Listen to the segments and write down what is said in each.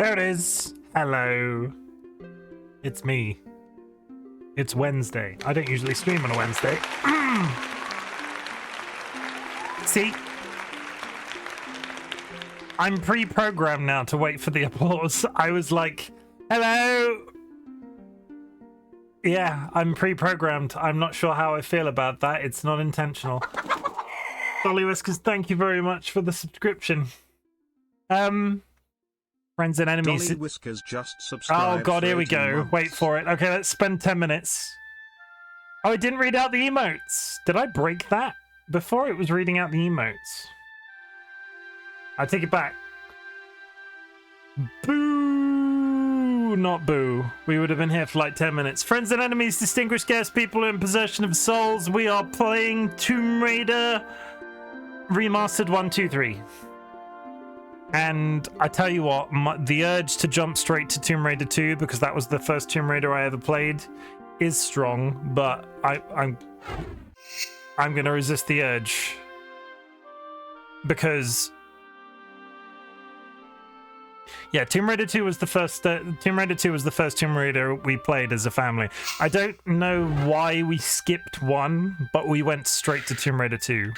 There it is. Hello. It's me. It's Wednesday. I don't usually stream on a Wednesday. See? I'm pre-programmed now to wait for the applause. I was like, hello. Yeah, I'm pre-programmed. I'm not sure how I feel about that. It's not intentional. DollyWhiskers, thank you very much for the subscription. Friends and enemies. DollyWhiskers just subscribed. Oh god, here we go. Months. Wait for it. Okay, let's spend 10 minutes. Oh, I didn't read out the emotes. Did I break that? Before it was reading out the emotes. I take it back. Boo! Not boo. We would have been here for like 10 minutes. Friends and enemies, distinguished guests, people in possession of souls, we are playing Tomb Raider Remastered 1, 2, 3. And I tell you what, the urge to jump straight to Tomb Raider 2, because that was the first Tomb Raider I ever played, is strong, but I'm going to resist the urge. Because yeah, Tomb Raider 2 was the first Tomb Raider 2 was the first Tomb Raider we played as a family. I don't know why we skipped 1, but we went straight to Tomb Raider 2.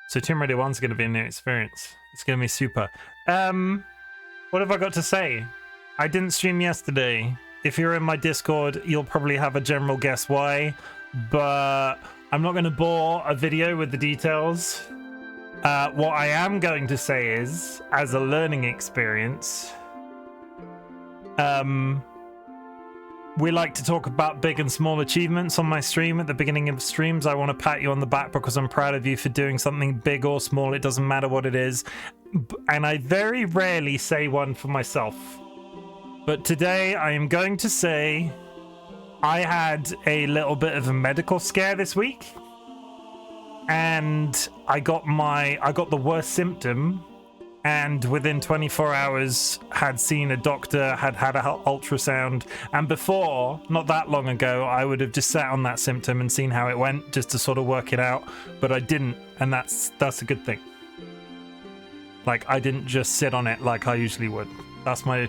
So Tomb Raider 1's going to be a new experience. It's going to be super. What have I got to say? I didn't stream yesterday. If you're in my Discord, you'll probably have a general guess why, but I'm not going to bore a video with the details. What I am going to say is, as a learning experience, we like to talk about big and small achievements on my stream at the beginning of streams. I want to pat you on the back because I'm proud of you for doing something big or small. It doesn't matter what it is. And I very rarely say one for myself. But today I am going to say I had a little bit of a medical scare this week. And I got the worst symptom. And within 24 hours had seen a doctor, had an ultrasound, and before, not that long ago, I would have just sat on that symptom and seen how it went just to sort of work it out, but I didn't, and that's a good thing. Like, I didn't just sit on it like I usually would. That's my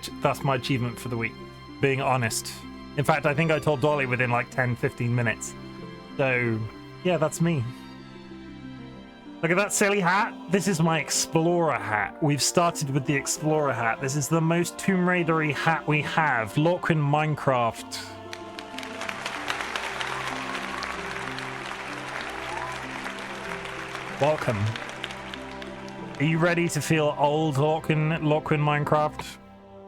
achievement for the week, being honest. In fact, I think I told Dolly within like 10-15 minutes. So yeah, that's me. Look at that silly hat. This is my Explorer hat. We've started with the Explorer hat. This is the most Tomb Raider-y hat we have. Lorquin Minecraft. Welcome. Are you ready to feel old, Lorquin Minecraft?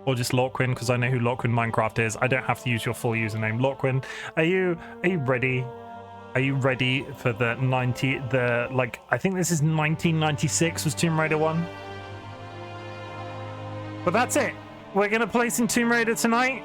Or just Lorquin, because I know who Lorquin Minecraft is. I don't have to use your full username. Lorquin, are you ready? Are you ready for I think this is 1996 was Tomb Raider 1. But that's it. We're going to play some Tomb Raider tonight.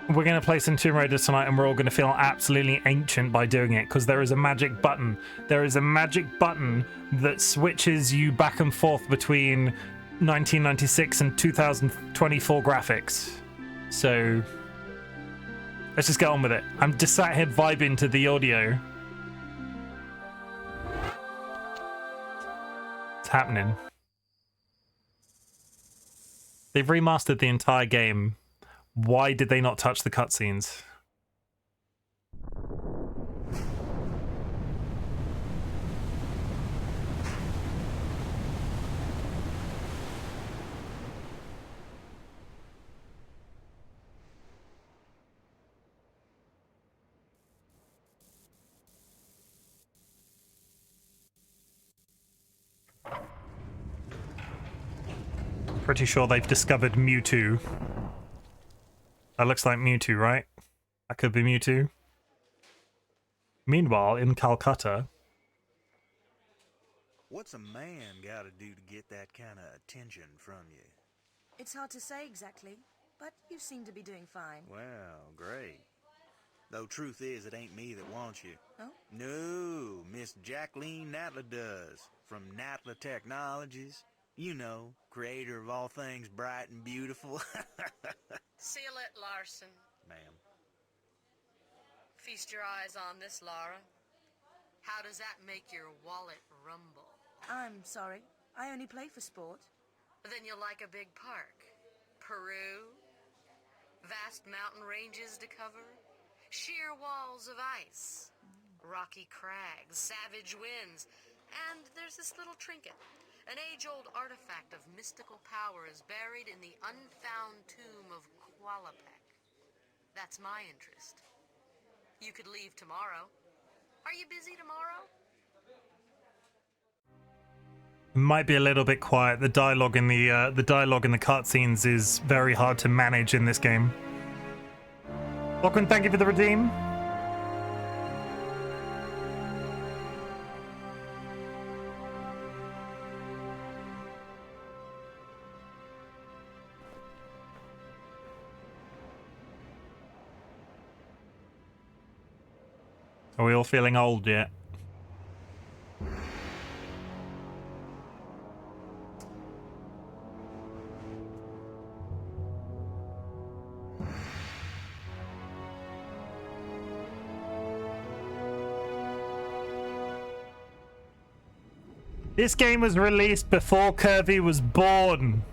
We're going to play some Tomb Raider tonight, and we're all going to feel absolutely ancient by doing it, because there is a magic button. There is a magic button that switches you back and forth between 1996 and 2024 graphics. So let's just get on with it. I'm just sat here vibing to the audio. It's happening. They've remastered the entire game. Why did they not touch the cutscenes? Pretty sure they've discovered Mewtwo. That looks like Mewtwo, right? That could be Mewtwo. Meanwhile, in Calcutta... What's a man gotta do to get that kind of attention from you? It's hard to say exactly, but you seem to be doing fine. Well, great. Though truth is, it ain't me that wants you. Oh? No, Miss Jacqueline Natla does. From Natla Technologies. You know, creator of all things bright and beautiful. Seal it, Larson. Ma'am. Feast your eyes on this, Lara. How does that make your wallet rumble? I'm sorry. I only play for sport. Then you'll like a big park. Peru, vast mountain ranges to cover, sheer walls of ice, rocky crags, savage winds, and there's this little trinket. An age-old artifact of mystical power is buried in the unfound tomb of Qualapec. That's my interest. You could leave tomorrow. Are you busy tomorrow? Might be a little bit quiet. The dialogue in the cutscenes is very hard to manage in this game. Lachlan, thank you for the redeem. Are we all feeling old yet? This game was released before Kirby was born.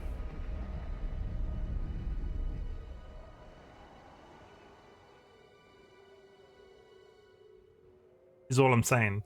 Is all I'm saying.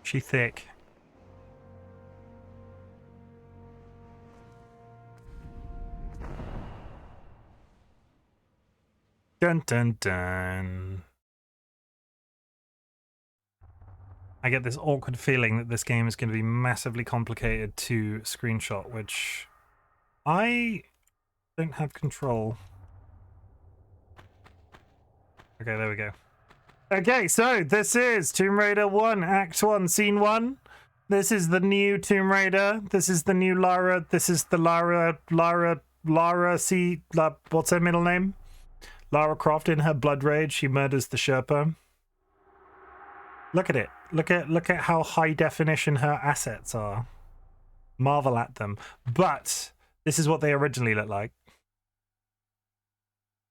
She thick. Dun dun dun. I get this awkward feeling that this game is going to be massively complicated to screenshot, which I don't have control. Okay, there we go. Okay, so this is Tomb Raider 1, Act 1, Scene 1. This is the new Tomb Raider. This is the new Lara. This is the Lara what's her middle name? Lara Croft. In her blood rage, she murders the Sherpa. Look at it. Look at how high definition her assets are. Marvel at them. But this is what they originally looked like.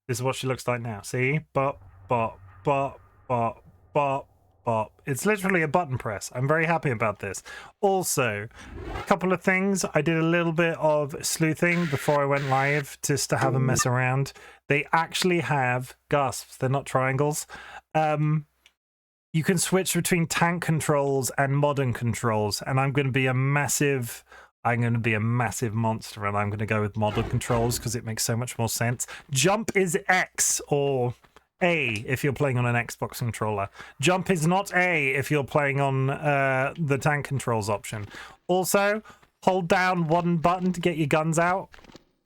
This is what she looks like now. See? Bop, bop, bop. Bop, bop, bop. It's literally a button press. I'm very happy about this. Also, a couple of things. I did a little bit of sleuthing before I went live just to have a mess around. They actually have gasps. They're not triangles. You can switch between tank controls and modern controls, and I'm going to be a massive monster, and I'm going to go with modern controls because it makes so much more sense. Jump is X or A if you're playing on an Xbox controller. Jump is not A if you're playing on the tank controls option. Also, hold down one button to get your guns out,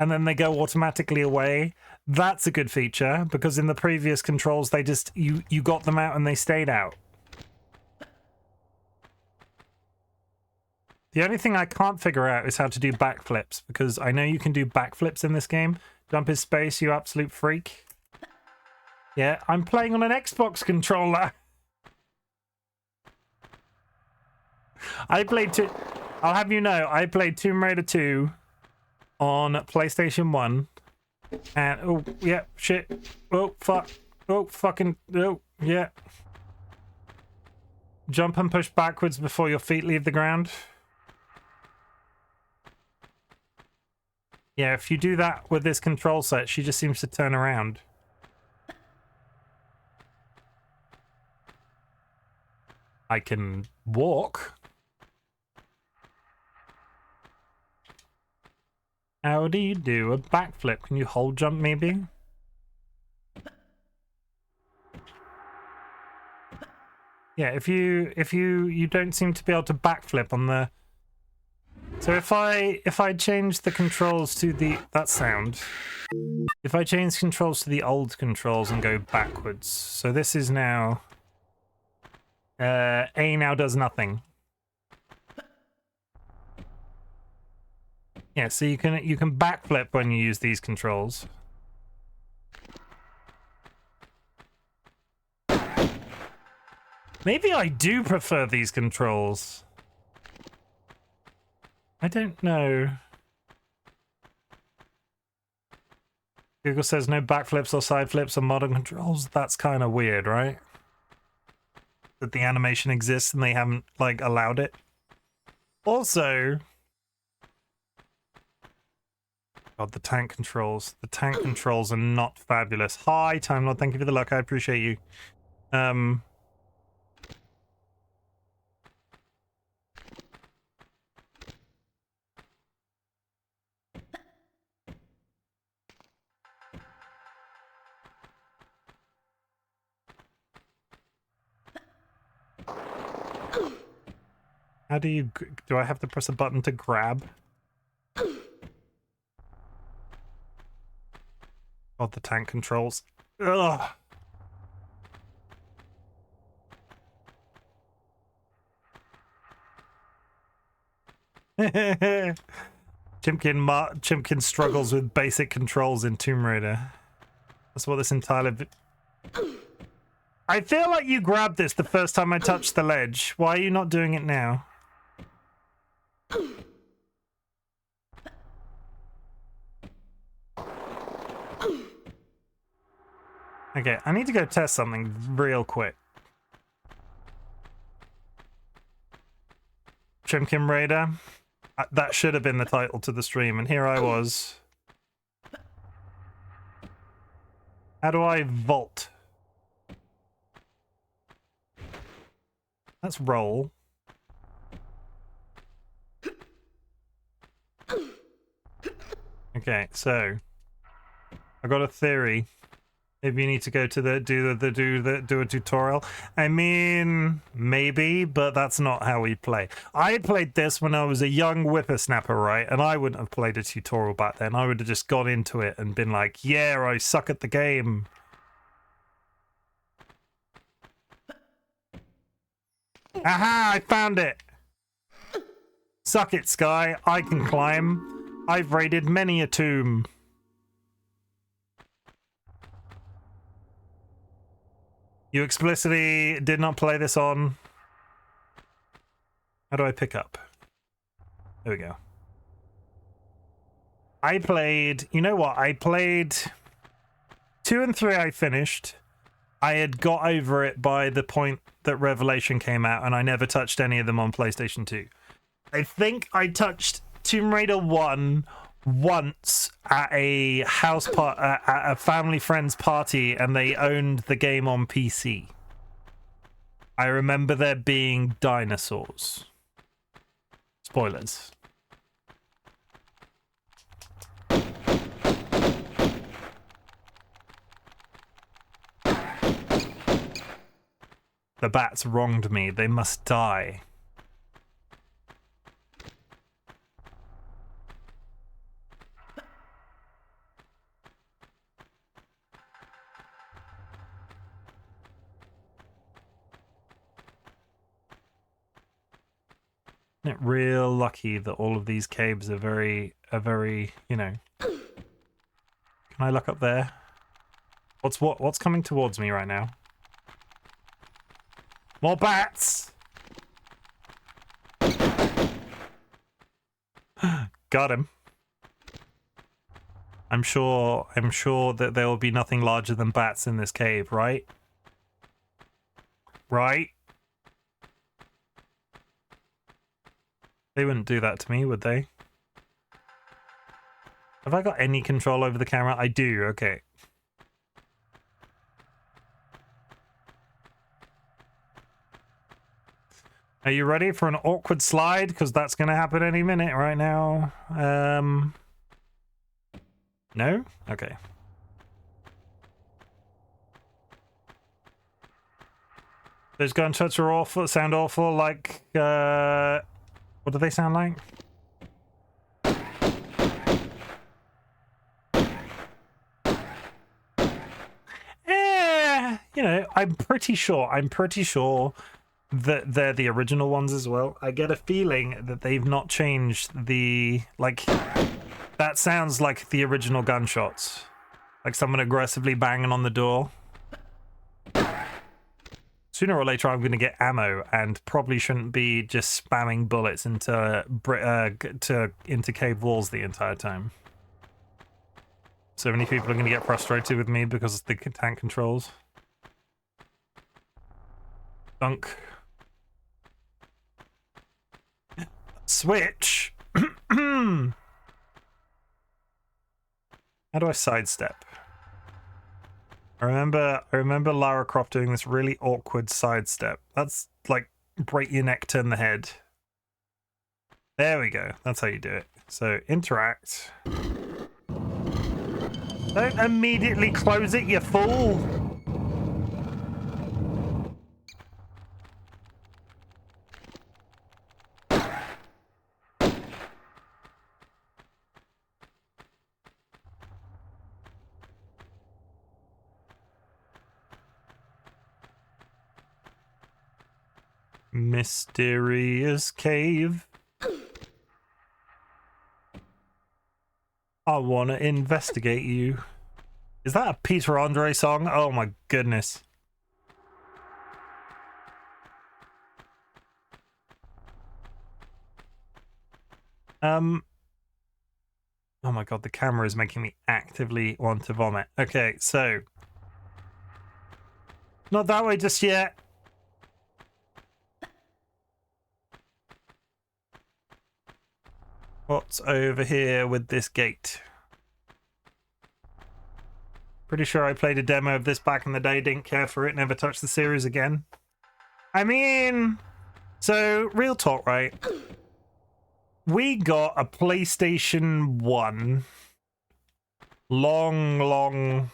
and then they go automatically away. That's a good feature, because in the previous controls, they just you got them out and they stayed out. The only thing I can't figure out is how to do backflips, because I know you can do backflips in this game. Jump is space, you absolute freak. Yeah, I'm playing on an Xbox controller. I'll have you know, I played Tomb Raider 2 on PlayStation 1. And, oh, yeah, shit. Oh, fuck. Oh, fucking, oh, yeah. Jump and push backwards before your feet leave the ground. Yeah, if you do that with this control set, she just seems to turn around. I can walk. How do you do a backflip? Can you hold jump maybe? Yeah, if you don't seem to be able to backflip on the. So if I change the controls to that sound. If I change controls to the old controls and go backwards. So this is now A now does nothing. Yeah, so you can backflip when you use these controls. Maybe I do prefer these controls. I don't know. Google says no backflips or side flips on modern controls. That's kind of weird, right? That the animation exists and they haven't, like, allowed it. Also... God, the tank controls. The tank controls are not fabulous. Hi, Time Lord. Thank you for the luck. I appreciate you. How do you... Do I have to press a button to grab? God, the tank controls. Ugh. Chimken struggles with basic controls in Tomb Raider. That's what this entire... I feel like you grabbed this the first time I touched the ledge. Why are you not doing it now? Okay, I need to go test something real quick. Chimken Raider. That should have been the title to the stream, and here I was. How do I vault? Let's roll. Okay, so I got a theory. Maybe you need to go to do a tutorial. I mean, maybe, but that's not how we play. I played this when I was a young whippersnapper, right? And I wouldn't have played a tutorial back then. I would have just gone into it and been like, yeah, I suck at the game. Aha, I found it. Suck it, Sky. I can climb. I've raided many a tomb. You explicitly did not play this on... How do I pick up? There we go. I played... You know what? I played... 2 and 3 I finished. I had got over it by the point that Revelation came out, and I never touched any of them on PlayStation 2. I think I touched Tomb Raider 1... once at a at a family friend's party, and they owned the game on PC. I remember there being dinosaurs. Spoilers. The bats wronged me. They must die. Isn't it real lucky that all of these caves are very, you know... Can I look up there? What's coming towards me right now? More bats! Got him. I'm sure that there will be nothing larger than bats in this cave, right? Right? They wouldn't do that to me, would they? Have I got any control over the camera? I do, okay. Are you ready for an awkward slide? Because that's going to happen any minute right now. No? Okay. Those gunshots are awful, sound awful, like, what do they sound like? You know, I'm pretty sure that they're the original ones as well. I get a feeling that they've not changed the, like, that sounds like the original gunshots. Like someone aggressively banging on the door. Sooner or later, I'm going to get ammo, and probably shouldn't be just spamming bullets into cave walls the entire time. So many people are going to get frustrated with me because of the tank controls. Dunk. Switch. How do I sidestep? I remember Lara Croft doing this really awkward sidestep. That's like break your neck, turn the head. There we go. That's how you do it. So interact. Don't immediately close it, you fool. Mysterious cave. I want to investigate you. Is that a Peter Andre song? Oh my goodness. Oh my god, the camera is making me actively want to vomit. Okay, so not that way just yet. What's over here with this gate? Pretty sure I played a demo of this back in the day, didn't care for it, never touched the series again. I mean, so real talk, right? We got a PlayStation 1 a long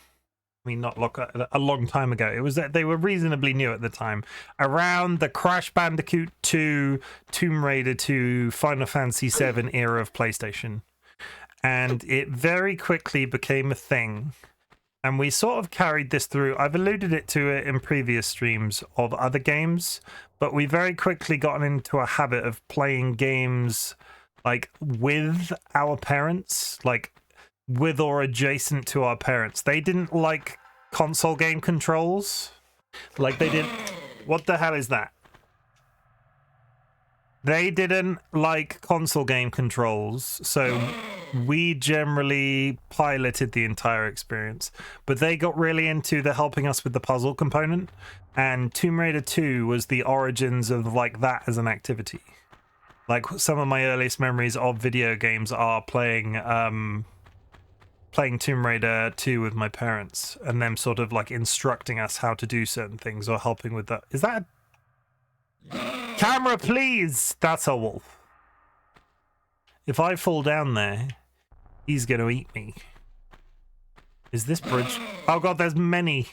time ago. It was that they were reasonably new at the time, around the Crash Bandicoot 2, Tomb Raider 2, Final Fantasy 7 era of PlayStation, and it very quickly became a thing. And we sort of carried this through. I've alluded to it in previous streams of other games, but we very quickly gotten into a habit of playing games like with our parents, like with or adjacent to our parents. They didn't like console game controls. Like they didn't... What the hell is that? They didn't like console game controls, so we generally piloted the entire experience. But they got really into the helping us with the puzzle component, and Tomb Raider 2 was the origins of like that as an activity. Like some of my earliest memories of video games are playing Tomb Raider 2 with my parents, and them sort of like instructing us how to do certain things or helping with that. Is that camera, please? That's a wolf. If I fall down there, he's gonna eat me. Is this bridge? Oh god, there's many.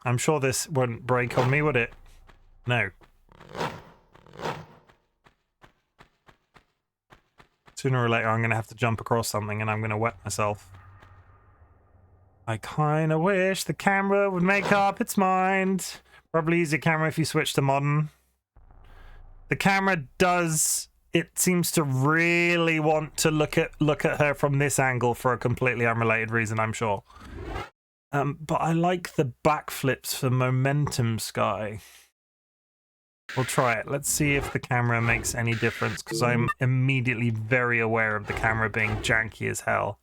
I'm sure this wouldn't break on me, would it? No. Sooner or later, I'm gonna have to jump across something and I'm gonna wet myself. I kinda wish the camera would make up its mind. Probably use your camera if you switch to modern. The camera does... It seems to really want to look at her from this angle for a completely unrelated reason, I'm sure. But I like the backflips for Momentum Sky. We'll try it. Let's see if the camera makes any difference, because I'm immediately very aware of the camera being janky as hell.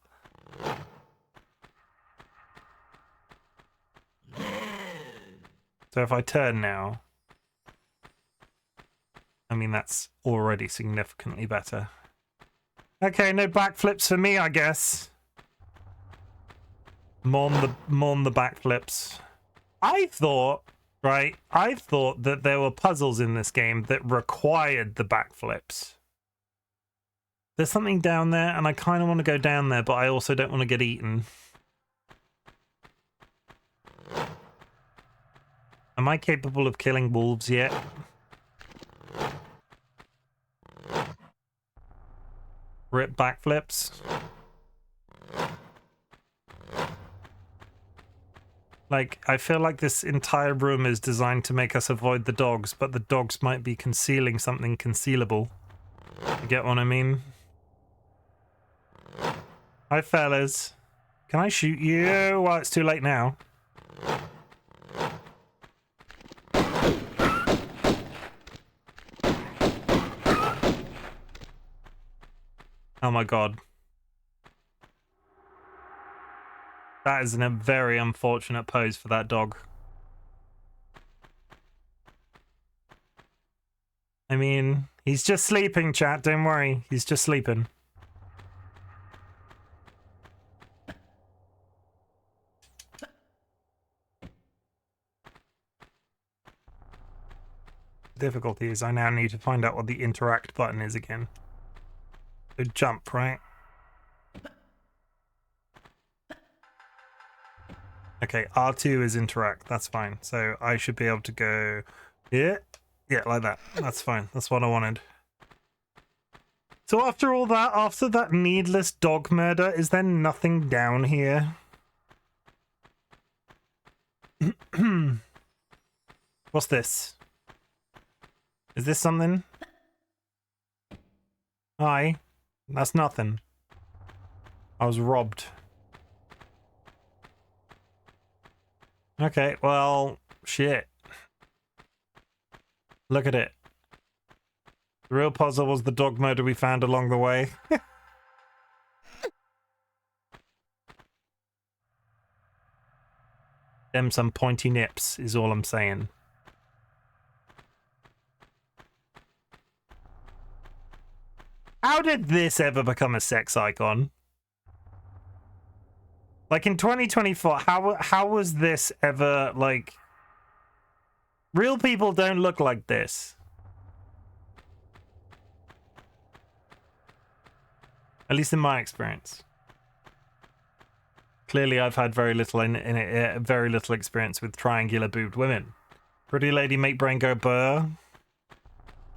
So if I turn now, I mean, that's already significantly better. Okay, no backflips for me, I guess. Mourn the backflips. I thought that there were puzzles in this game that required the backflips. There's something down there, and I kind of want to go down there, but I also don't want to get eaten. Am I capable of killing wolves yet? Rip backflips. Like, I feel like this entire room is designed to make us avoid the dogs, but the dogs might be concealing something concealable. You get what I mean? Hi, fellas. Can I shoot you? Well, it's too late now. Oh my god. That is a very unfortunate pose for that dog. I mean, he's just sleeping, chat. Don't worry. He's just sleeping. Difficulty is I now need to find out what the interact button is again. So jump, right? Okay, R2 is interact. That's fine. So I should be able to go... Yeah, like that. That's fine. That's what I wanted. So after all that, after that needless dog murder, is there nothing down here? What's this? Is this something? Hi. That's nothing. I was robbed. Okay, well, shit. Look at it. The real puzzle was the dog murder we found along the way. Them some pointy nips is all I'm saying. How did this ever become a sex icon? Like in 2024, how was this ever, like... Real people don't look like this. At least in my experience. Clearly, I've had very little very little experience with triangular boobed women. Pretty lady make brain go burr.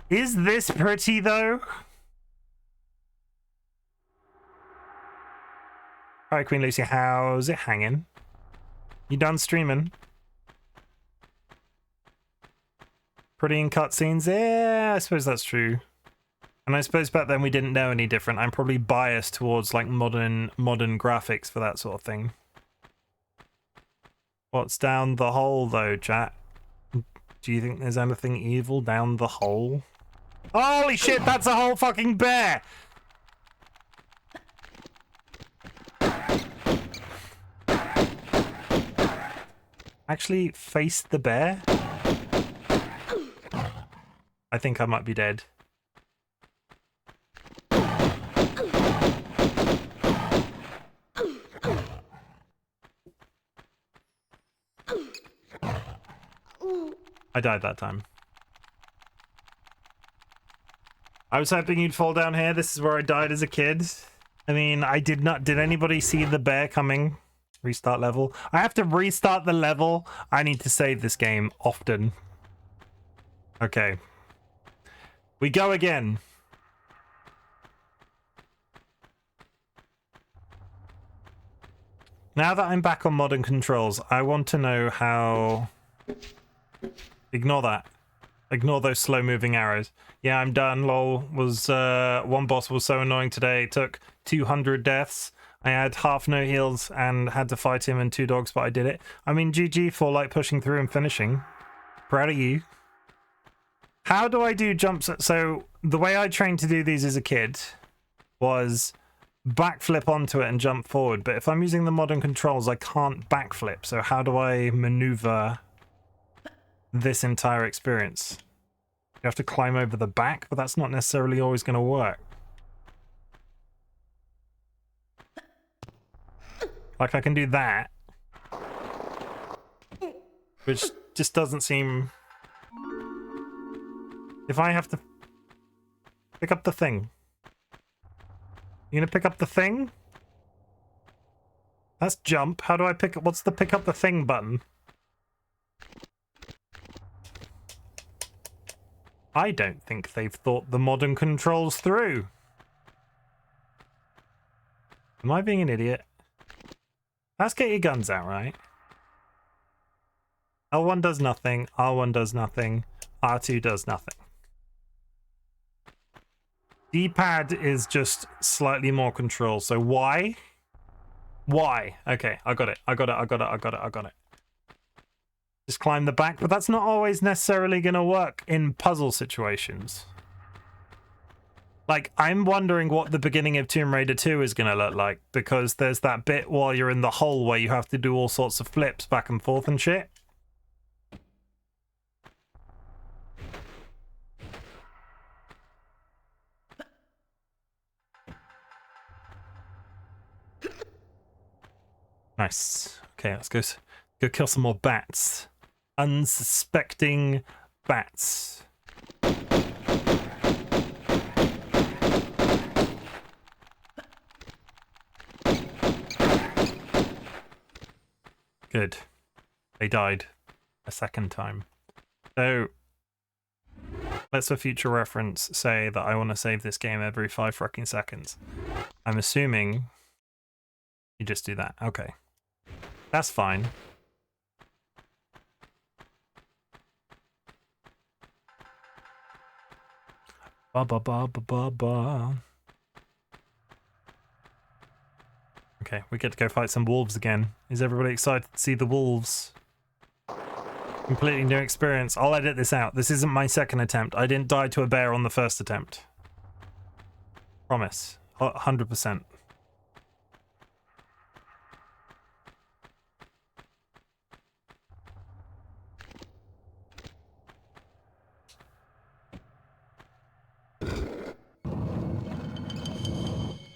Is this pretty though? Hi, Queen Lucy. How's it hanging? You done streaming? Pretty in cutscenes? Yeah, I suppose that's true. And I suppose back then we didn't know any different. I'm probably biased towards like modern graphics for that sort of thing. What's down the hole though, chat? Do you think there's anything evil down the hole? Holy shit, that's a whole fucking bear! Actually face the bear? I think I might be dead. I died that time. I was hoping you'd fall down here. This is where I died as a kid. I mean, I did not. Did anybody see the bear coming? Restart level. I have to restart the level. I need to save this game often. Okay. We go again. Now that I'm back on modern controls, I want to know how... Ignore that. Ignore those slow-moving arrows. Yeah, I'm done, lol. One boss was so annoying today. It took 200 deaths. I had half no heals and had to fight him and 2 dogs, but I did it. I mean, GG for like pushing through and finishing. Proud of you. How do I do jumps? So the way I trained to do these as a kid was backflip onto it and jump forward. But if I'm using the modern controls, I can't backflip. So how do I maneuver this entire experience? You have to climb over the back, but that's not necessarily always going to work. Like I can do that, which just doesn't seem... If I have to pick up the thing. You gonna pick up the thing? That's jump. How do I pick up? What's the pick up the thing button? I don't think they've thought the modern controls through. Am I being an idiot? Let's get your guns out, right? L1 does nothing, R1 does nothing, R2 does nothing. D-pad is just slightly more control, so Y? Y. Okay, I got it. Just climb the back, but that's not always necessarily going to work in puzzle situations. Like, I'm wondering what the beginning of Tomb Raider 2 is going to look like, because there's that bit while you're in the hole where you have to do all sorts of flips back and forth and shit. Nice. Okay, let's go kill some more bats. Unsuspecting bats. Good. They died a second time. So let's, for future reference, say that I want to save this game every 5 fucking seconds. I'm assuming you just do that. Okay. That's fine. Ba ba ba ba ba ba. Okay, we get to go fight some wolves again. Is everybody excited to see the wolves? Completely new experience. I'll edit this out. This isn't my second attempt. I didn't die to a bear on the first attempt. Promise. 100%.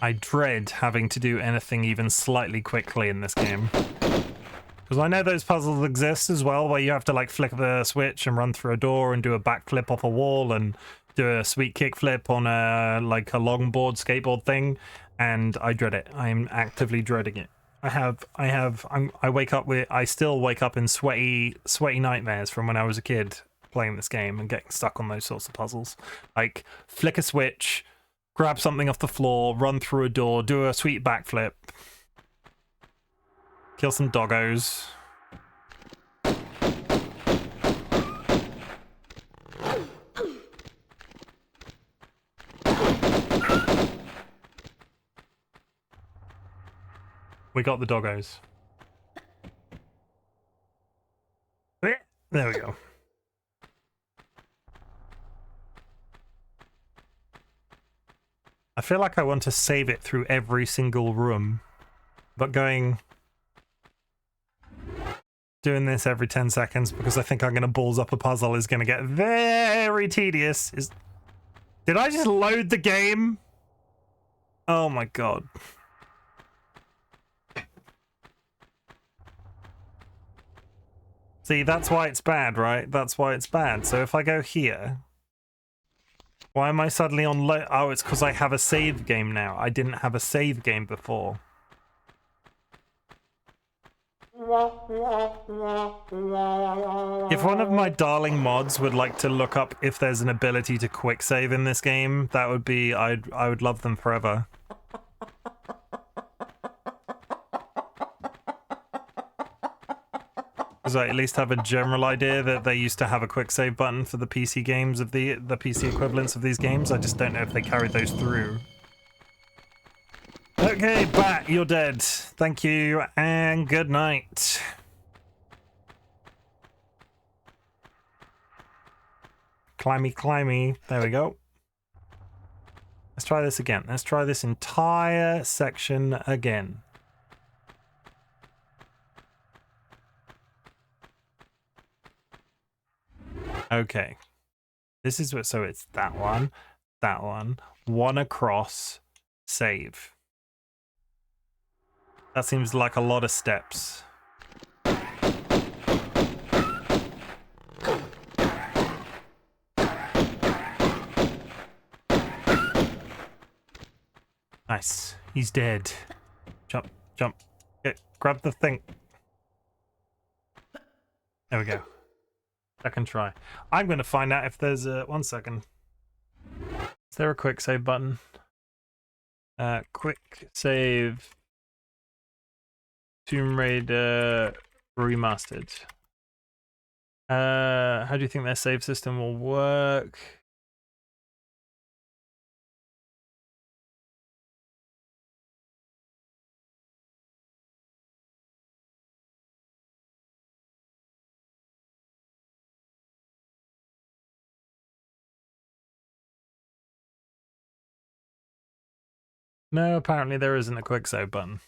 I dread having to do anything even slightly quickly in this game. Because I know those puzzles exist as well, where you have to like flick the switch and run through a door and do a backflip off a wall and do a sweet kickflip on a like a longboard skateboard thing, and I dread it. I'm actively dreading it. I still wake up in sweaty nightmares from when I was a kid playing this game and getting stuck on those sorts of puzzles. Like flick a switch, grab something off the floor, run through a door, do a sweet backflip, kill some doggos. We got the doggos. There we go. I feel like I want to save it through every single room, but doing this every 10 seconds because I think I'm going to balls up a puzzle is going to get very tedious. Did I just load the game? Oh my god. See, that's why it's bad, right? That's why it's bad. So if I go here, why am I suddenly on low? Oh, it's because I have a save game now. I didn't have a save game before. If one of my darling mods would like to look up if there's an ability to quick save in this game, that would be, I would love them forever. Because I at least have a general idea that they used to have a quick save button for the PC games of the PC equivalents of these games. I just don't know if they carried those through. Okay, Bat, you're dead. Thank you, and good night. Climby, climby. There we go. Let's try this again. Let's try this entire section again. Okay. This is what, so it's that one, one across, save. That seems like a lot of steps. Nice. He's dead. Jump, jump. Grab the thing. There we go. Second try. I'm going to find out if there's a... 1 second. Is there a quick save button? Quick save... Tomb Raider Remastered. How do you think their save system will work? No, apparently there isn't a quick save button.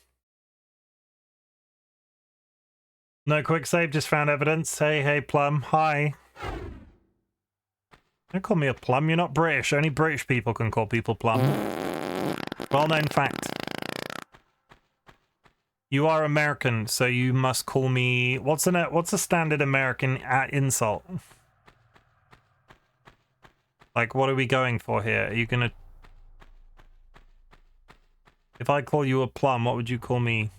No quick save, just found evidence. Hey, Plum. Hi. Don't call me a plum, you're not British. Only British people can call people plum. Well-known fact. You are American, so you must call me... What's a standard American insult? Like, what are we going for here? Are you gonna... If I call you a plum, what would you call me?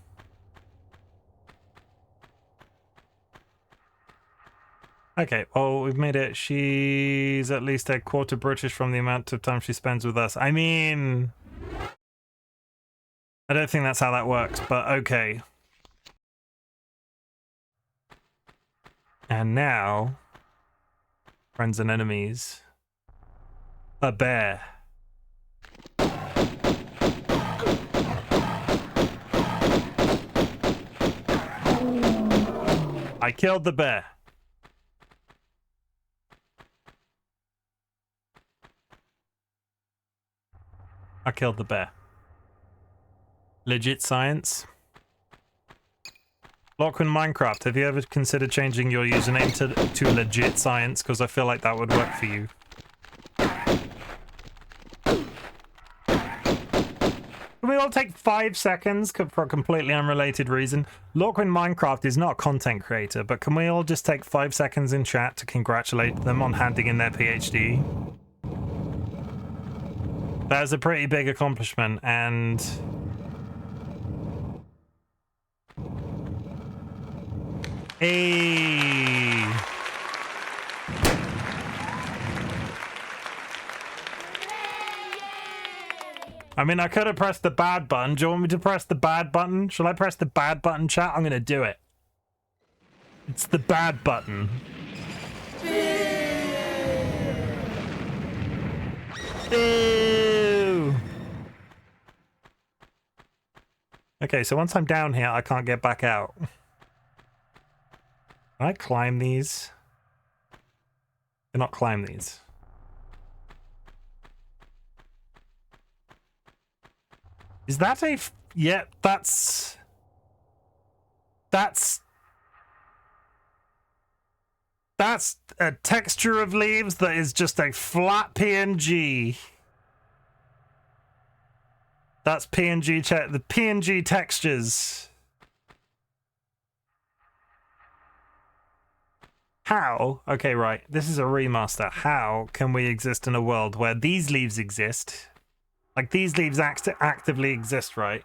Okay, well, we've made it. She's at least a quarter British from the amount of time she spends with us. I mean... I don't think that's how that works, but okay. And now... Friends and enemies. A bear. I killed the bear. I killed the bear. Legit science. Lachlan Minecraft, have you ever considered changing your username to legit science? Because I feel like that would work for you. Can we all take 5 seconds for a completely unrelated reason? Lachlan Minecraft is not a content creator, but can we all just take 5 seconds in chat to congratulate them on handing in their PhD? That is a pretty big accomplishment, and... Hey! I mean, I could have pressed the bad button. Do you want me to press the bad button? Shall I press the bad button, chat? I'm gonna do it. It's the bad button. Boo! Okay, so once I'm down here, I can't get back out. Can I climb these? Cannot climb these. Is that a... Yeah, that's a texture of leaves that is just a flat PNG. That's PNG, the PNG textures. How? Okay, right. This is a remaster. How can we exist in a world where these leaves exist? Like, these leaves actively exist, right?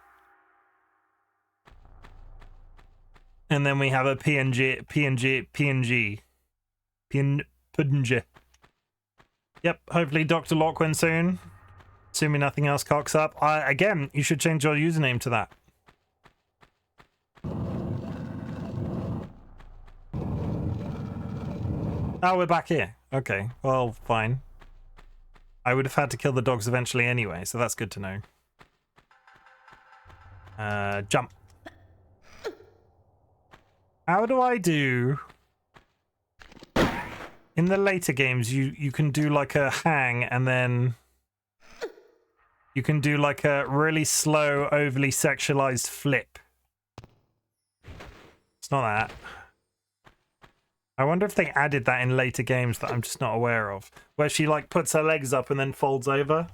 And then we have a PNG. Yep, hopefully Dr. Lachlan soon. Assuming nothing else cocks up. Again, you should change your username to that. Oh, we're back here. Okay, well, fine. I would have had to kill the dogs eventually anyway, so that's good to know. Jump. How do I do... In the later games, you can do like a hang, and then... You can do like a really slow, overly sexualized flip. It's not that. I wonder if they added that in later games that I'm just not aware of. Where she like puts her legs up and then folds over.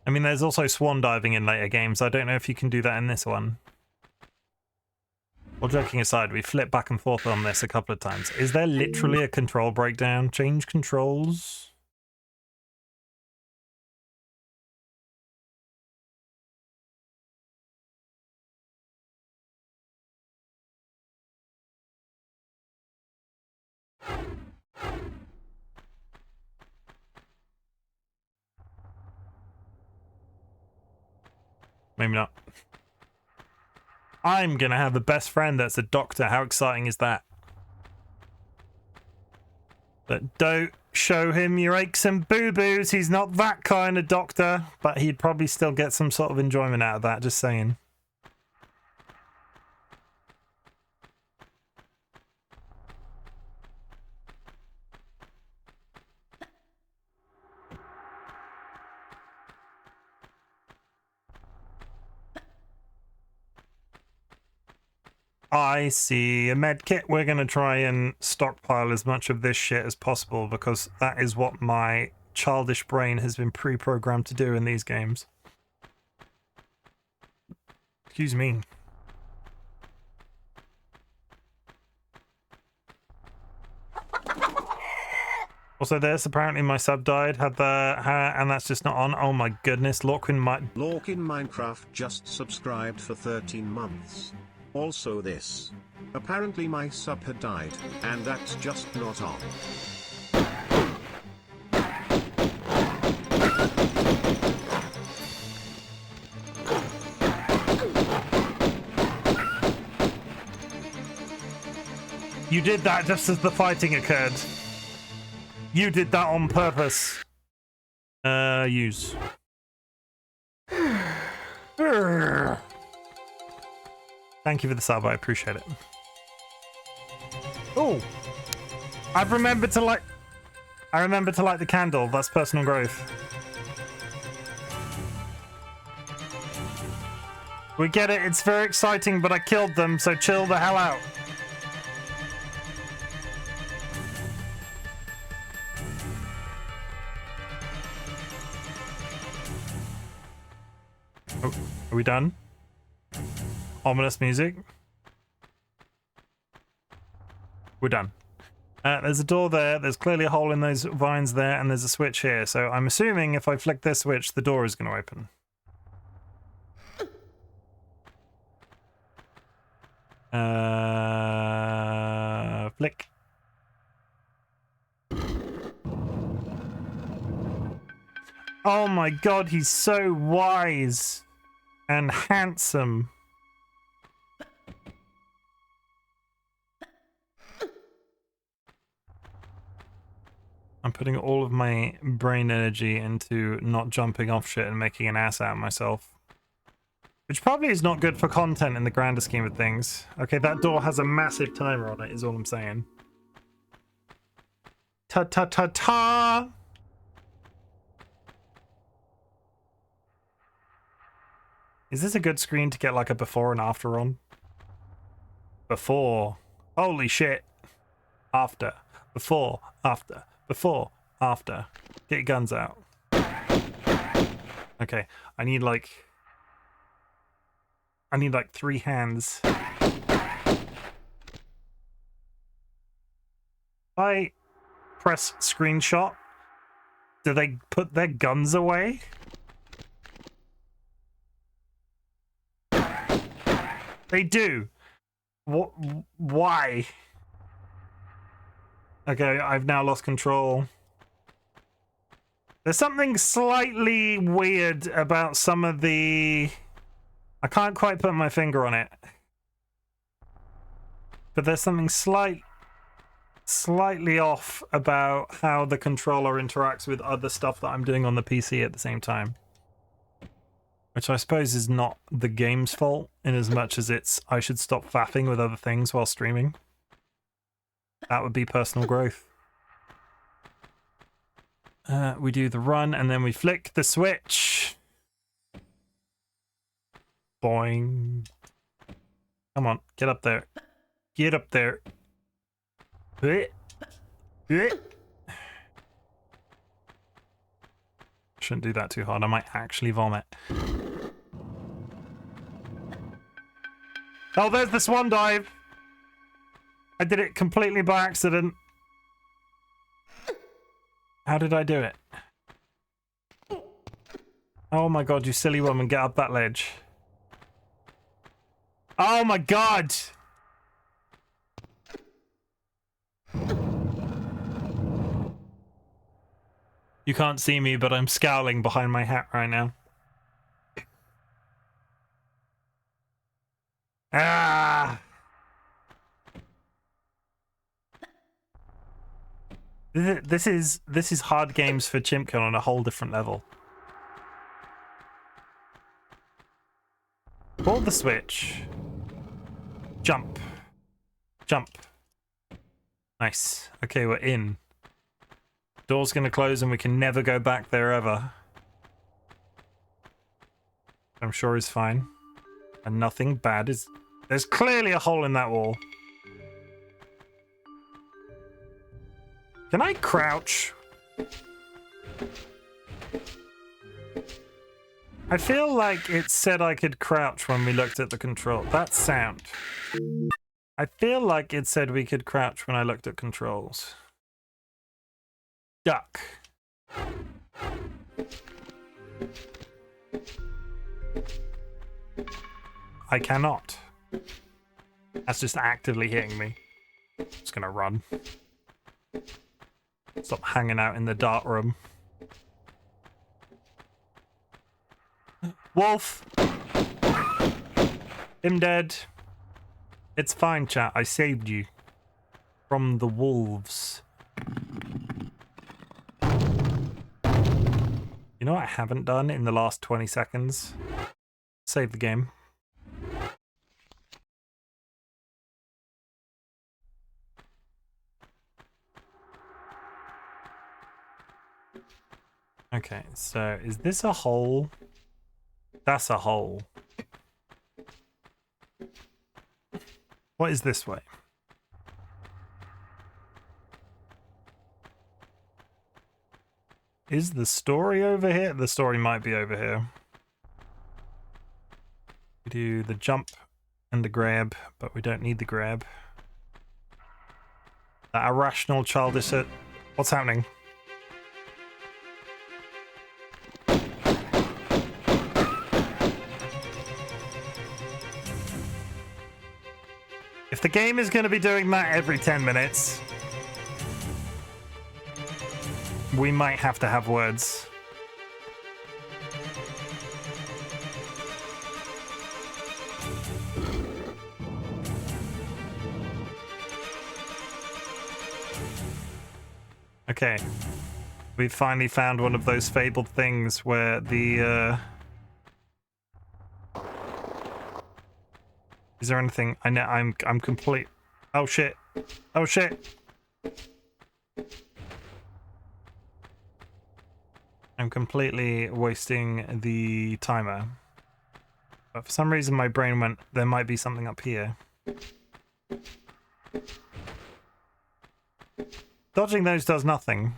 I mean, there's also swan diving in later games. I don't know if you can do that in this one. Well, joking aside, we flipped back and forth on this a couple of times. Is there literally a control breakdown? Change controls? Maybe not. I'm gonna have a best friend that's a doctor. How exciting is that? But don't show him your aches and boo-boos. He's not that kind of doctor, but he'd probably still get some sort of enjoyment out of that, just saying. I see a med kit. We're going to try and stockpile as much of this shit as possible because that is what my childish brain has been pre-programmed to do in these games. Excuse me. Also, this apparently my sub died, and that's just not on. Oh my goodness, Lorkin might. Lork in Minecraft just subscribed for 13 months. Also this. Apparently my sub had died, and that's just not on. You did that just as the fighting occurred. You did that on purpose. Use. Thank you for the sub, I appreciate it. Oh, I remember to light the candle. That's personal growth. We get it, it's very exciting, but I killed them, so chill the hell out. Oh, are we done? Ominous music. We're done. There's a door there. There's clearly a hole in those vines there, and there's a switch here. So I'm assuming if I flick this switch, the door is going to open. Flick. Oh my god, he's so wise and handsome. I'm putting all of my brain energy into not jumping off shit and making an ass out of myself. Which probably is not good for content in the grander scheme of things. Okay, that door has a massive timer on it, is all I'm saying. Ta-ta-ta-ta! Is this a good screen to get like a before and after on? Before. Holy shit. After. Before. After. Before. After. Get your guns out. Okay. I need like 3 hands. If I press screenshot, do they put their guns away? They do. What? Why? Okay, I've now lost control. There's something slightly weird about some of the... I can't quite put my finger on it. But there's something slightly off about how the controller interacts with other stuff that I'm doing on the PC at the same time. Which I suppose is not the game's fault, in as much as it's I should stop faffing with other things while streaming. That would be personal growth. We do the run, and then we flick the switch. Boing. Come on, get up there. Get up there. Shouldn't do that too hard, I might actually vomit. Oh, there's the swan dive! I did it completely by accident. How did I do it? Oh my god, you silly woman, get up that ledge. Oh my god! You can't see me, but I'm scowling behind my hat right now. Ah! This is hard games for Chimken on a whole different level. Pull the switch. Jump. Jump. Nice. Okay, we're in. Door's gonna close and we can never go back there ever. I'm sure is fine. And nothing bad is... There's clearly a hole in that wall. Can I crouch? I feel like it said I could crouch when we looked at the control. That sound. I feel like it said we could crouch when I looked at controls. Duck. I cannot. That's just actively hitting me. Just gonna run. Stop hanging out in the dark room. Wolf! Him dead. It's fine, chat. I saved you. From the wolves. You know what I haven't done in the last 20 seconds? Save the game. Okay, so is this a hole? That's a hole. What is this way? Is the story over here? The story might be over here. We do the jump and the grab, but we don't need the grab. That irrational childish... What's happening? If the game is going to be doing that every 10 minutes, we might have to have words. Okay. We've finally found one of those fabled things where the, Is there anything? I know I'm complete. Oh shit. Oh shit. I'm completely wasting the timer. But for some reason my brain went, there might be something up here. Dodging those does nothing.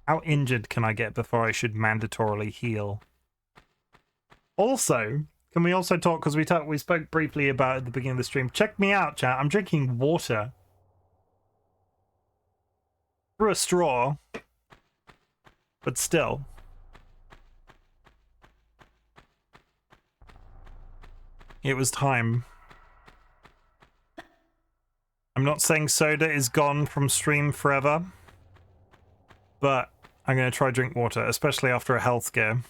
How injured can I get before I should mandatorily heal? Also, can we also talk, because we spoke briefly about it at the beginning of the stream. Check me out, chat. I'm drinking water. Through a straw. But still. It was time. I'm not saying soda is gone from stream forever. But I'm going to try drink water, especially after a health scare.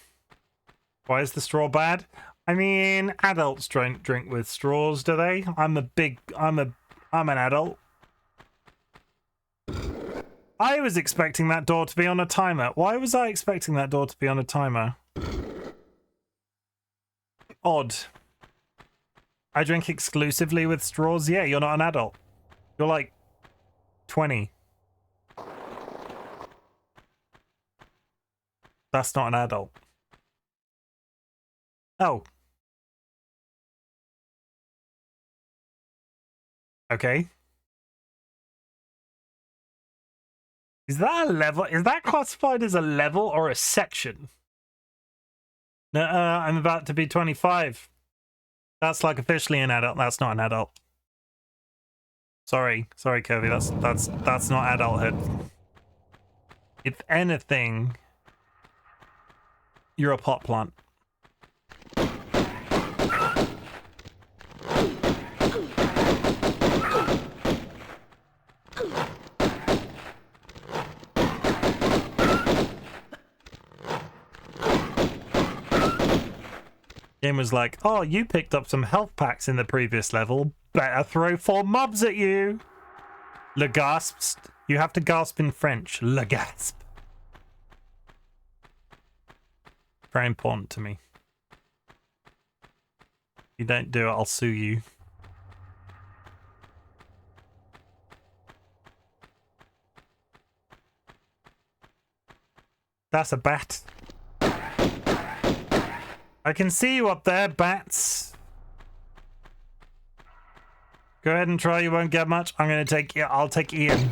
Why is the straw bad? I mean, adults don't drink with straws, do they? I'm an adult. I was expecting that door to be on a timer. Why was I expecting that door to be on a timer? Odd. I drink exclusively with straws? Yeah, you're not an adult. You're like 20. That's not an adult. Oh. Okay. Is that a level? Is that classified as a level or a section? No, I'm about to be 25. That's like officially an adult. That's not an adult. Sorry, Kirby. That's not adulthood. If anything, you're a pot plant. Game was like, oh, you picked up some health packs in the previous level. Better throw 4 mobs at you. Le gasps. You have to gasp in French. Le gasp. Very important to me. If you don't do it, I'll sue you. That's a bat. I can see you up there, bats. Go ahead and try. You won't get much. I'm gonna take. I'll take Ian.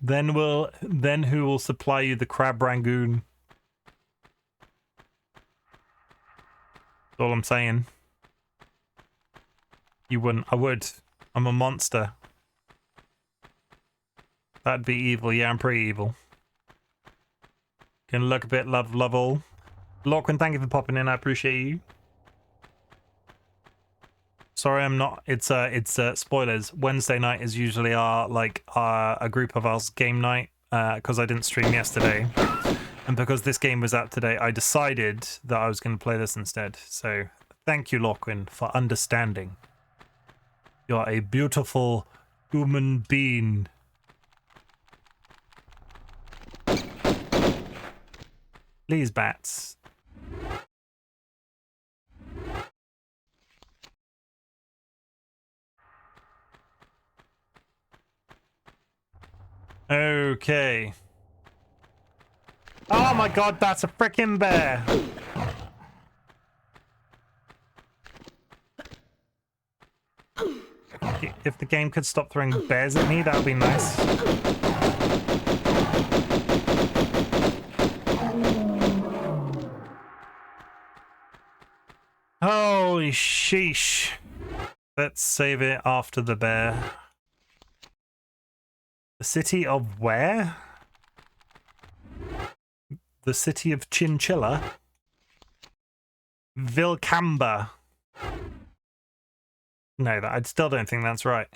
Then who will supply you the crab rangoon? That's all I'm saying. You wouldn't. I would. I'm a monster. That'd be evil. Yeah, I'm pretty evil. Can look a bit love all. Lachlan, thank you for popping in. I appreciate you. Sorry, I'm not. It's spoilers. Wednesday night is usually a group of us game night because I didn't stream yesterday, and because this game was out today, I decided that I was going to play this instead. So thank you, Lachlan, for understanding. You're a beautiful human being. Please, bats. Okay. Oh my god, that's a freaking bear. If the game could stop throwing bears at me, that would be nice. Holy sheesh. Let's save it after the bear. The city of where? The city of Chinchilla? Vilcamba. No, I still don't think that's right.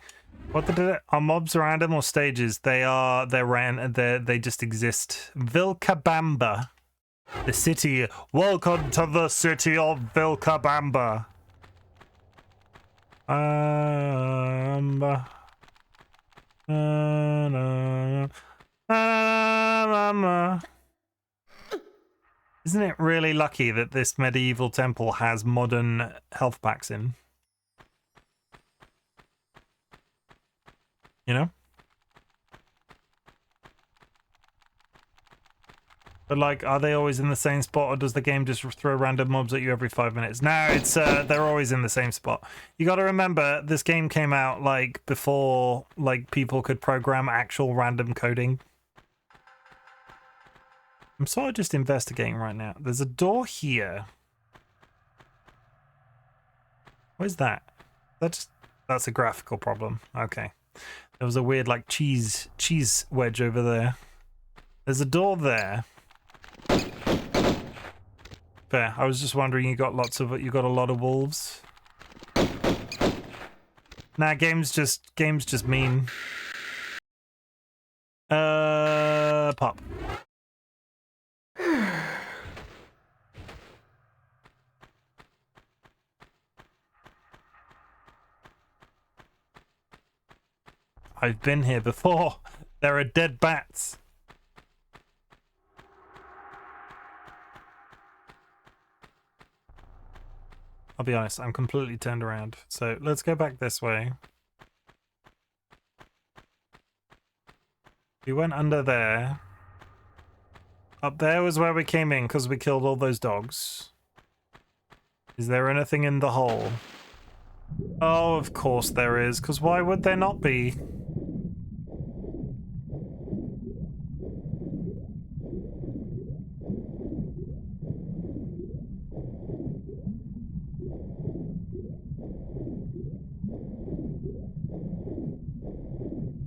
What are mobs random or stages? They just exist. Vilcabamba. The city. Welcome to the city of Vilcabamba. Isn't it really lucky that this medieval temple has modern health packs in? You know? But like, are they always in the same spot, or does the game just throw random mobs at you every 5 minutes? No, it's they're always in the same spot. You got to remember, this game came out like before like people could program actual random coding. I'm sort of just investigating right now. There's a door here. What is that? That's a graphical problem. Okay. There was a weird like cheese wedge over there. There's a door there. Fair. I was just wondering, you got a lot of wolves. Nah, game's just mean. Pop. I've been here before. There are dead bats. I'll be honest, I'm completely turned around. So let's go back this way. We went under there. Up there was where we came in because we killed all those dogs. Is there anything in the hole? Oh, of course there is, because why would there not be?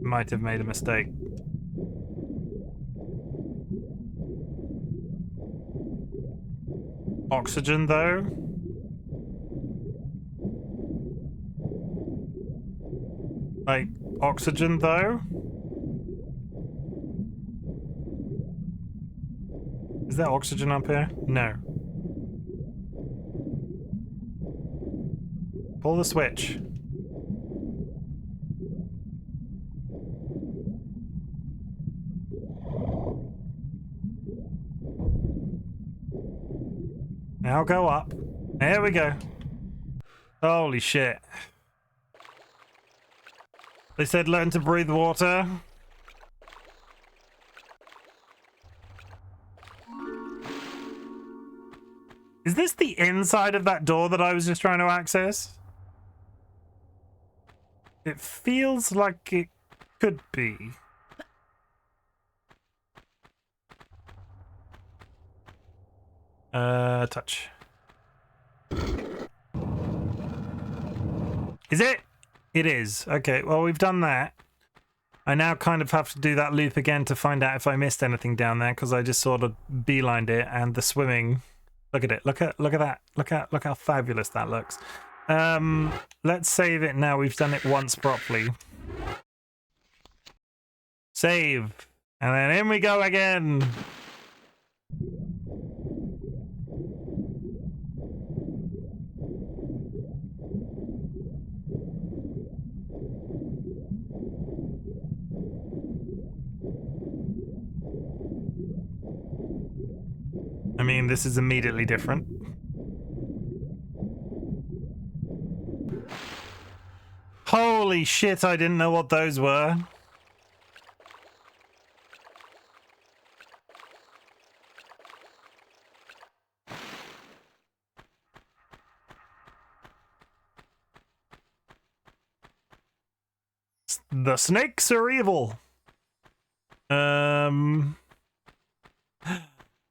Might have made a mistake. Oxygen, though? Like, oxygen, though? Is there oxygen up here? No. Pull the switch. Now go up. There we go. Holy shit. They said learn to breathe water. Is this the inside of that door that I was just trying to access? It feels like it could be. Touch. Is it? It is. Okay, well, we've done that. I now kind of have to do that loop again to find out if I missed anything down there, because I just sort of beelined it, and the swimming. Look at it. Look at that. Look how fabulous that looks. Let's save it now. We've done it once properly. Save. And then in we go again. I mean, this is immediately different. Holy shit, I didn't know what those were. The snakes are evil.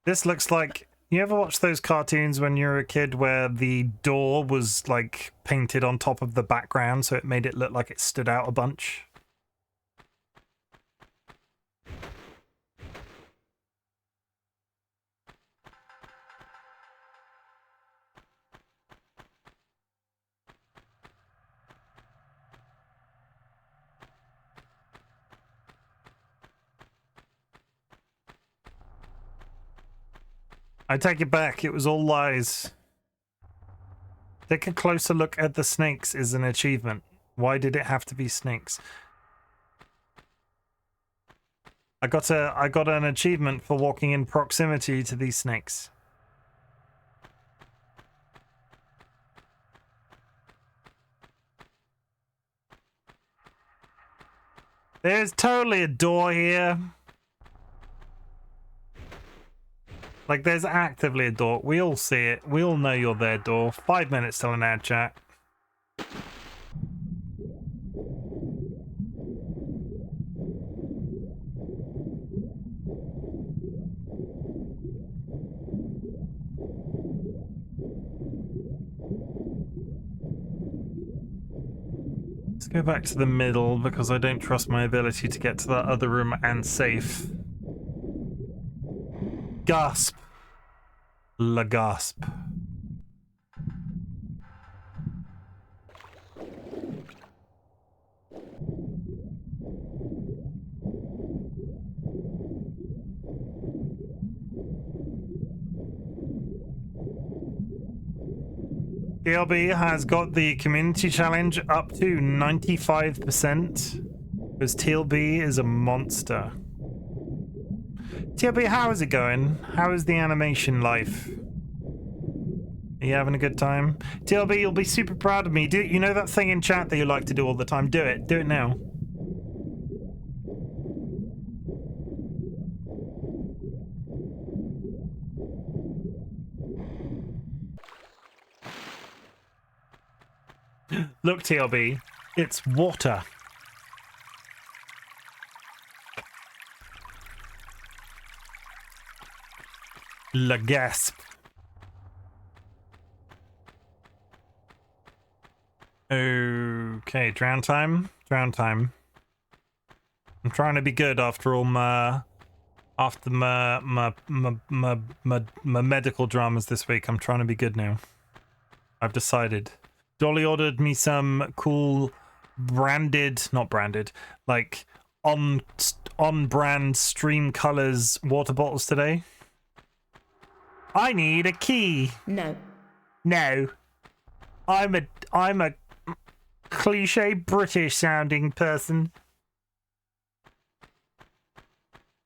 This looks like... You ever watch those cartoons when you were a kid where the door was like painted on top of the background so it made it look like it stood out a bunch? I take it back, it was all lies. Take a closer look at the snakes is an achievement. Why did it have to be snakes? I got an achievement for walking in proximity to these snakes. There's totally a door here. Like, there's actively a door. We all see it. We all know you're there, door. 5 minutes till an ad chat. Let's go back to the middle because I don't trust my ability to get to that other room and safe. Gasp. La gasp. TLB has got the community challenge up to 95% because TLB is a monster. TLB, how is it going? How is the animation life? Are you having a good time? TLB, you'll be super proud of me. Do you know that thing in chat that you like to do all the time? Do it. Do it now. Look, TLB, it's water. La gasp. Okay, drown time. Drown time. I'm trying to be good after all my medical dramas this week. I'm trying to be good now. I've decided. Dolly ordered me some cool not branded, like on brand Stream Colors water bottles today. I need a key. No. No. I'm a cliche British sounding person.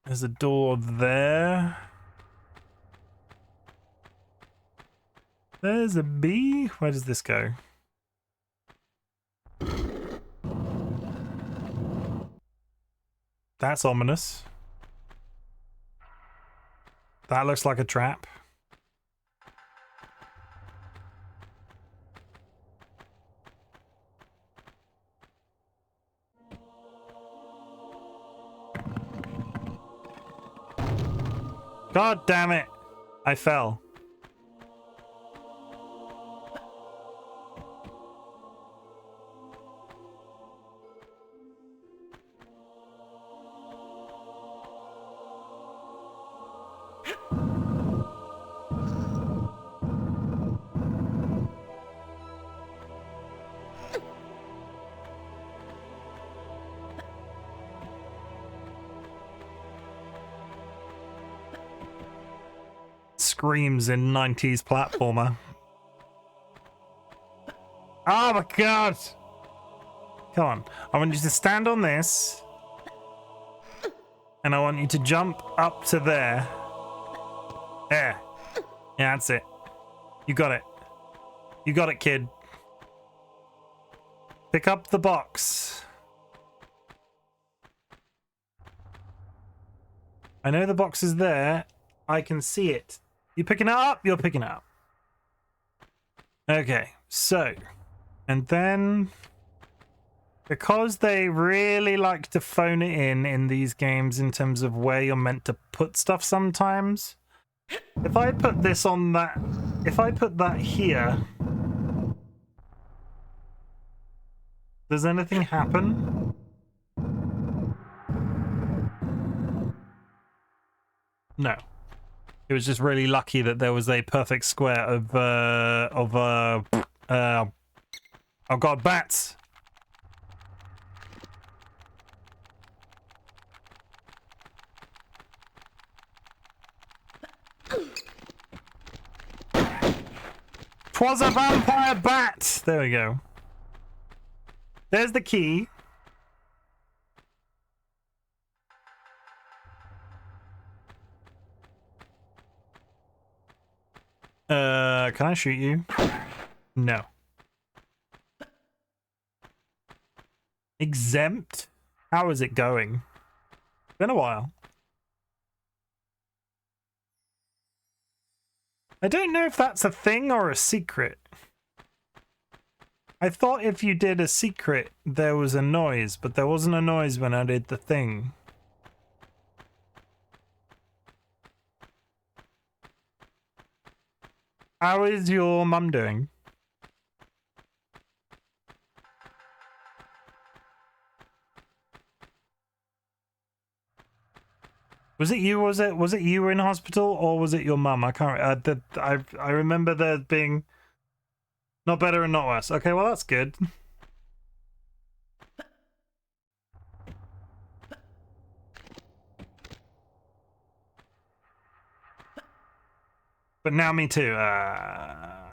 There's a door there. There's a bee. Where does this go? That's ominous. That looks like a trap. God damn it! I fell. Screams in 90s platformer. Oh my god! Come on. I want you to stand on this. And I want you to jump up to there. There. Yeah, that's it. You got it. You got it, kid. Pick up the box. I know the box is there. I can see it. You picking it up? You're picking it up. Okay, so. And then, because they really like to phone it in these games in terms of where you're meant to put stuff sometimes, if I put this on that, if I put that here, does anything happen? No. It was just really lucky that there was a perfect square of oh god, bats. Twas a vampire bat. There we go. There's the key. Can I shoot you? No. Exempt? How is it going? Been a while. I don't know if that's a thing or a secret. I thought if you did a secret, there was a noise, but there wasn't a noise when I did the thing. How is your mum doing? Was it you? Was it you were in hospital, or was it your mum? I can't. I remember there being not better and not worse. Okay, well that's good. But now me too. I,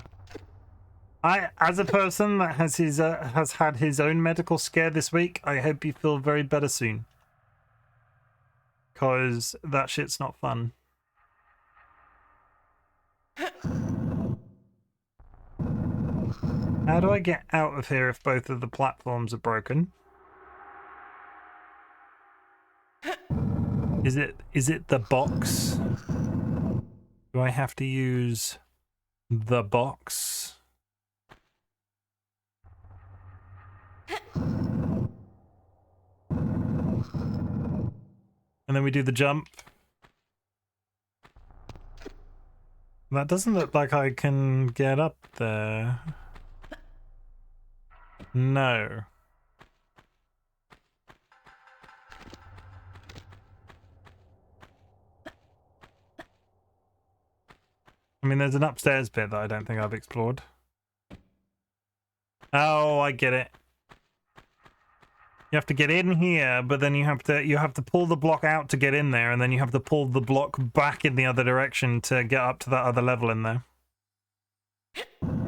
as a person that has had his own medical scare this week, I hope you feel very better soon. 'Cause that shit's not fun. How do I get out of here if both of the platforms are broken? Is it the box? Do I have to use the box? And then we do the jump. That doesn't look like I can get up there. No. I mean, there's an upstairs bit that I don't think I've explored. Oh, I get it. You have to get in here, but then you have to pull the block out to get in there, and then you have to pull the block back in the other direction to get up to that other level in there.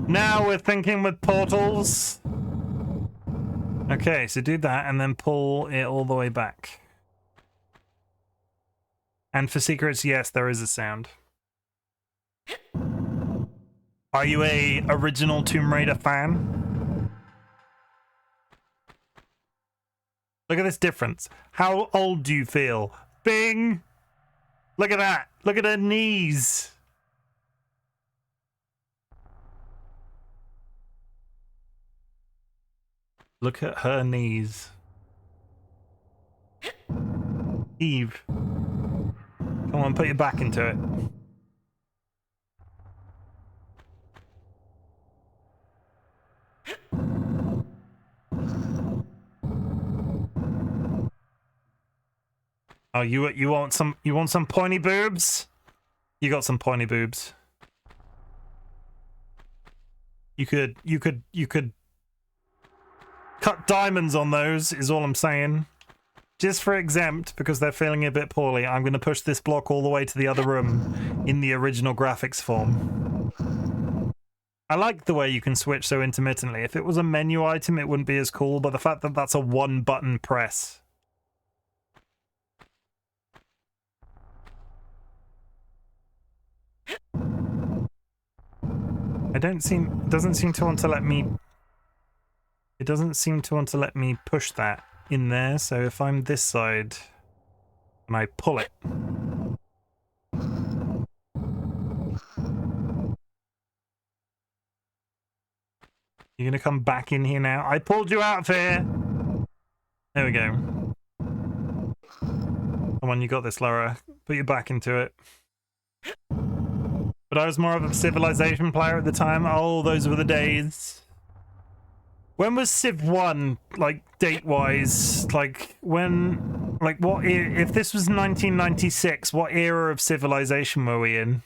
Now we're thinking with portals. Okay, so do that and then pull it all the way back. And for secrets, yes, there is a sound. Are you a original Tomb Raider fan? Look at this difference. How old do you feel? Bing! Look at that. Look at her knees. Look at her knees. Eve. Come on, put your back into it. Oh, you want some pointy boobs? You got some pointy boobs. You could cut diamonds on those, is all I'm saying. Just for exempt, because they're feeling a bit poorly, I'm going to push this block all the way to the other room in the original graphics form. I like the way you can switch so intermittently. If it was a menu item, it wouldn't be as cool, but the fact that that's a one-button press. It doesn't seem to want to let me... It doesn't seem to want to let me push that in there, so if I'm this side and I pull it. You're gonna come back in here now? I pulled you out of here! There we go. Come on, you got this, Laura. Put your back into it. But I was more of a Civilization player at the time. Oh, those were the days. When was Civ 1, like, date-wise? Like, when... Like, what... If this was 1996, what era of Civilization were we in?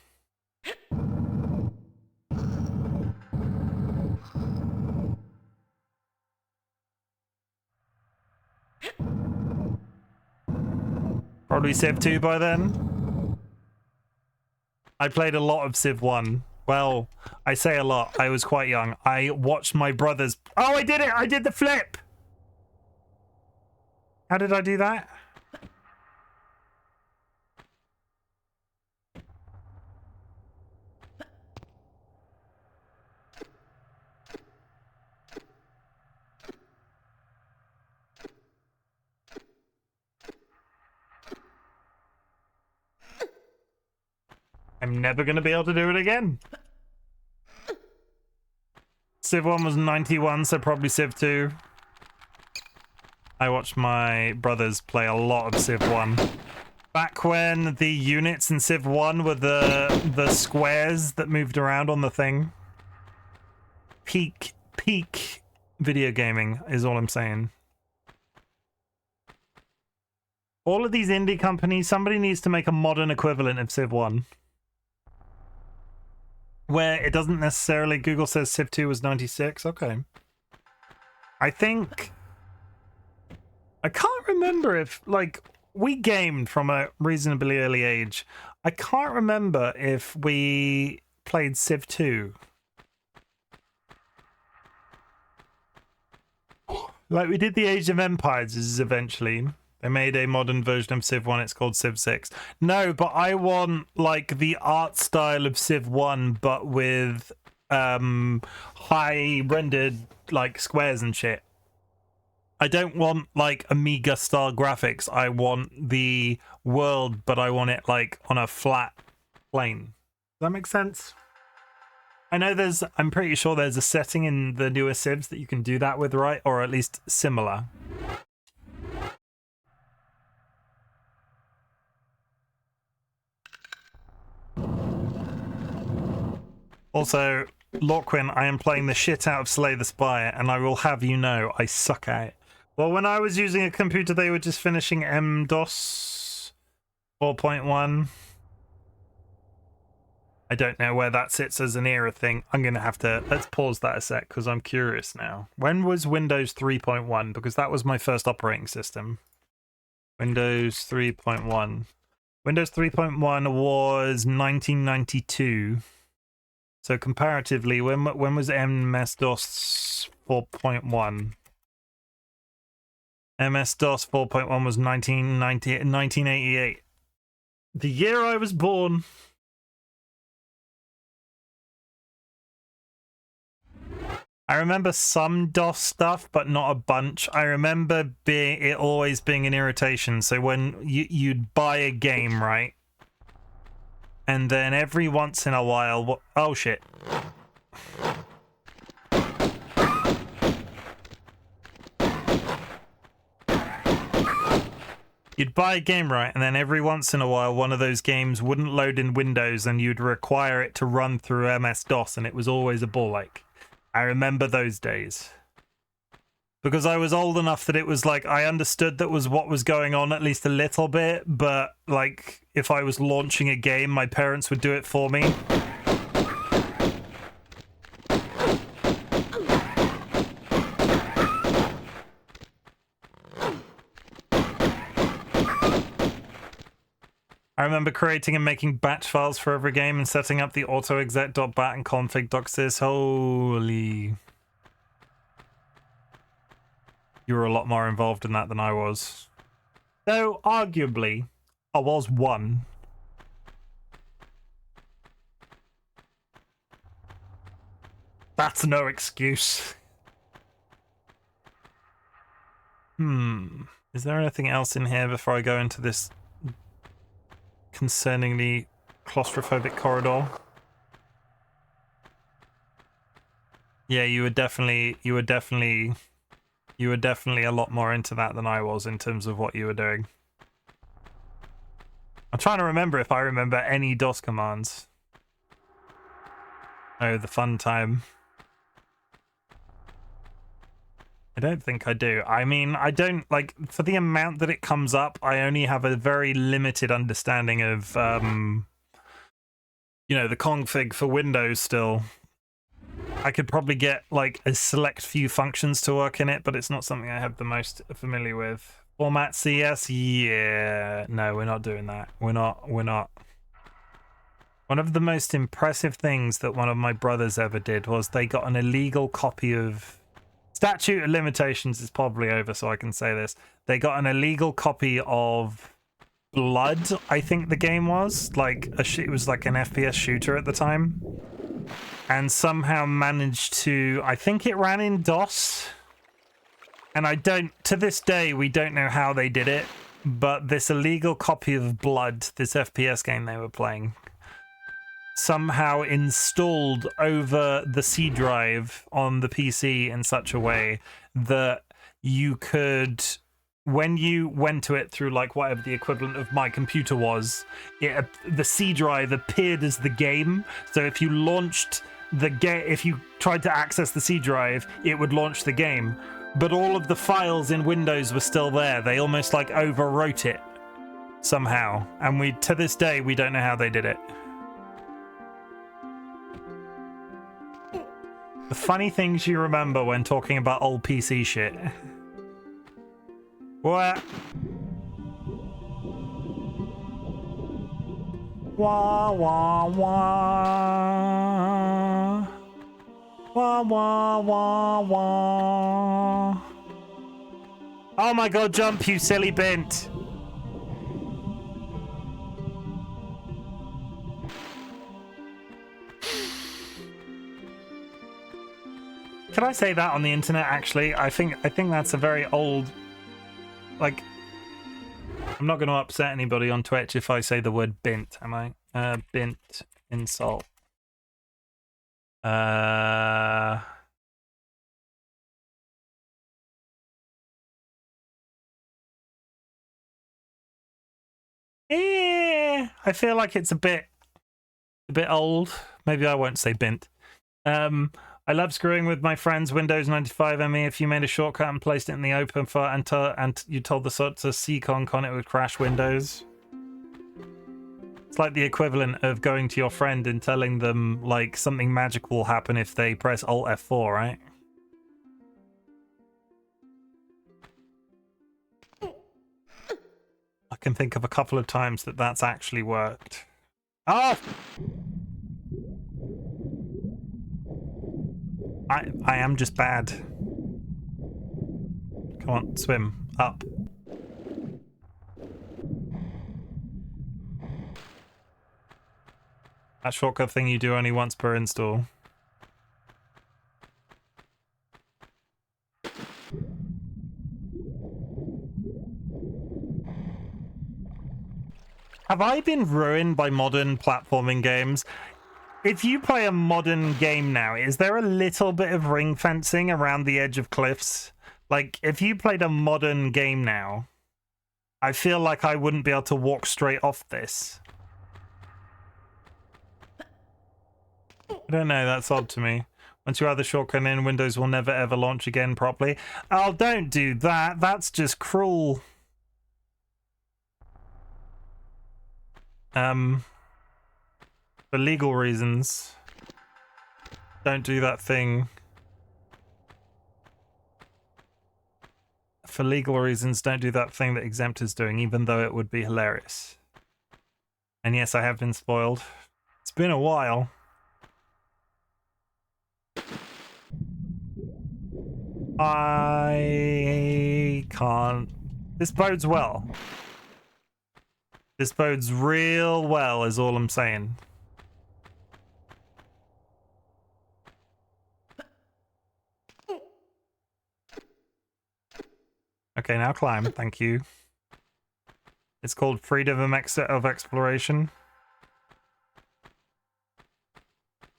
Probably Civ 2 by then. I played a lot of Civ 1. Well, I say a lot. I was quite young. I watched my brothers... Oh, I did it! I did the flip! How did I do that? I'm never going to be able to do it again. Civ 1 was 91, so probably Civ 2. I watched my brothers play a lot of Civ 1. Back when the units in Civ 1 were the squares that moved around on the thing. Peak video gaming is all I'm saying. All of these indie companies, somebody needs to make a modern equivalent of Civ 1. Where it doesn't necessarily... Google says Civ 2 was 96. Okay. I think... I can't remember if, like, we gamed from a reasonably early age. I can't remember if we played Civ 2. Like, we did the Age of Empires eventually. They made a modern version of Civ 1. It's called Civ 6. No, but I want, like, the art style of Civ 1, but with high rendered, like, squares and shit. I don't want, like, Amiga style graphics. I want the world, but I want it, like, on a flat plane. Does that make sense? I know I'm pretty sure there's a setting in the newer Civs that you can do that with, right? Or at least similar. Also, Lorquin, I am playing the shit out of Slay the Spire, and I will have you know, I suck at it. Well, when I was using a computer, they were just finishing MS-DOS 4.1. I don't know where that sits as an era thing. I'm going to have to... Let's pause that a sec, because I'm curious now. When was Windows 3.1? Because that was my first operating system. Windows 3.1. Windows 3.1 was 1992. So comparatively, when was MS-DOS 4.1? MS-DOS 4.1 was 1988. The year I was born. I remember some DOS stuff, but not a bunch. I remember it always being an irritation. So when you'd buy a game, right? And then every once in a while... Oh, shit. You'd buy a game, right? And then every once in a while, one of those games wouldn't load in Windows and you'd require it to run through MS-DOS, and it was always a ball ache. I remember those days. Because I was old enough that it was like, I understood that was what was going on at least a little bit, but like, if I was launching a game, my parents would do it for me. I remember creating and making batch files for every game and setting up the autoexec.bat and config.sys. Holy... You were a lot more involved in that than I was. Though, arguably, I was one. That's no excuse. Is there anything else in here before I go into this concerningly claustrophobic corridor? Yeah, you were definitely a lot more into that than I was in terms of what you were doing. I'm trying to remember if I remember any DOS commands. Oh, the fun time. I don't think I do. I mean, I don't, like, for the amount that it comes up, I only have a very limited understanding of, you know, the config for Windows still. I could probably get, like, a select few functions to work in it, but it's not something I have the most familiar with. Format CS? Yeah. No, we're not doing that. We're not. One of the most impressive things that one of my brothers ever did was they got an illegal copy of... Statute of Limitations is probably over, so I can say this. They got an illegal copy of Blood, I think the game was. Like, it was like an FPS shooter at the time. And somehow managed to... I think it ran in DOS. And I don't... To this day, we don't know how they did it. But this illegal copy of Blood, this FPS game they were playing, somehow installed over the C drive on the PC in such a way that you could, when you went to it through like whatever the equivalent of my computer was, the C drive appeared as the game. So if you launched the game, if you tried to access the C drive, it would launch the game. But all of the files in Windows were still there. They almost like overwrote it somehow. And to this day, we don't know how they did it. The funny things you remember when talking about old PC shit. What? Wah, wah, wah. Wah, wah, wah, wah. Oh my god, jump, you silly bint. Can I say that on the internet, actually? I think that's a very old... Like... I'm not going to upset anybody on Twitch if I say the word bint, am I? Bint. Insult. Yeah, I feel like it's a bit old. Maybe I won't say bint. I love screwing with my friends. Windows 95 ME. If you made a shortcut and placed it in the open file and you told the sort to cconn, it would crash Windows. It's like the equivalent of going to your friend and telling them like something magic will happen if they press Alt F4, right? I can think of a couple of times that that's actually worked. Oh! I am just bad. Come on, swim. Up. That shortcut thing you do only once per install. Have I been ruined by modern platforming games? If you play a modern game now, is there a little bit of ring fencing around the edge of cliffs? Like, if you played a modern game now, I feel like I wouldn't be able to walk straight off this. I don't know, that's odd to me. Once you add the shortcut in, Windows will never ever launch again properly. Oh, don't do that. That's just cruel. For legal reasons, don't do that thing. For legal reasons, don't do that thing that Exempt is doing, even though it would be hilarious. And yes, I have been spoiled. It's been a while. I can't. This bodes well. This bodes real well, is all I'm saying. Okay, now climb. Thank you. It's called Freedom of Exploration.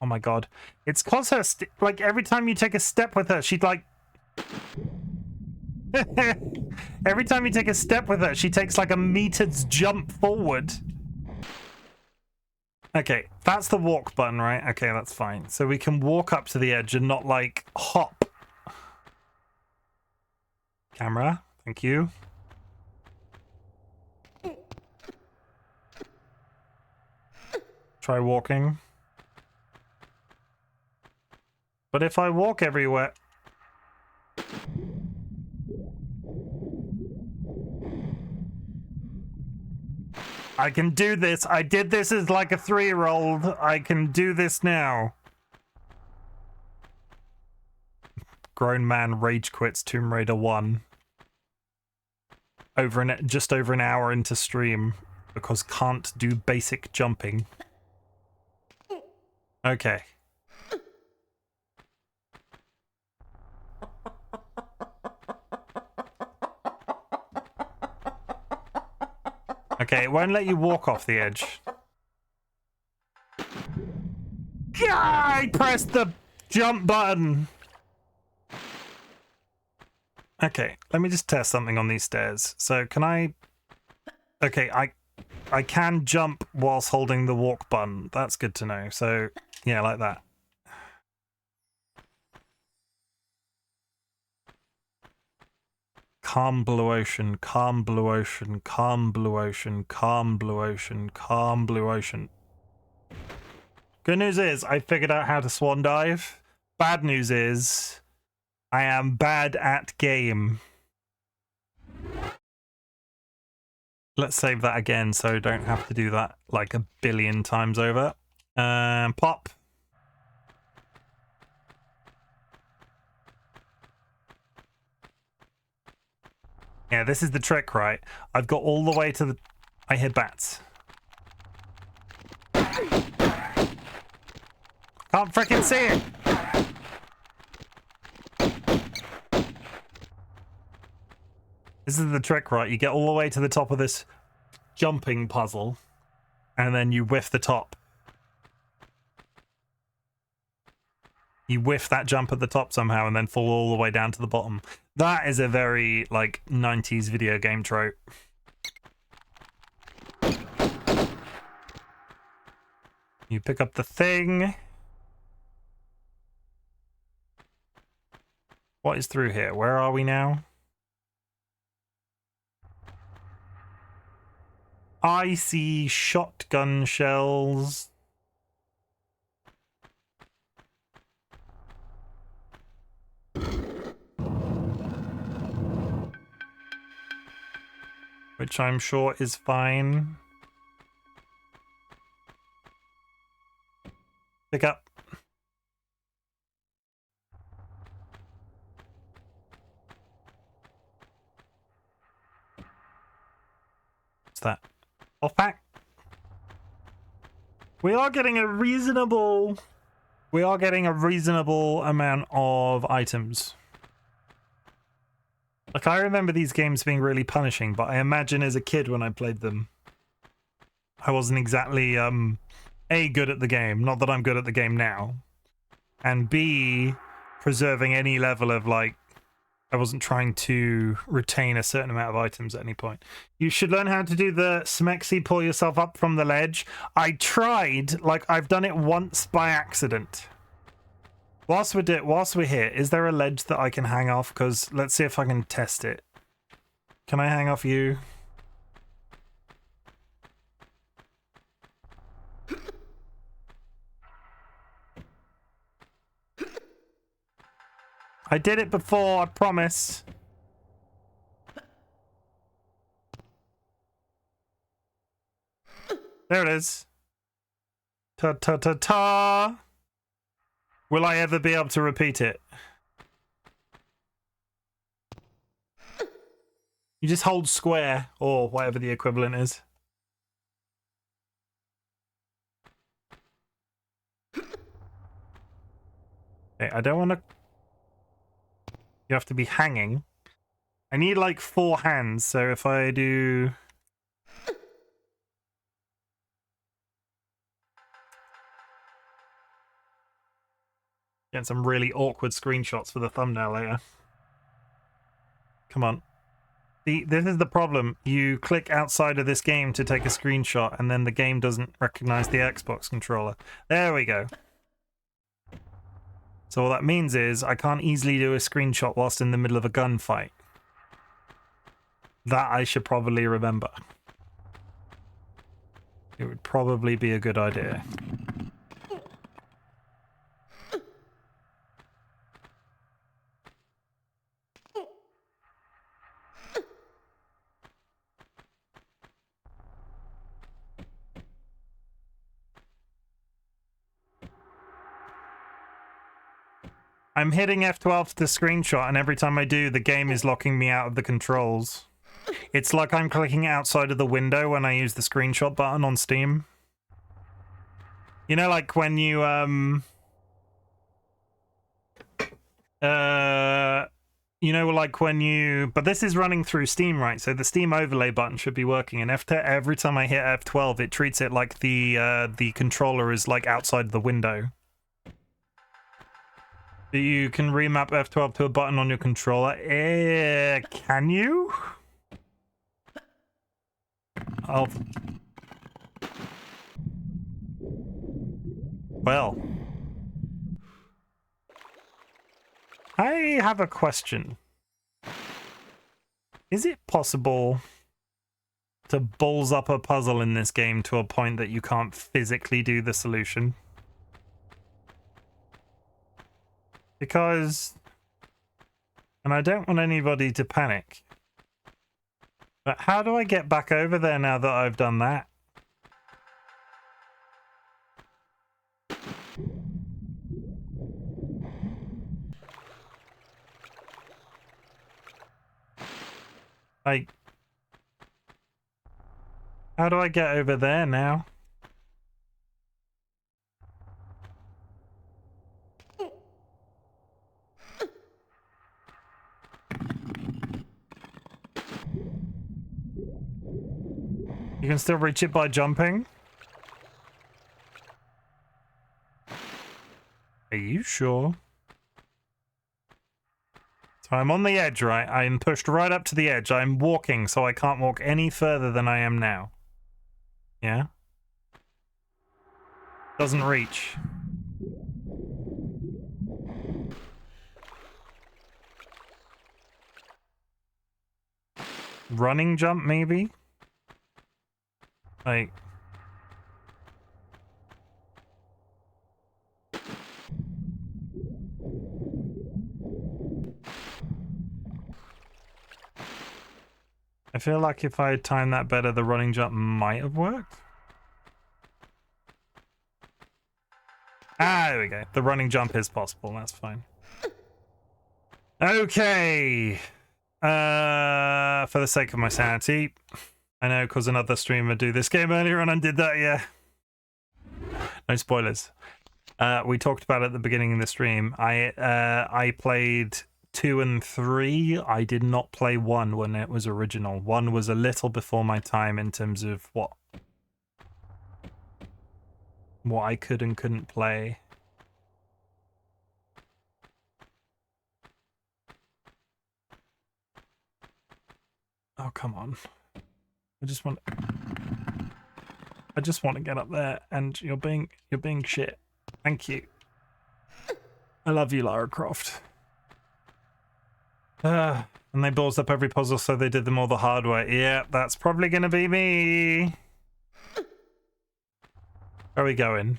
Oh my god. It's cause her, like, every time you take a step with her, she'd like... Every time you take a step with her, she takes like a meter's jump forward. Okay, that's the walk button, right? Okay, that's fine. So we can walk up to the edge and not, like, hop. Camera, thank you. Try walking. But if I walk everywhere... I can do this. I did this as like a 3-year-old. I can do this now. Grown man rage quits Tomb Raider 1. Just over an hour into stream because can't do basic jumping. Okay. Okay, it won't let you walk off the edge. I pressed the jump button. Okay, let me just test something on these stairs. So can I... Okay, I can jump whilst holding the walk button. That's good to know. So, yeah, like that. Calm blue ocean, calm blue ocean, calm blue ocean, calm blue ocean, calm blue ocean. Good news is I figured out how to swan dive. Bad news is I am bad at game. Let's save that again so I don't have to do that like a billion times over. Pop. Yeah, this is the trick, right? I've got all the way to the... I hear bats. Can't frickin' see it! This is the trick, right? You get all the way to the top of this jumping puzzle, and then you whiff the top. You whiff that jump at the top somehow and then fall all the way down to the bottom. That is a very, like, 90s video game trope. You pick up the thing. What is through here? Where are we now? I see shotgun shells. Which I'm sure is fine. Pick up. What's that? Off pack. We are getting a reasonable amount of items. Like, I remember these games being really punishing, but I imagine as a kid when I played them, I wasn't exactly, A, good at the game, not that I'm good at the game now, and B, preserving any level of, like, I wasn't trying to retain a certain amount of items at any point. You should learn how to do the Smexy pull yourself up from the ledge. I tried, like, I've done it once by accident. Whilst we're here, is there a ledge that I can hang off? Because let's see if I can test it. Can I hang off you? I did it before, I promise. There it is. Ta-ta-ta-ta. Will I ever be able to repeat it? You just hold square, or whatever the equivalent is. Okay, I don't want to... You have to be hanging. I need like 4 hands, so if I do... Get some really awkward screenshots for the thumbnail later. Come on. See, this is the problem. You click outside of this game to take a screenshot, and then the game doesn't recognize the Xbox controller. There we go. So what that means is I can't easily do a screenshot whilst in the middle of a gunfight. That I should probably remember. It would probably be a good idea. I'm hitting F12 to screenshot, and every time I do, the game is locking me out of the controls. It's like I'm clicking outside of the window when I use the screenshot button on Steam. You know, like when you, you know, like when you... But this is running through Steam, right? So the Steam overlay button should be working, and every time I hit F12, it treats it like the controller is, like, outside the window. You can remap F12 to a button on your controller. Can you? Oh. Well. I have a question. Is it possible to balls up a puzzle in this game to a point that you can't physically do the solution? Because, and I don't want anybody to panic, but how do I get back over there now that I've done that? Like, how do I get over there now? You can still reach it by jumping? Are you sure? So I'm on the edge, right? I'm pushed right up to the edge. I'm walking, so I can't walk any further than I am now. Yeah? Doesn't reach. Running jump, maybe? Like, I feel like if I had timed that better, the running jump might have worked. Ah, there we go. The running jump is possible. That's fine. Okay. For the sake of my sanity, I know because another streamer do this game earlier on and did that. Yeah. No spoilers. We talked about it at the beginning of the stream. I played 2 and 3. I did not play 1 when it was original. 1 was a little before my time in terms of what I could and couldn't play. Oh, come on. I just want to get up there, and you're being shit. Thank you. I love you, Lara Croft. And they balls up every puzzle, so they did them all the hard way. Yeah, that's probably gonna be me. Where are we going?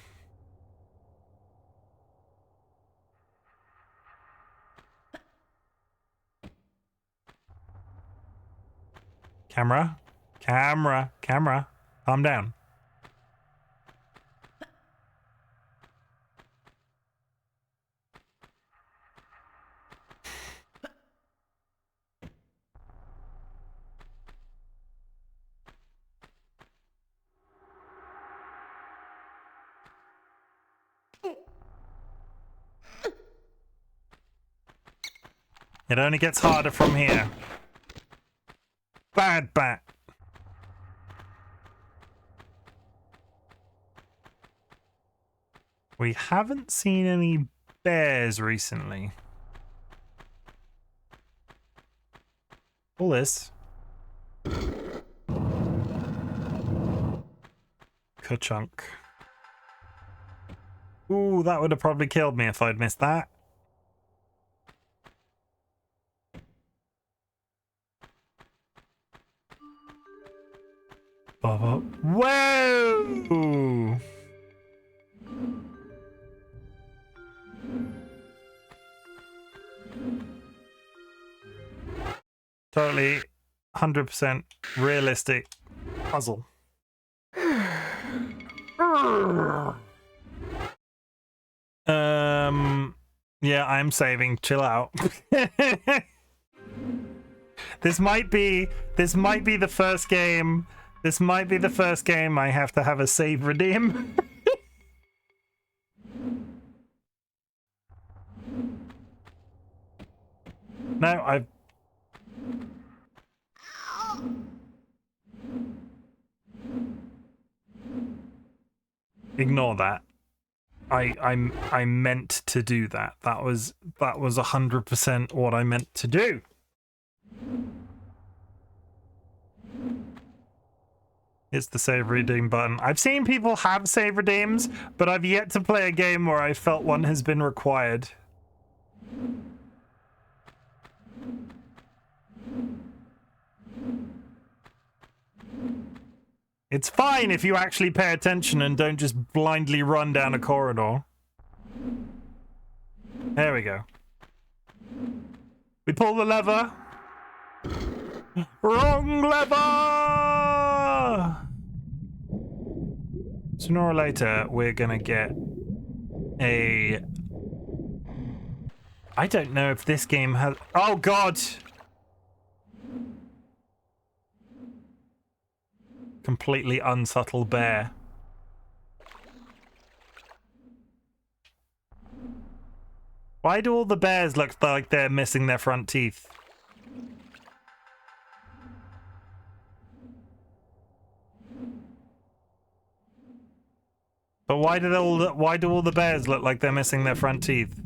Camera? Camera. Camera. Calm down. It only gets harder from here. Bad bat. We haven't seen any bears recently. All this. Ka-chunk. Ooh, that would have probably killed me if I'd missed that. Whoa! Totally 100% realistic puzzle. Yeah, I'm saving. Chill out. This might be the first game. This might be the first game I have to have a save redeem. No, I've... Ignore that. I meant to do that. That was 100% what I meant to do. It's the save redeem button. I've seen people have save redeems, but I've yet to play a game where I felt one has been required. It's fine if you actually pay attention and don't just blindly run down a corridor. There we go. We pull the lever. Wrong lever! Sooner or later, we're gonna get a... I don't know if this game has... Oh, God! Completely unsubtle bear. Why do all the bears look like they're missing their front teeth? But why do all the bears look like they're missing their front teeth?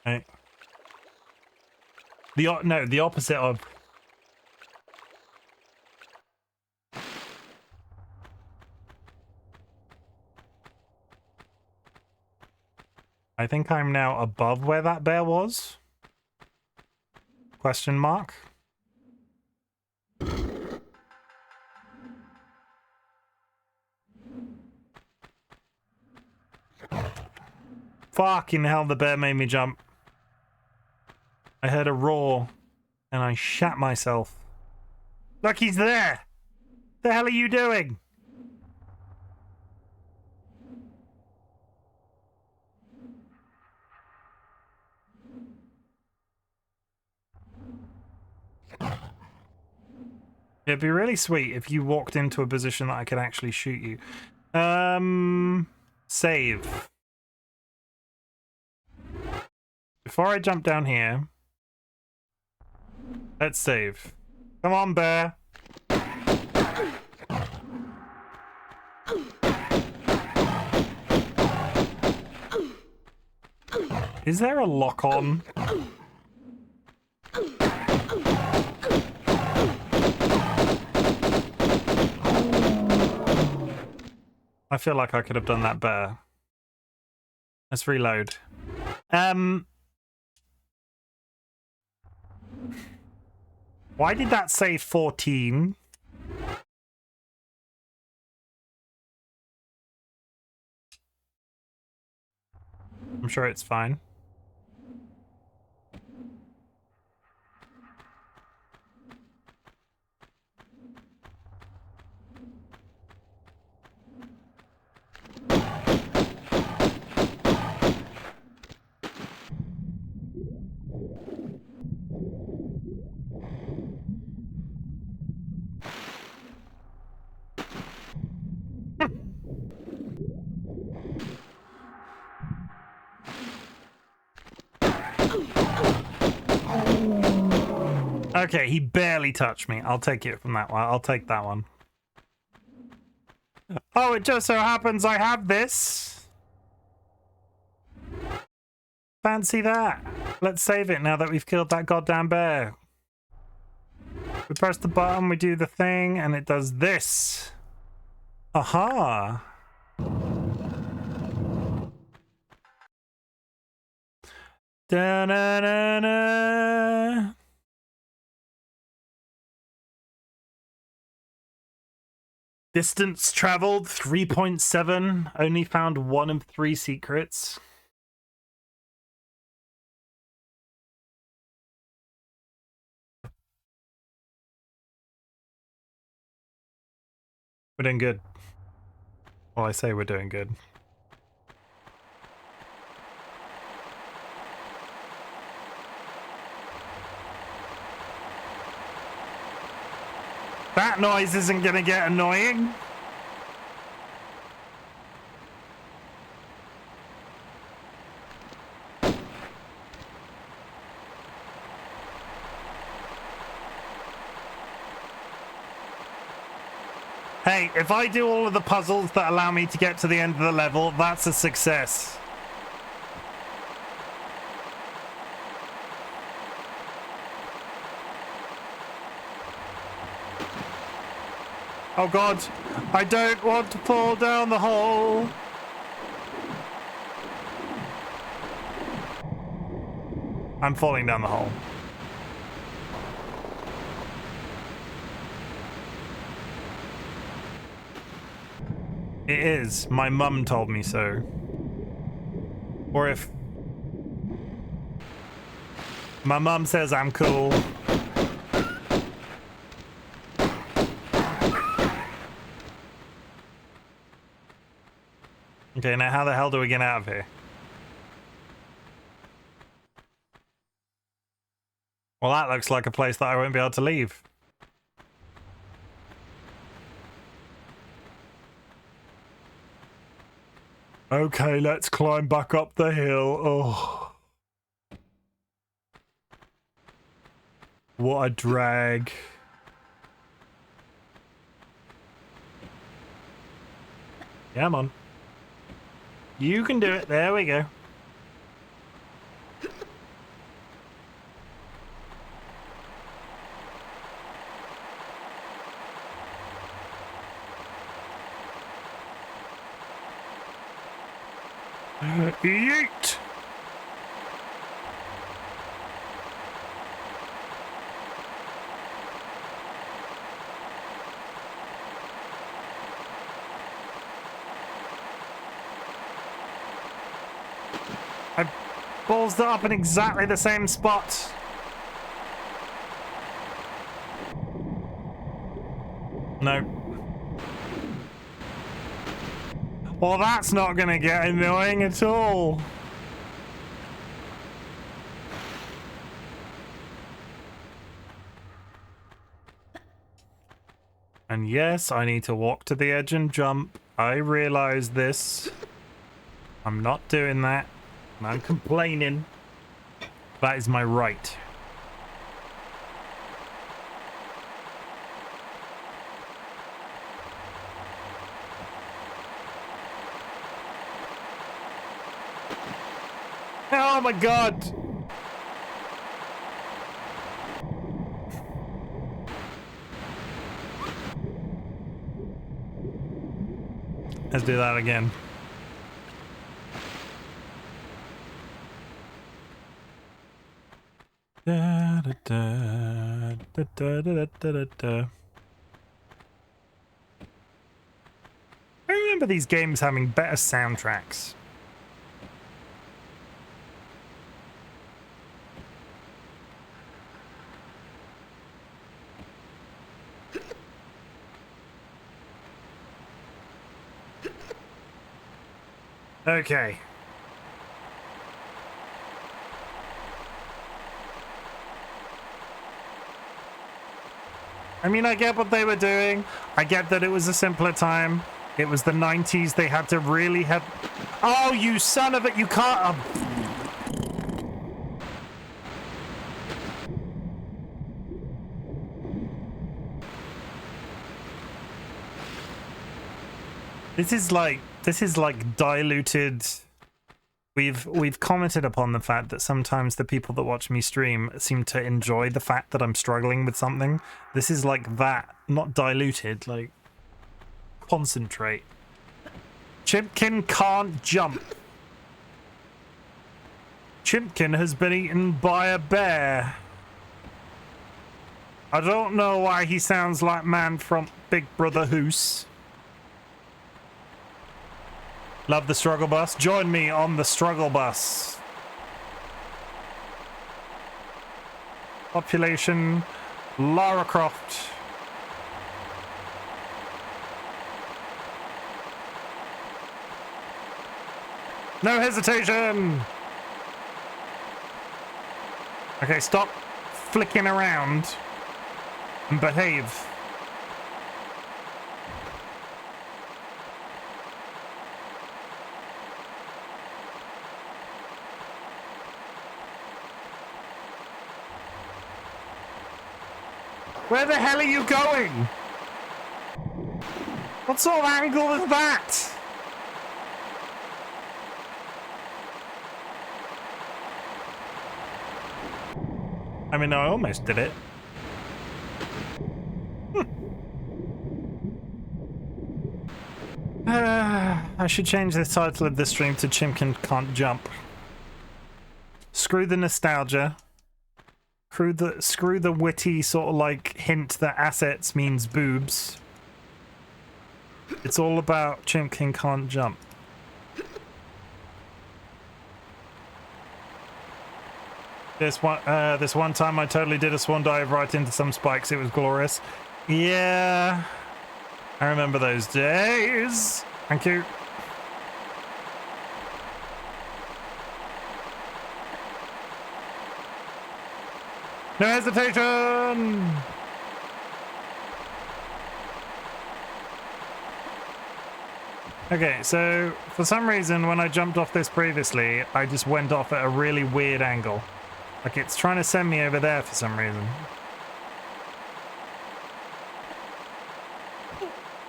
Right. The opposite of... I think I'm now above where that bear was. Question mark. Fucking hell, the bear made me jump. I heard a roar and I shat myself. Look, he's there! The hell are you doing? It'd be really sweet if you walked into a position that I could actually shoot you. Save. Before I jump down here, let's save. Come on, bear. Is there a lock on? I feel like I could have done that better. Let's reload. Why did that say 14? I'm sure it's fine. Okay, he barely touched me. I'll take it from that one. I'll take that one. Oh, it just so happens I have this. Fancy that. Let's save it now that we've killed that goddamn bear. We press the button, we do the thing, and it does this. Aha. Da-na-na-na. Distance traveled 3.7. Only found 1 of 3 secrets. We're doing good. Well, I say we're doing good. That noise isn't gonna get annoying. Hey, if I do all of the puzzles that allow me to get to the end of the level, that's a success. Oh god, I don't want to fall down the hole. I'm falling down the hole. It is. My mum told me so. Or if my mum says I'm cool. Okay, now how the hell do we get out of here? Well, that looks like a place that I won't be able to leave. Okay, let's climb back up the hill. Oh. What a drag. Come on. You can do it. There we go. Yeet! Balls that up in exactly the same spot. No. Well, that's not gonna get annoying at all. And yes, I need to walk to the edge and jump. I realize this. I'm not doing that. And I'm complaining. That is my right. Oh my god! Let's do that again. Da, da, da, da, da, da, da, da, da. I remember these games having better soundtracks. Okay. I mean, I get what they were doing. I get that it was a simpler time. It was the 90s. They had to really have... Oh, you son of a... You can't... This is like diluted. We've commented upon the fact that sometimes the people that watch me stream seem to enjoy the fact that I'm struggling with something. This is like that, not diluted, like concentrate. Chimken can't jump. Chimken has been eaten by a bear. I don't know why he sounds like man from Big Brother Hoose. Love the struggle bus. Join me on the struggle bus. Population Lara Croft. No hesitation. Okay, stop flicking around and behave. Where the hell are you going? What sort of angle is that? I mean, I almost did it. I should change the title of this stream to Chimken Can't Jump. Screw the nostalgia. Screw the witty sort of like hint that assets means boobs. It's all about Chimken Can't Jump. This one time I totally did a swan dive right into some spikes. It was glorious. Yeah, I remember those days. Thank you. No hesitation! Okay, so for some reason when I jumped off this previously, I just went off at a really weird angle. Like it's trying to send me over there for some reason.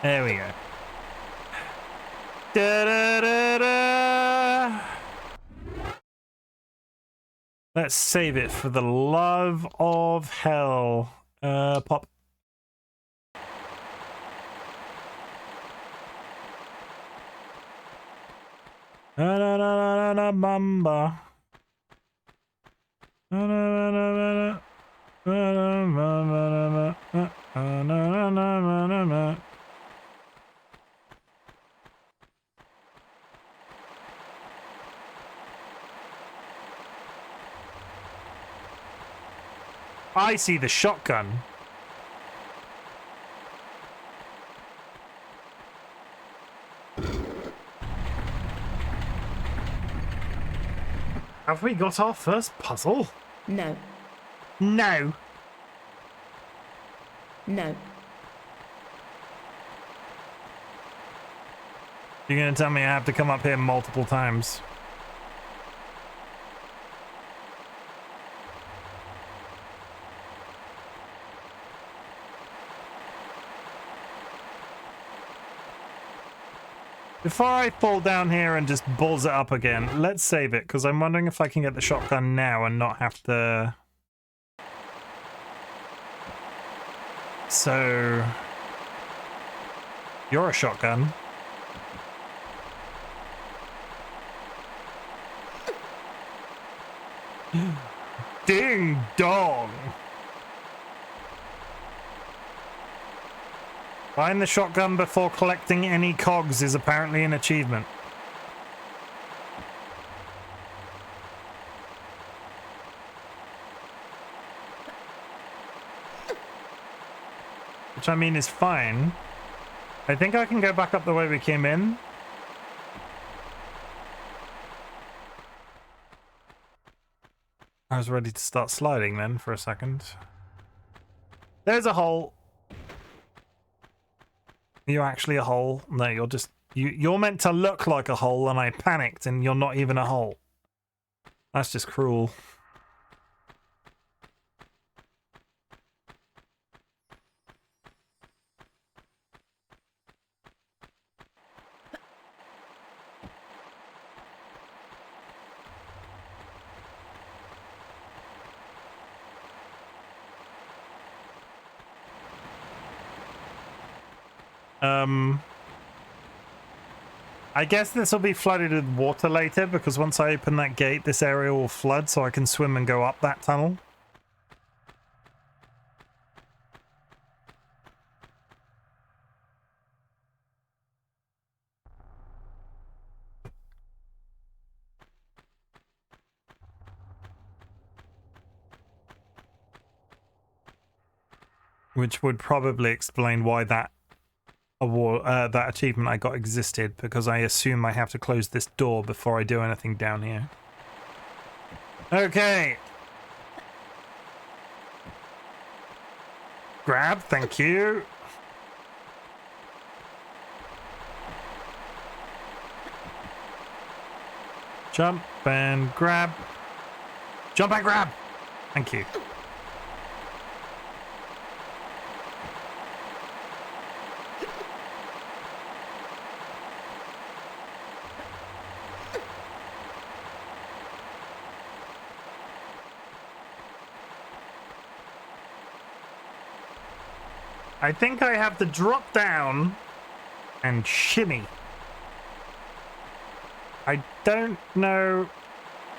There we go. Da, da, da, da. Let's save it for the love of hell. Pop. Na na na na na bamba. Na na na na na na. I see the shotgun. Have we got our first puzzle? No. No. No. You're going to tell me I have to come up here multiple times. Before I fall down here and just balls it up again, let's save it, because I'm wondering if I can get the shotgun now and not have to... So... You're a shotgun. Ding dong! Find the shotgun before collecting any cogs is apparently an achievement. Which I mean is fine. I think I can go back up the way we came in. I was ready to start sliding then for a second. There's a hole. Are you actually a hole? No, you're just... You're meant to look like a hole and I panicked and you're not even a hole. That's just cruel. I guess this will be flooded with water later, because once I open that gate, this area will flood, so I can swim and go up that tunnel. Which would probably explain why that that achievement I got existed, because I assume I have to close this door before I do anything down here. Okay. Grab, thank you. Jump and grab. Jump and grab. Thank you. I think I have to drop down and shimmy. I don't know.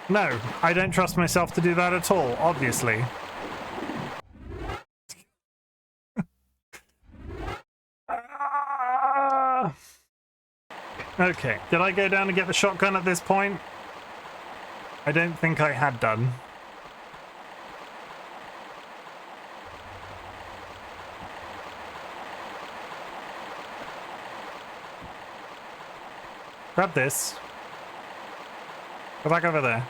No, I don't trust myself to do that at all, obviously. Okay, did I go down and get the shotgun at this point? I don't think I had done. Grab this. Go back over there.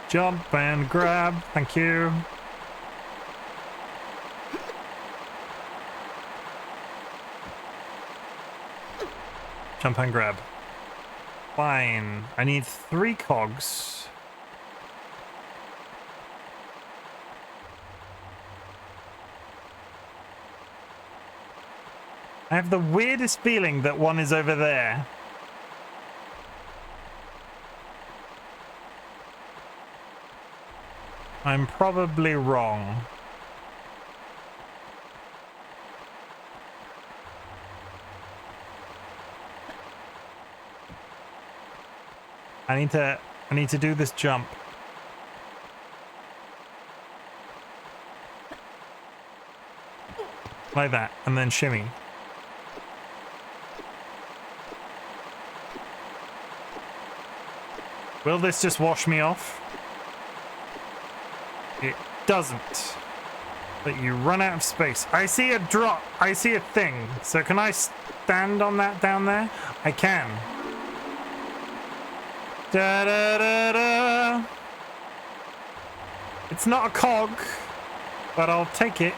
Jump and grab. Thank you. Jump and grab. Fine. I need 3 cogs. I have the weirdest feeling that one is over there. I'm probably wrong. I need to do this jump. Like that, and then shimmy. Will this just wash me off? It doesn't. But you run out of space. I see a drop. I see a thing. So can I stand on that down there? I can. Da da da da. It's not a cog, but I'll take it.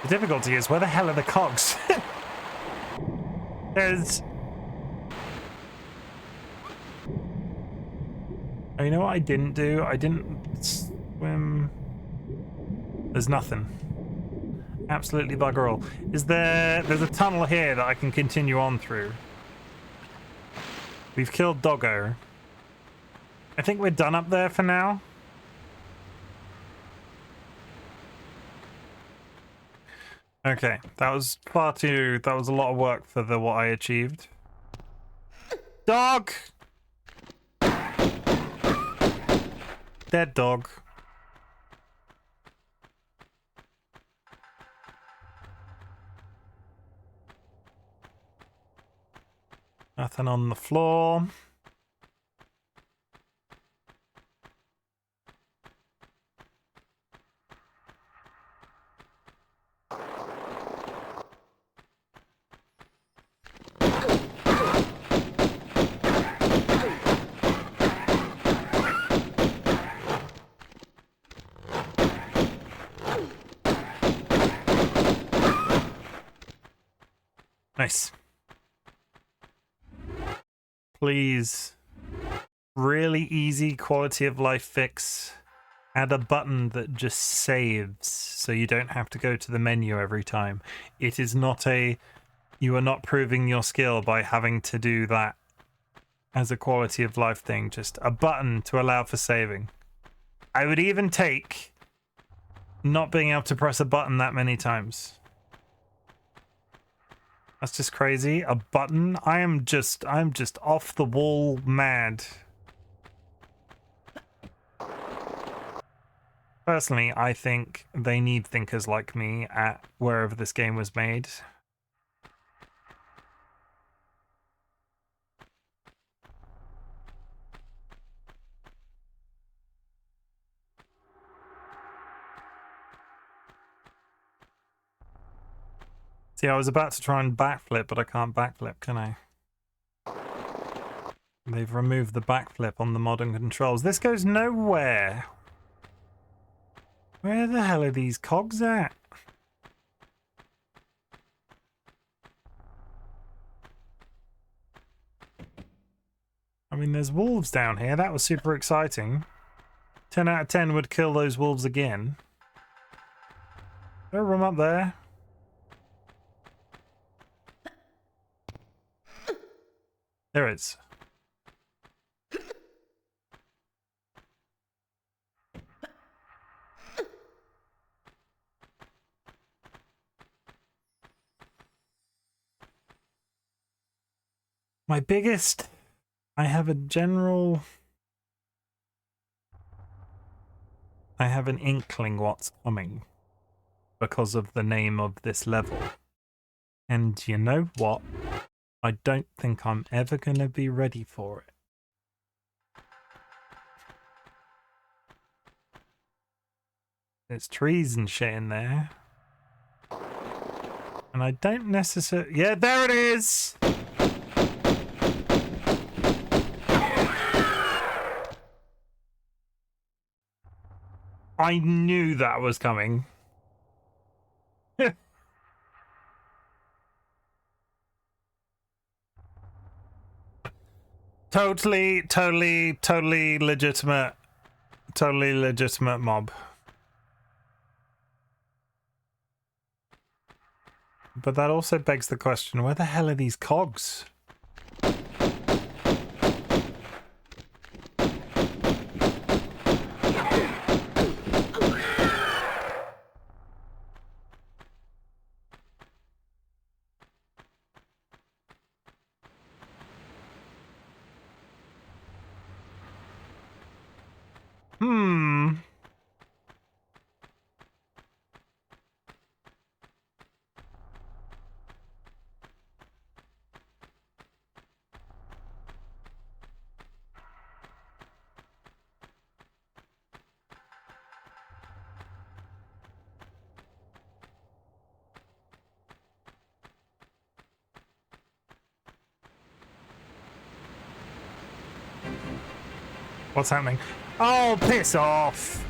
The difficulty is, where the hell are the cogs? There's... Oh, you know what I didn't do? I didn't swim... There's nothing. Absolutely bugger all. Is there... There's a tunnel here that I can continue on through. We've killed Doggo. I think we're done up there for now. Okay, that was far too... That was a lot of work for what I achieved. Dog! Dead dog. Nothing on the floor. Nice. Please. Really easy quality of life fix. Add a button that just saves so you don't have to go to the menu every time. It is not a... You are not proving your skill by having to do that as a quality of life thing. Just a button to allow for saving. I would even take not being able to press a button that many times. That's just crazy. A button? I'm just off the wall mad. Personally, I think they need thinkers like me at wherever this game was made. See, I was about to try and backflip, but I can't backflip, can I? They've removed the backflip on the modern controls. This goes nowhere. Where the hell are these cogs at? I mean, there's wolves down here. That was super exciting. 10 out of 10 would kill those wolves again. Is there a room up there? There it is. My biggest... I have a general... I have an inkling what's coming because of the name of this level. And you know what? I don't think I'm ever going to be ready for it. There's trees and shit in there. And I don't necessarily... Yeah, there it is! I knew that was coming. Totally legitimate. Totally legitimate mob. But that also begs the question, where the hell are these cogs? What's happening? Oh, piss off!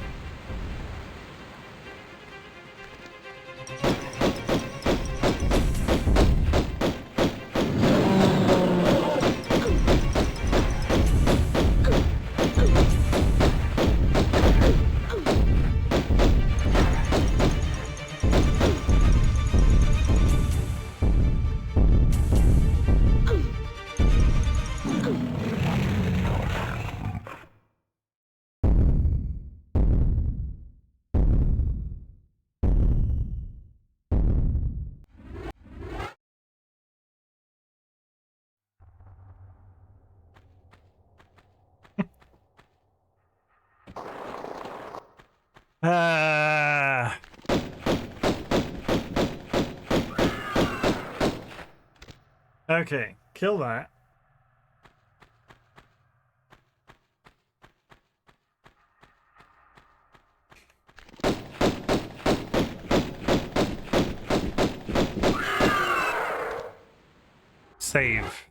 Okay, kill that. Save.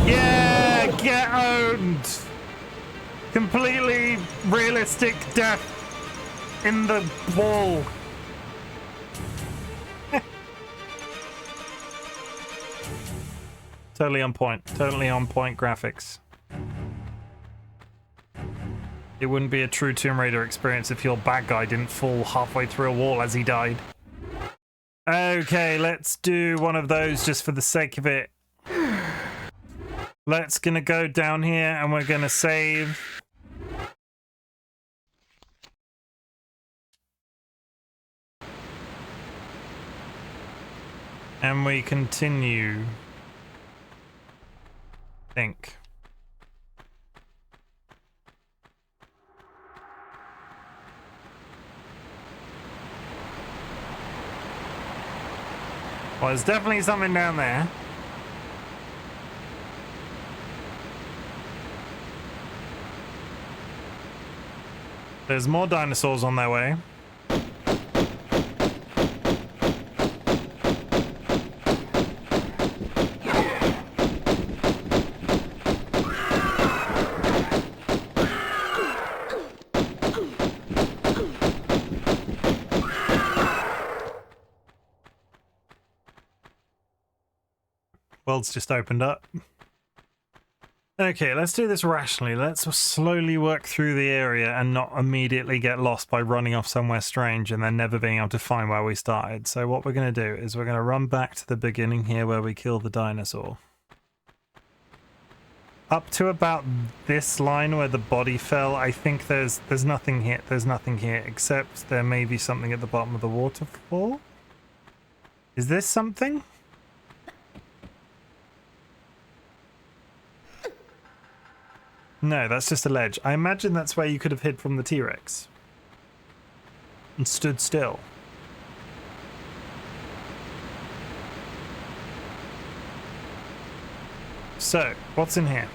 Yeah, get owned. Completely realistic death in the wall. Totally on point. Totally on point graphics. It wouldn't be a true Tomb Raider experience if your bad guy didn't fall halfway through a wall as he died. Okay, let's do one of those just for the sake of it. Let's gonna go down here and we're gonna save. And we continue. Think. Well, there's definitely something down there. There's more dinosaurs on their way. World's just opened up. Okay, let's do this rationally. Let's slowly work through the area and not immediately get lost by running off somewhere strange and then never being able to find where we started. So what we're going to do is we're going to run back to the beginning here where we killed the dinosaur. Up to about this line where the body fell, I think there's nothing here. There's nothing here except there may be something at the bottom of the waterfall. Is this something? No, that's just a ledge. I imagine that's where you could have hid from the T-Rex. And stood still. So, what's in here?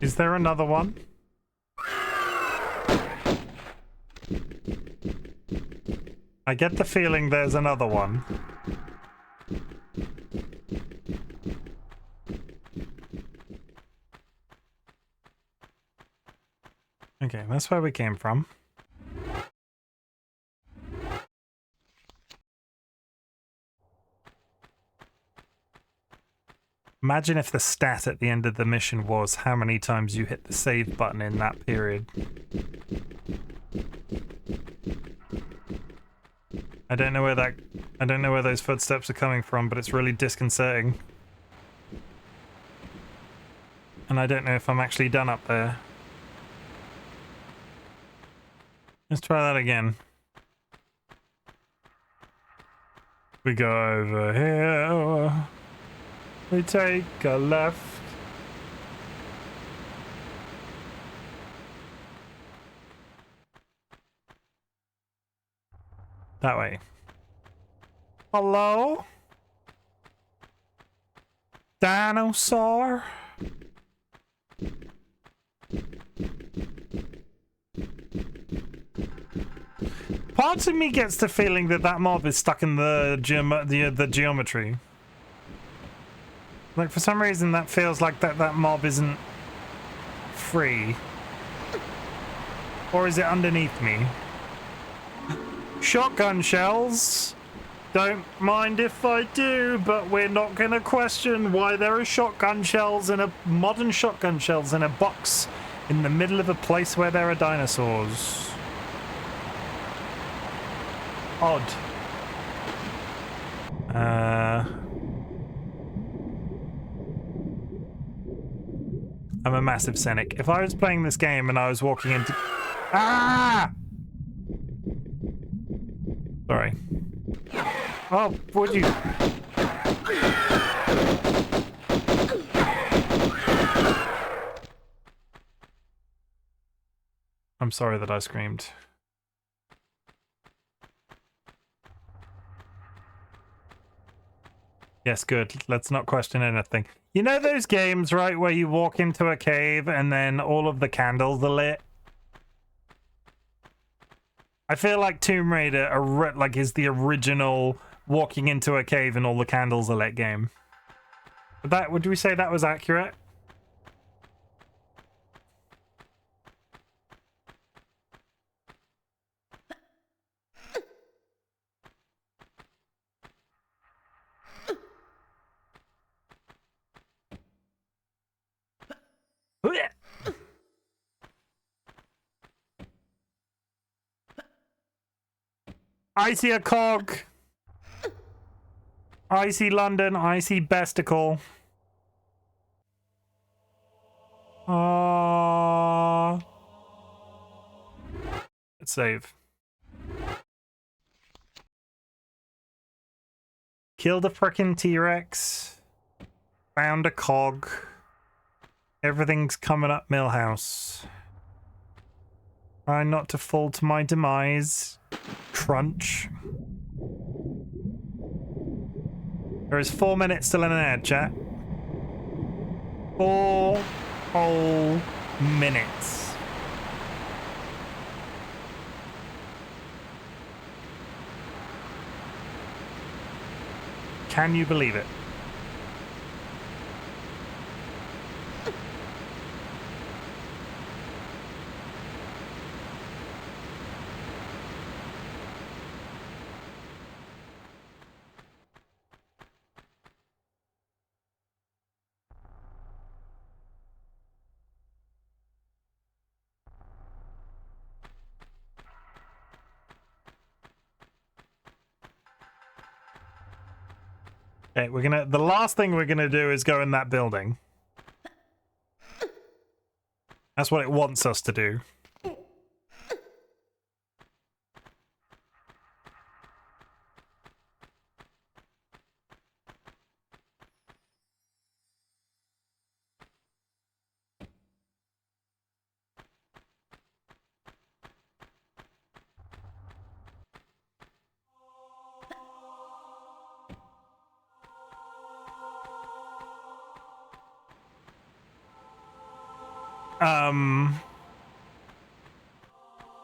Is there another one? I get the feeling there's another one. Okay, that's where we came from. Imagine if the stat at the end of the mission was how many times you hit the save button in that period. I don't know where those footsteps are coming from, but it's really disconcerting. And I don't know if I'm actually done up there. Let's try that again. We go over here. We take a left. That way. Hello? Dinosaur? Part of me gets the feeling that that mob is stuck in the geometry. Like, for some reason that feels like that mob isn't free. Or is it underneath me? Shotgun shells. Don't mind if I do, but we're not gonna question why there are shotgun shells in modern shotgun shells in a box in the middle of a place where there are dinosaurs. Odd. I'm a massive cynic. If I was playing this game and I was walking into... Ah! Sorry. Oh, would you? I'm sorry that I screamed. Yes, good. Let's not question anything. You know those games, right, where you walk into a cave and then all of the candles are lit? I feel like Tomb Raider is the original walking into a cave and all the candles are lit game. Would we say that was accurate? I see a cog. I see London. I see Besticle. Let's save. Killed a frickin' T-Rex. Found a cog. Everything's coming up Millhouse. Try not to fall to my demise. Crunch. There is 4 minutes still in an ad, chat. 4 whole minutes. Can you believe it? Okay, the last thing we're gonna do is go in that building. That's what it wants us to do.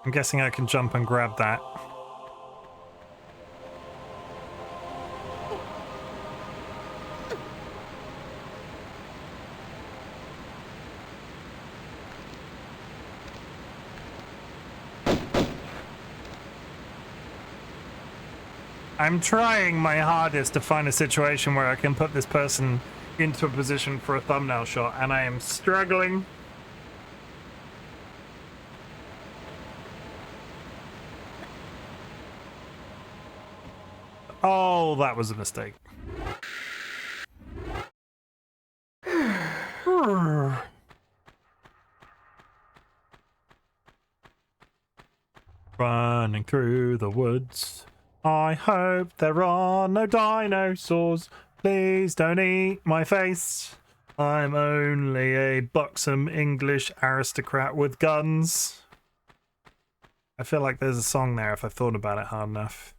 I'm guessing I can jump and grab that. I'm trying my hardest to find a situation where I can put this person into a position for a thumbnail shot, and I am struggling. Oh, that was a mistake. Running through the woods. I hope there are no dinosaurs. Please don't eat my face. I'm only a buxom English aristocrat with guns. I feel like there's a song there if I thought about it hard enough.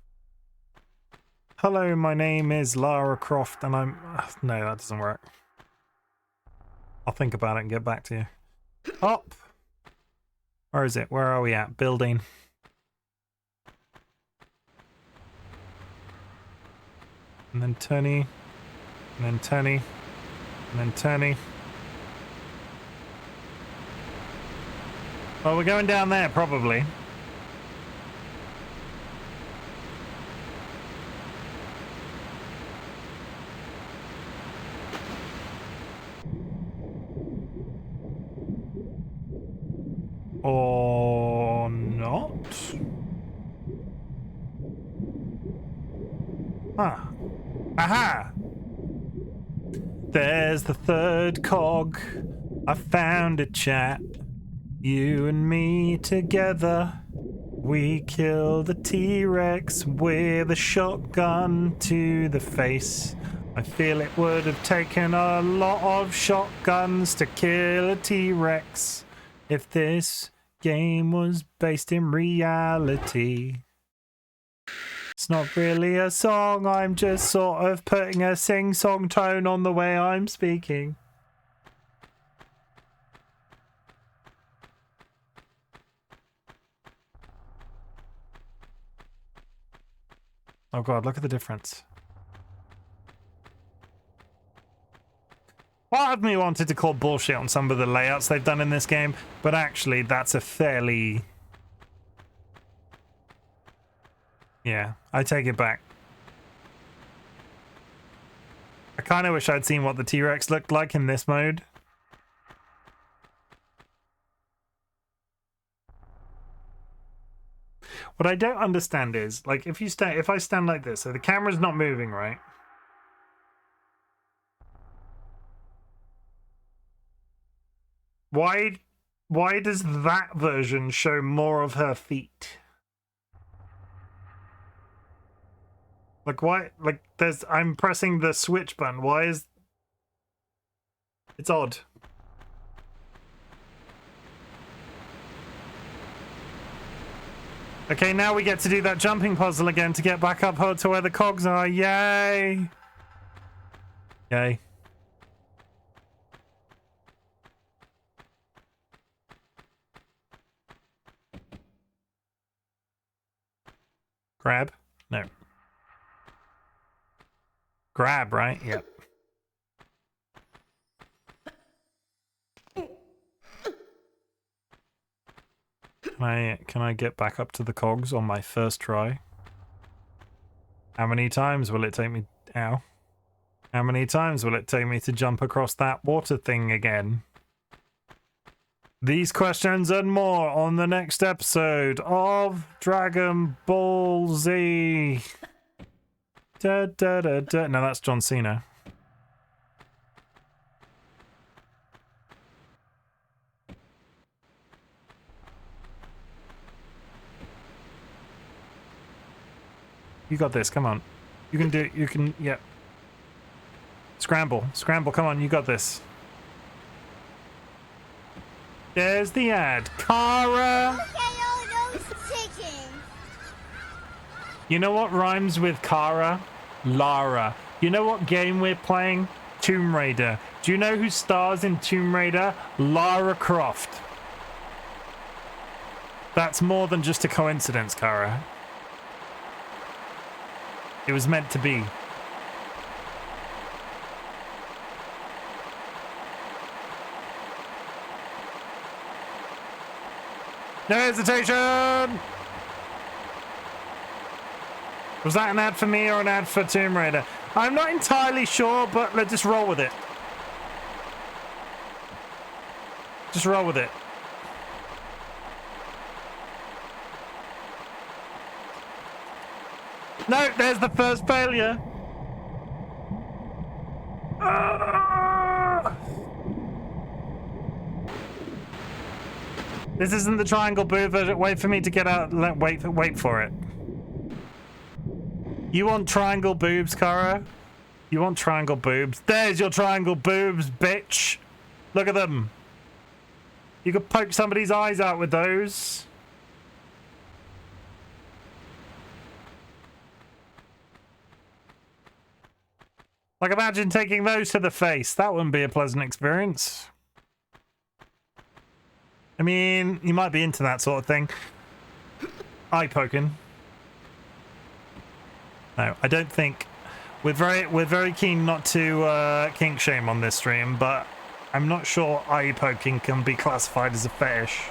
Hello, my name is Lara Croft and I'm... no, that doesn't work. I'll think about it and get back to you. Up! Where is it? Where are we at? Building. And then turny. And then turny. And then turny. Well, we're going down there, probably. Or not? Ah. Aha! There's the third cog. I found it, chat. You and me together. We killed a T-Rex with a shotgun to the face. I feel it would have taken a lot of shotguns to kill a T-Rex if this game was based in reality. It's not really a song, I'm just sort of putting a sing-song tone on the way I'm speaking. Oh god, look at the difference. Part of me wanted to call bullshit on some of the layouts they've done in this game, but actually that's a fairly... yeah, I take it back. I kind of wish I'd seen what the T-Rex looked like in this mode. What I don't understand is, like, if I stand like this, so the camera's not moving, right? Why does that version show more of her feet? Like, why? Like, I'm pressing the switch button. Why is... it's odd. Okay, now we get to do that jumping puzzle again to get back up to where the cogs are. Yay! Yay. Grab? No. Grab, right? Yep. Can I get back up to the cogs on my first try? How many times will it take me... ow. How many times will it take me to jump across that water thing again? These questions and more on the next episode of Dragon Ball Z. Da, da, da, da. No, that's John Cena. You got this, come on. You can do it, you can, yeah. Scramble, scramble, come on, you got this. There's the ad. Kara! Look at all those chickens. You know what rhymes with Kara? Lara. You know what game we're playing? Tomb Raider. Do you know who stars in Tomb Raider? Lara Croft. That's more than just a coincidence, Kara. It was meant to be. No hesitation! Was that an ad for me or an ad for Tomb Raider? I'm not entirely sure, but let's just roll with it. Just roll with it. No, there's the first failure. Ah! This isn't the triangle booth. Wait for me to get out. Wait for it. You want triangle boobs, Kara? You want triangle boobs? There's your triangle boobs, bitch. Look at them. You could poke somebody's eyes out with those. Like, imagine taking those to the face. That wouldn't be a pleasant experience. I mean, you might be into that sort of thing. Eye poking. No, I don't think we're very keen not to kink shame on this stream, but I'm not sure eye poking can be classified as a fetish.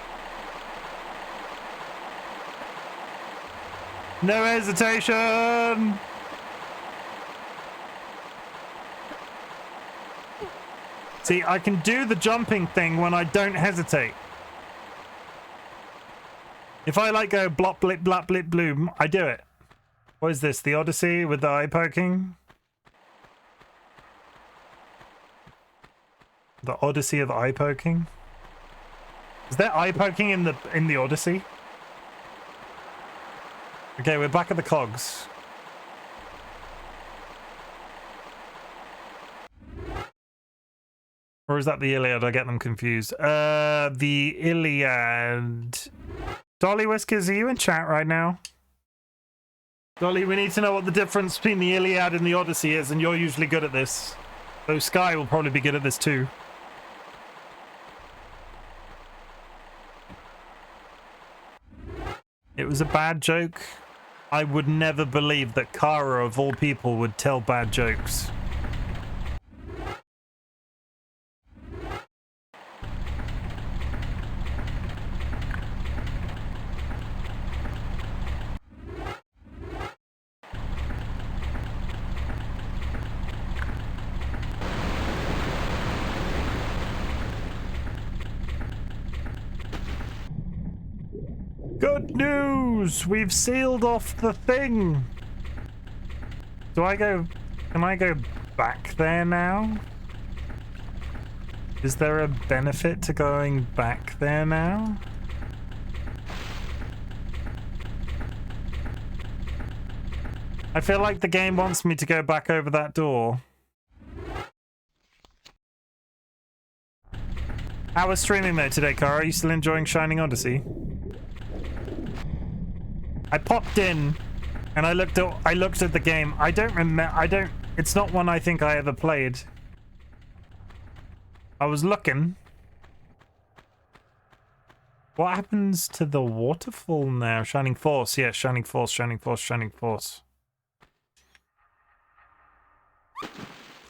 No hesitation. See, I can do the jumping thing when I don't hesitate. If I like go blop blip blap blip bloom, I do it. What is this? The Odyssey with the eye poking? The Odyssey of eye poking? Is there eye poking in the Odyssey? Okay, we're back at the cogs. Or is that the Iliad? I get them confused. The Iliad. DollyWhiskers, are you in chat right now? Dolly, we need to know what the difference between the Iliad and the Odyssey is, and you're usually good at this. Though Sky will probably be good at this too. It was a bad joke. I would never believe that Kara, of all people, would tell bad jokes. Good news! We've sealed off the thing! Can I go back there now? Is there a benefit to going back there now? I feel like the game wants me to go back over that door. How was streaming though today, Cara? Are you still enjoying Shining Odyssey? I popped in and I looked at the game. I don't remember. It's not one I think I ever played. I was looking. What happens to the waterfall now? Shining Force. Yes, Shining Force, Shining Force, Shining Force.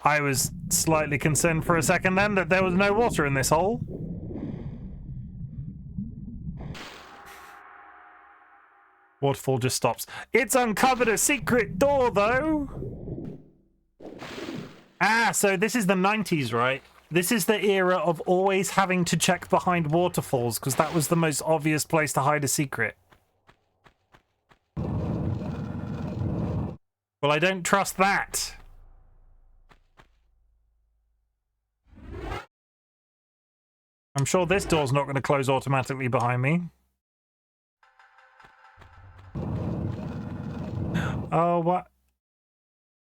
I was slightly concerned for a second then that there was no water in this hole. Waterfall just stops. It's uncovered a secret door, though. Ah, so this is the 90s, right? This is the era of always having to check behind waterfalls, because that was the most obvious place to hide a secret. Well, I don't trust that. I'm sure this door's not going to close automatically behind me. Oh, what?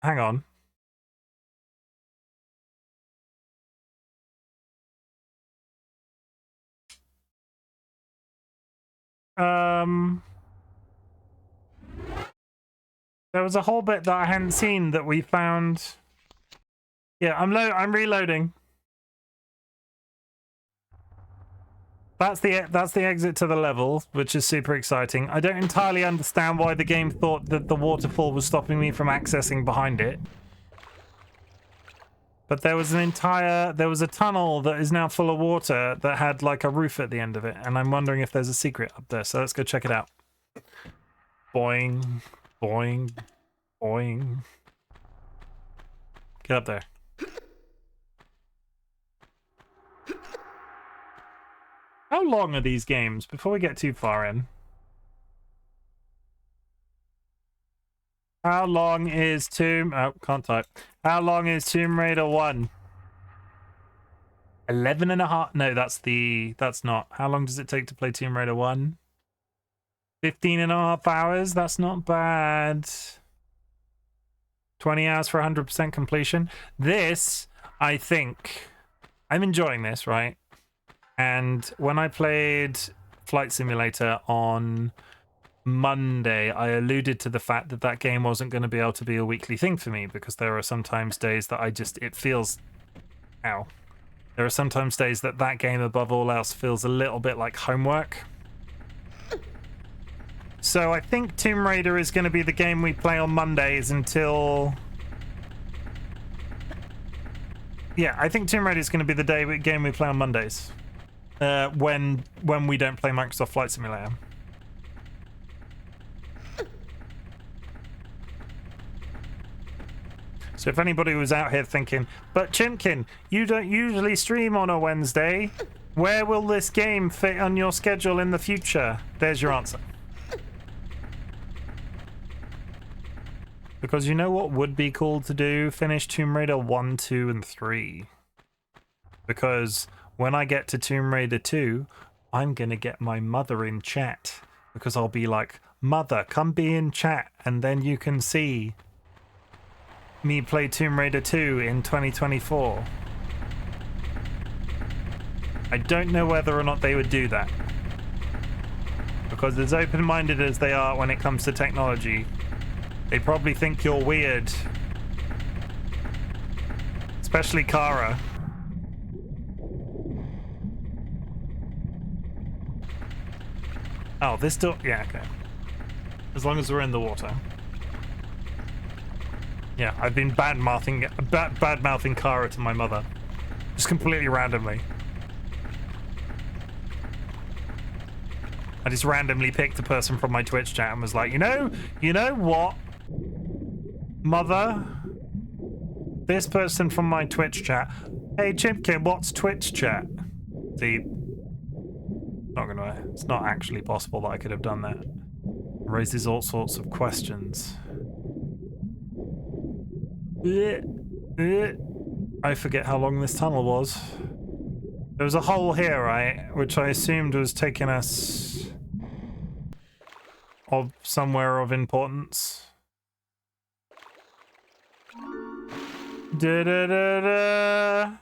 Hang on. There was a whole bit that I hadn't seen that we found. Yeah, I'm reloading. That's the exit to the level, which is super exciting. I don't entirely understand why the game thought that the waterfall was stopping me from accessing behind it. But there was a tunnel that is now full of water that had like a roof at the end of it, and I'm wondering if there's a secret up there. So let's go check it out. Boing, boing, boing. Get up there. How long are these games before we get too far in? How long is Oh, can't type. How long is Tomb Raider 1? 11 and a half. No, that's not. How long does it take to play Tomb Raider 1? 15 and a half hours. That's not bad. 20 hours for 100% completion. This, I think, I'm enjoying this, right? And when I played Flight Simulator on Monday, I alluded to the fact that that game wasn't going to be able to be a weekly thing for me because there are sometimes days that it feels, ow. There are sometimes days that that game above all else feels a little bit like homework. So I think Tomb Raider is going to be the game we play on Mondays until... Yeah, I think Tomb Raider is going to be the game we play on Mondays. When we don't play Microsoft Flight Simulator. So if anybody was out here thinking, but Chimken, you don't usually stream on a Wednesday, where will this game fit on your schedule in the future? There's your answer. Because you know what would be cool to do? Finish Tomb Raider 1, 2, and 3. Because when I get to Tomb Raider 2, I'm going to get my mother in chat. Because I'll be like, Mother, come be in chat, and then you can see me play Tomb Raider 2 in 2024. I don't know whether or not they would do that. Because as open-minded as they are when it comes to technology, they probably think you're weird. Especially Kara. Oh, this door... Yeah, okay. As long as we're in the water. Yeah, I've been bad-mouthing Kara to my mother. Just completely randomly. I just randomly picked a person from my Twitch chat and was like, you know what? Mother? This person from my Twitch chat. Hey, Chimken, what's Twitch chat? See, it's not actually possible that I could have done that. It raises all sorts of questions. I forget how long this tunnel was. There was a hole here, right? Which I assumed was taking us somewhere of importance. Da-da-da-da.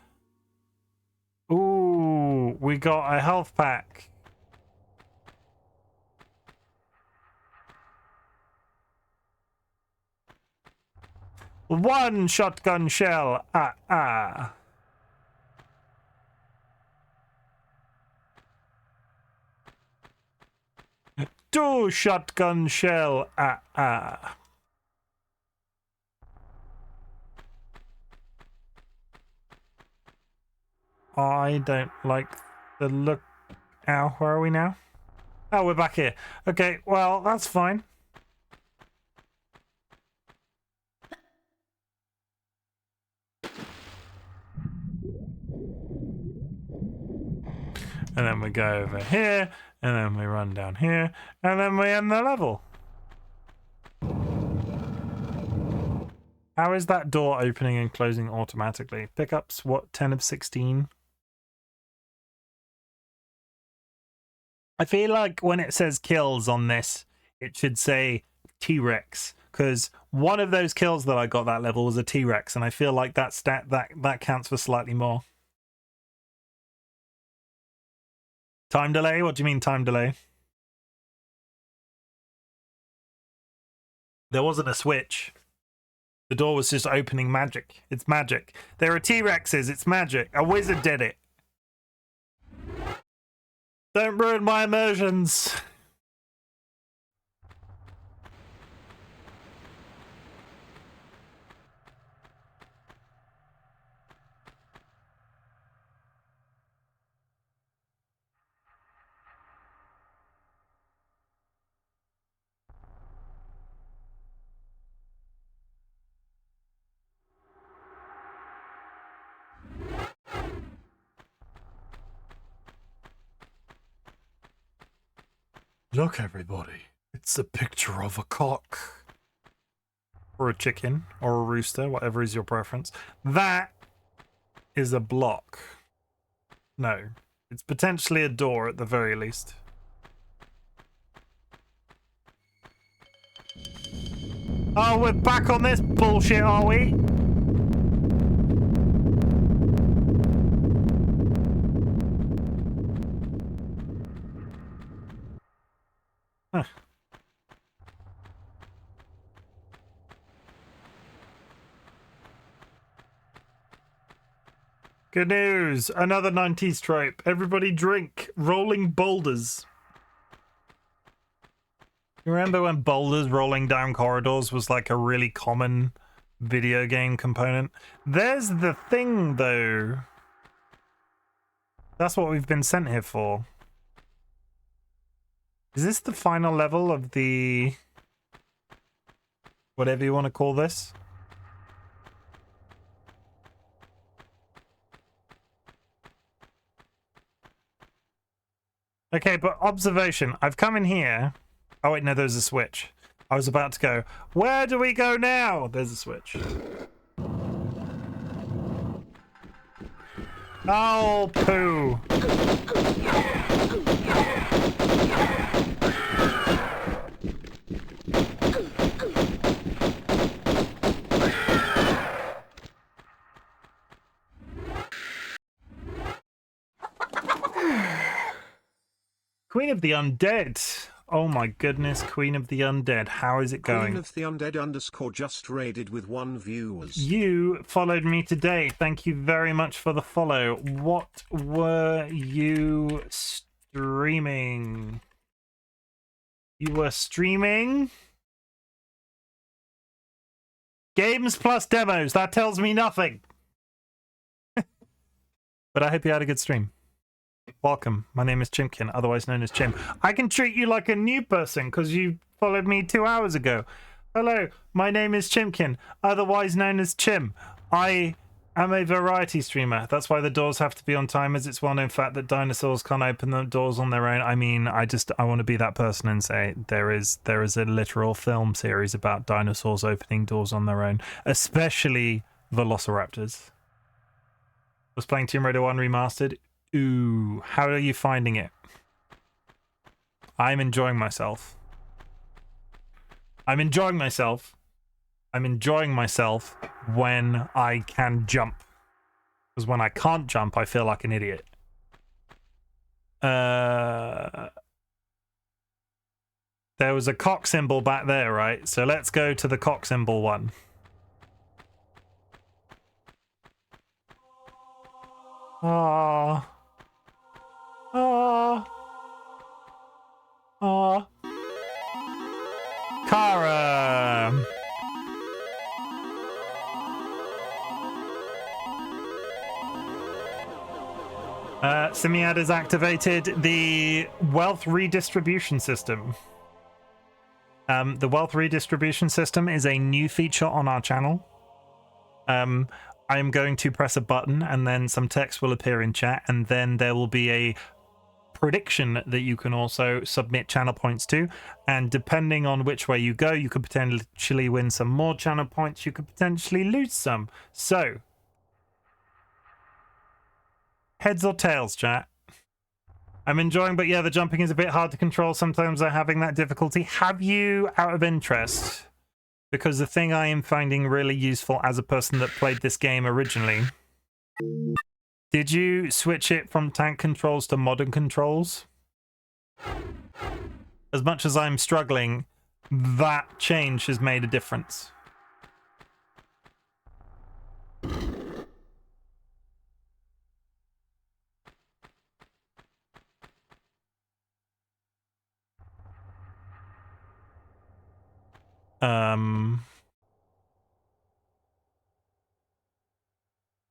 Ooh, we got a health pack. One shotgun shell. Two shotgun shell. I don't like the look. Ow, where are we now? Oh, we're back here. Okay, well, that's fine. And then we go over here, and then we run down here, and then we end the level. How is that door opening and closing automatically? Pickups, what, 10 of 16? I feel like when it says kills on this, it should say T-Rex, because one of those kills that I got that level was a T-Rex, and I feel like that counts for slightly more. Time delay? What do you mean time delay? There wasn't a switch. The door was just opening magic. It's magic. There are T-Rexes. It's magic. A wizard did it. Don't ruin my immersions. Look, everybody. It's a picture of a cock. or a chicken, or a rooster, whatever is your preference. That is a block. No, it's potentially a door at the very least. Oh, we're back on this bullshit, are we? Huh. Good news! Another 90s trope. Everybody drink rolling boulders. You remember when boulders rolling down corridors was like a really common video game component? There's the thing, though. That's what we've been sent here for. Is this the final level of the... whatever you want to call this? Okay, but observation. I've come in here. Oh, wait, no, there's a switch. I was about to go, where do we go now? There's a switch. Oh, poo. Queen of the Undead. Oh my goodness, Queen of the Undead. How is it going? Queen of the Undead _ just raided with 1 viewers. You followed me today. Thank you very much for the follow. What were you streaming? You were streaming games plus demos. That tells me nothing. But I hope you had a good stream. Welcome. My name is Chimken, otherwise known as Chim. I can treat you like a new person because you followed me 2 hours ago. Hello, my name is Chimken, otherwise known as Chim. I am a variety streamer. That's why the doors have to be on timers. It's well known fact that dinosaurs can't open the doors on their own. I mean, I want to be that person and say there is a literal film series about dinosaurs opening doors on their own, especially velociraptors. Was playing Tomb Raider 1 Remastered. Ooh, how are you finding it? I'm enjoying myself. I'm enjoying myself when I can jump. Because when I can't jump, I feel like an idiot. There was a cock symbol back there, right? So let's go to the cock symbol one. Ah. Oh. Oh. Kara. Simiad has activated the wealth redistribution system. The wealth redistribution system is a new feature on our channel. I'm going to press a button and then some text will appear in chat, and then there will be a prediction that you can also submit channel points to, and depending on which way you go, you could potentially win some more channel points, you could potentially lose some. So heads or tails, chat? I'm enjoying, but yeah, the jumping is a bit hard to control. Sometimes I'm having that difficulty. Have you, out of interest, because the thing I am finding really useful as a person that played this game originally, did you switch it from tank controls to modern controls? As much as I'm struggling, that change has made a difference.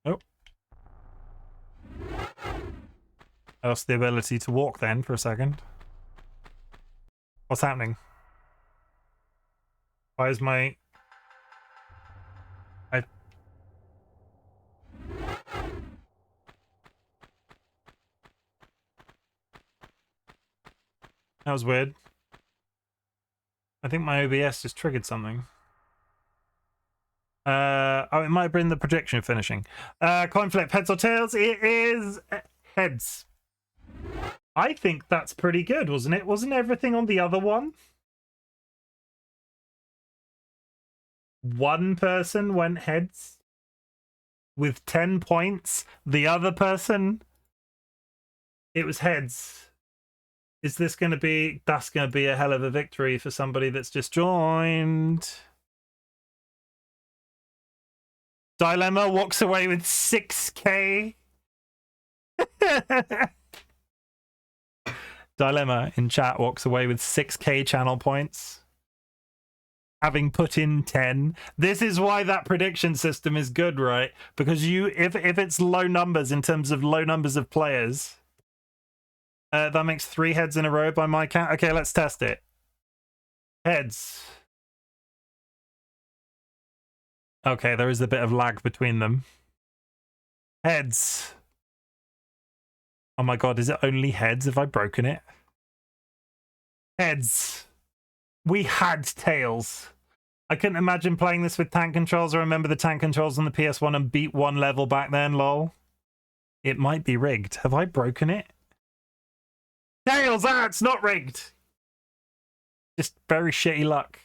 Oh. I lost the ability to walk then for a second. What's happening? Why is my... That was weird. I think my OBS just triggered something. Oh, it might have been the prediction finishing. Coin flip, heads or tails? It is heads. I think that's pretty good, wasn't it? Wasn't everything on the other one? One person went heads with 10 points. The other person, it was heads. Is this going to be... That's going to be a hell of a victory for somebody that's just joined. Dilemma walks away with 6k. Dilemma in chat walks away with 6k channel points, having put in 10. This is why that prediction system is good, right? Because if it's low numbers in terms of low numbers of players, that makes 3 heads in a row by my count. Okay, let's test it. Heads. Okay, there is a bit of lag between them. Heads. Oh my god, is it only heads? Have I broken it? Heads. We had tails. I couldn't imagine playing this with tank controls. I remember the tank controls on the PS1 and beat 1 level back then, lol. It might be rigged. Have I broken it? Tails! Ah, it's not rigged! Just very shitty luck.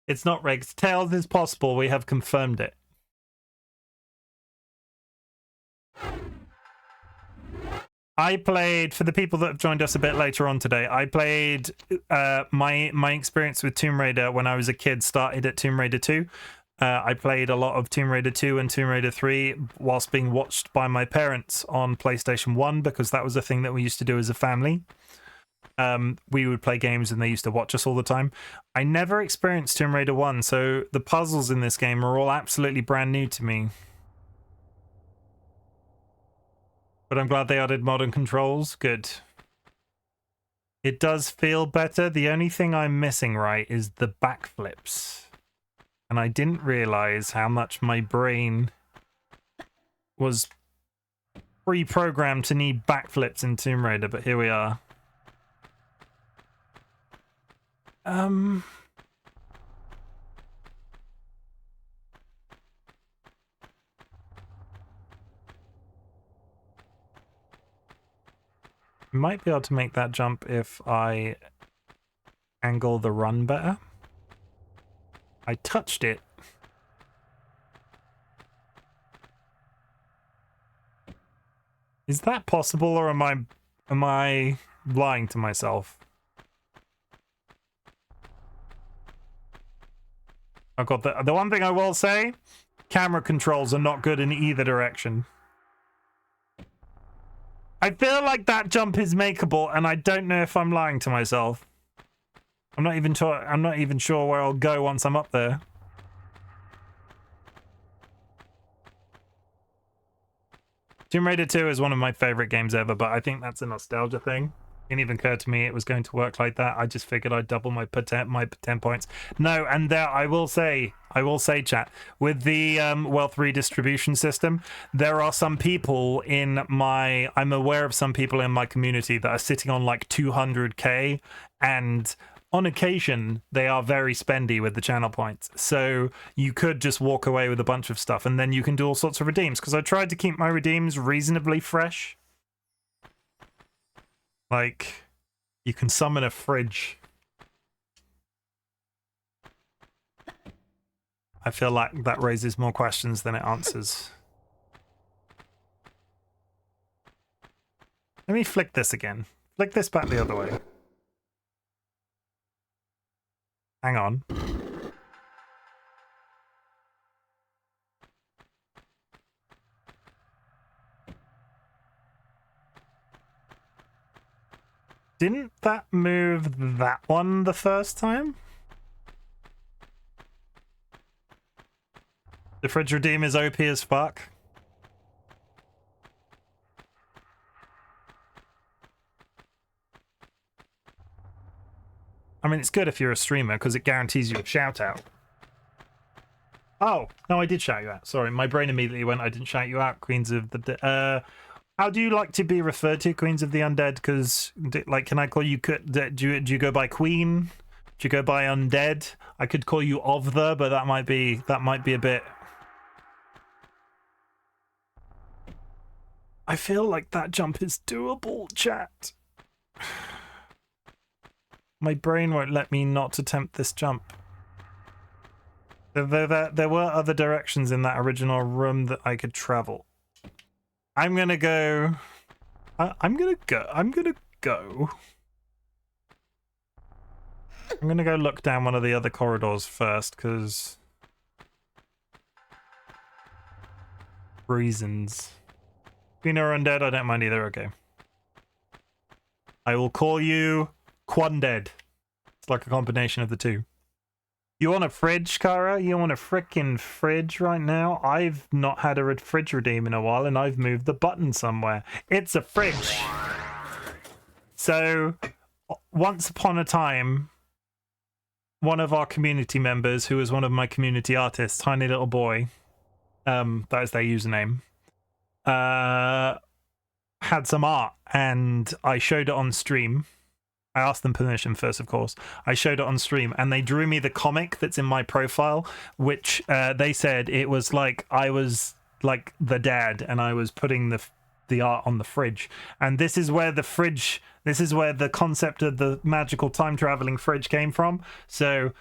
It's not rigged. Tails is possible. We have confirmed it. I played, for the people that have joined us a bit later on today, I played my experience with Tomb Raider when I was a kid started at Tomb Raider 2. I played a lot of Tomb Raider 2 and Tomb Raider 3 whilst being watched by my parents on PlayStation 1 because that was a thing that we used to do as a family. We would play games and they used to watch us all the time. I never experienced Tomb Raider 1, so the puzzles in this game are all absolutely brand new to me. But I'm glad they added modern controls. Good. It does feel better. The only thing I'm missing, right, is the backflips. And I didn't realize how much my brain was pre-programmed to need backflips in Tomb Raider, but here we are. Might be able to make that jump if I angle the run better. I touched it. Is that possible, or am I lying to myself? Oh god, the one thing I will say, camera controls are not good in either direction. I feel like that jump is makeable, and I don't know if I'm lying to myself. I'm not even sure where I'll go once I'm up there. Tomb Raider 2 is one of my favorite games ever, but I think that's a nostalgia thing. It didn't even occur to me it was going to work like that. I just figured I'd double my 10 points. No, and there I will say, chat, with the wealth redistribution system, there are some people I'm aware of some people in my community that are sitting on like 200k, and on occasion they are very spendy with the channel points. So you could just walk away with a bunch of stuff and then you can do all sorts of redeems, because I tried to keep my redeems reasonably fresh. Like, you can summon a fridge. I feel like that raises more questions than it answers. Let me flick this again. Flick this back the other way. Hang on. Didn't that move that one the first time? The fridge redeem is OP as fuck. I mean, it's good if you're a streamer because it guarantees you a shout out. Oh, no, I did shout you out. Sorry, my brain immediately went, I didn't shout you out, Queens of the... How do you like to be referred to, Queens of the Undead? Because, like, can I call you... Do you go by Queen? Do you go by Undead? I could call you of the, but that might be a bit... I feel like that jump is doable, chat. My brain won't let me not attempt this jump. There were other directions in that original room that I could travel. I'm gonna go. I'm gonna go look down one of the other corridors first, because reasons. Queen or Undead, I don't mind either. Okay. I will call you Quundead. It's like a combination of the two. You want a fridge, Kara? You want a frickin' fridge right now? I've not had a fridge redeem in a while, and I've moved the button somewhere. It's a fridge. So, once upon a time, one of our community members, who was one of my community artists, Tiny Little Boy, that is their username, had some art, and I showed it on stream. I asked them permission first, of course. I showed it on stream, and they drew me the comic that's in my profile, which they said it was like I was like the dad, and I was putting the art on the fridge. And this is where the concept of the magical time traveling fridge came from. So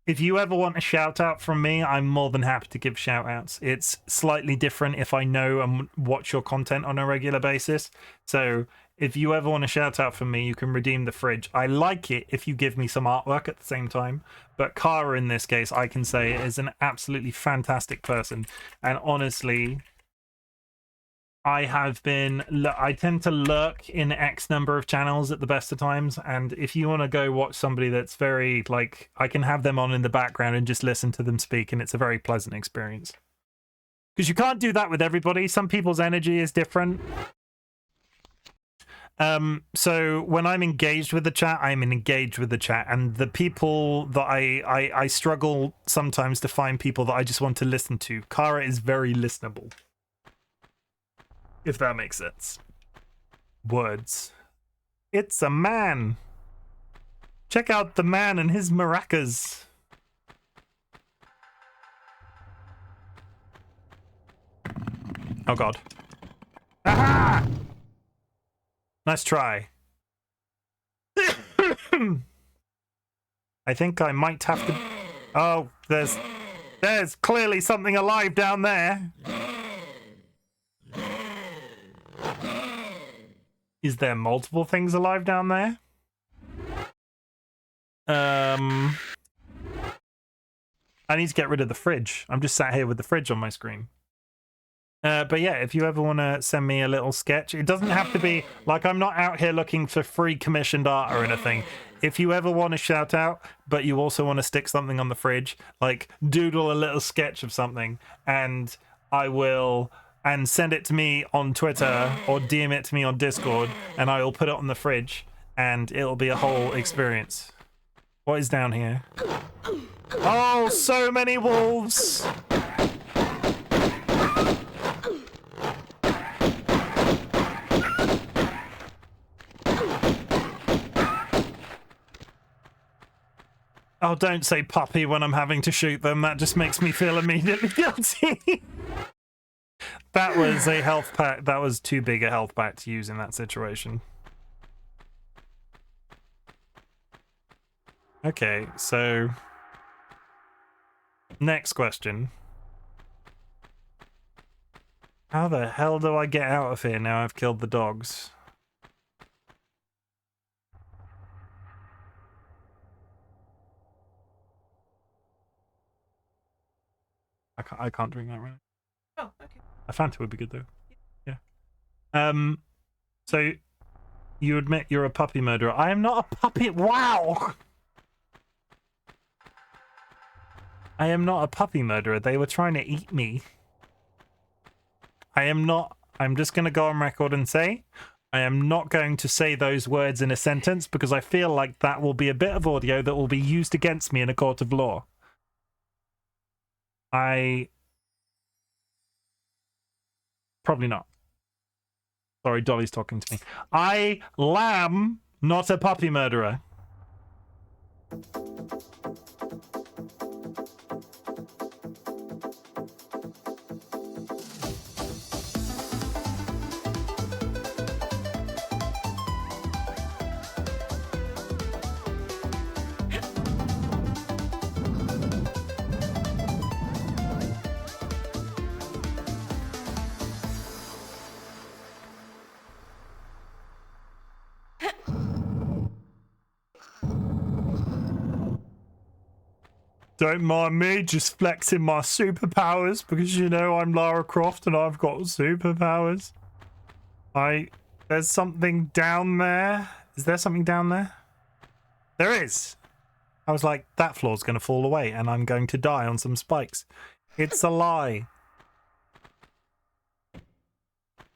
if you ever want a shout out from me, I'm more than happy to give shout outs. It's slightly different if I know and watch your content on a regular basis. So if you ever want a shout out from me, you can redeem the fridge. I like it if you give me some artwork at the same time. But Kara, in this case, I can say is an absolutely fantastic person. And honestly, I tend to lurk in X number of channels at the best of times. And if you want to go watch somebody that's very, like, I can have them on in the background and just listen to them speak. And it's a very pleasant experience. Because you can't do that with everybody. Some people's energy is different. So when I'm engaged with the chat, I'm engaged with the chat, and the people that I struggle sometimes to find people that I just want to listen to. Kara is very listenable, if that makes sense. Words. It's a man. Check out the man and his maracas. Oh god. Aha! Nice try. I think I might have to... Oh, there's clearly something alive down there. Is there multiple things alive down there? I need to get rid of the fridge. I'm just sat here with the fridge on my screen. But yeah, if you ever want to send me a little sketch, it doesn't have to be like I'm not out here looking for free commissioned art or anything. If you ever want to shout out, but you also want to stick something on the fridge, like doodle a little sketch of something, and I will, and send it to me on Twitter or DM it to me on Discord, and I will put it on the fridge, and it'll be a whole experience. What is down here? Oh, so many wolves! Oh, don't say puppy when I'm having to shoot them. That just makes me feel immediately guilty. That was a health pack. That was too big a health pack to use in that situation. Okay, so... next question. How the hell do I get out of here now I've killed the dogs? I can't drink that right now. Oh, okay. A Fanta would be good though. Yeah. So you admit you're a puppy murderer. I am not a puppy. Wow. I am not a puppy murderer. They were trying to eat me. I am not. I'm just going to go on record and say I am not going to say those words in a sentence because I feel like that will be a bit of audio that will be used against me in a court of law. Probably not. Sorry, Dolly's talking to me. I lamb, not a puppy murderer. Don't mind me just flexing my superpowers because you know I'm Lara Croft and I've got superpowers. There's something down there. Is there something down there? There is. I was like, that floor's going to fall away and I'm going to die on some spikes. It's a lie.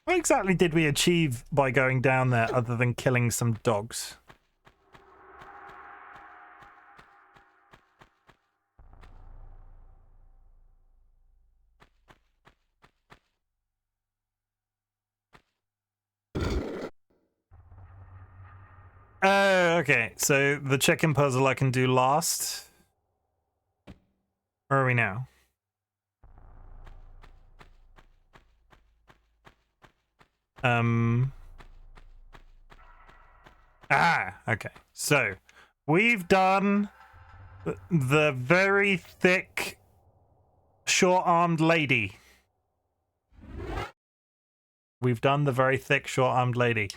What exactly did we achieve by going down there other than killing some dogs? Oh, okay. So the chicken puzzle I can do last. Where are we now? Okay. So we've done the very thick, short-armed lady. We've done the very thick, short-armed lady.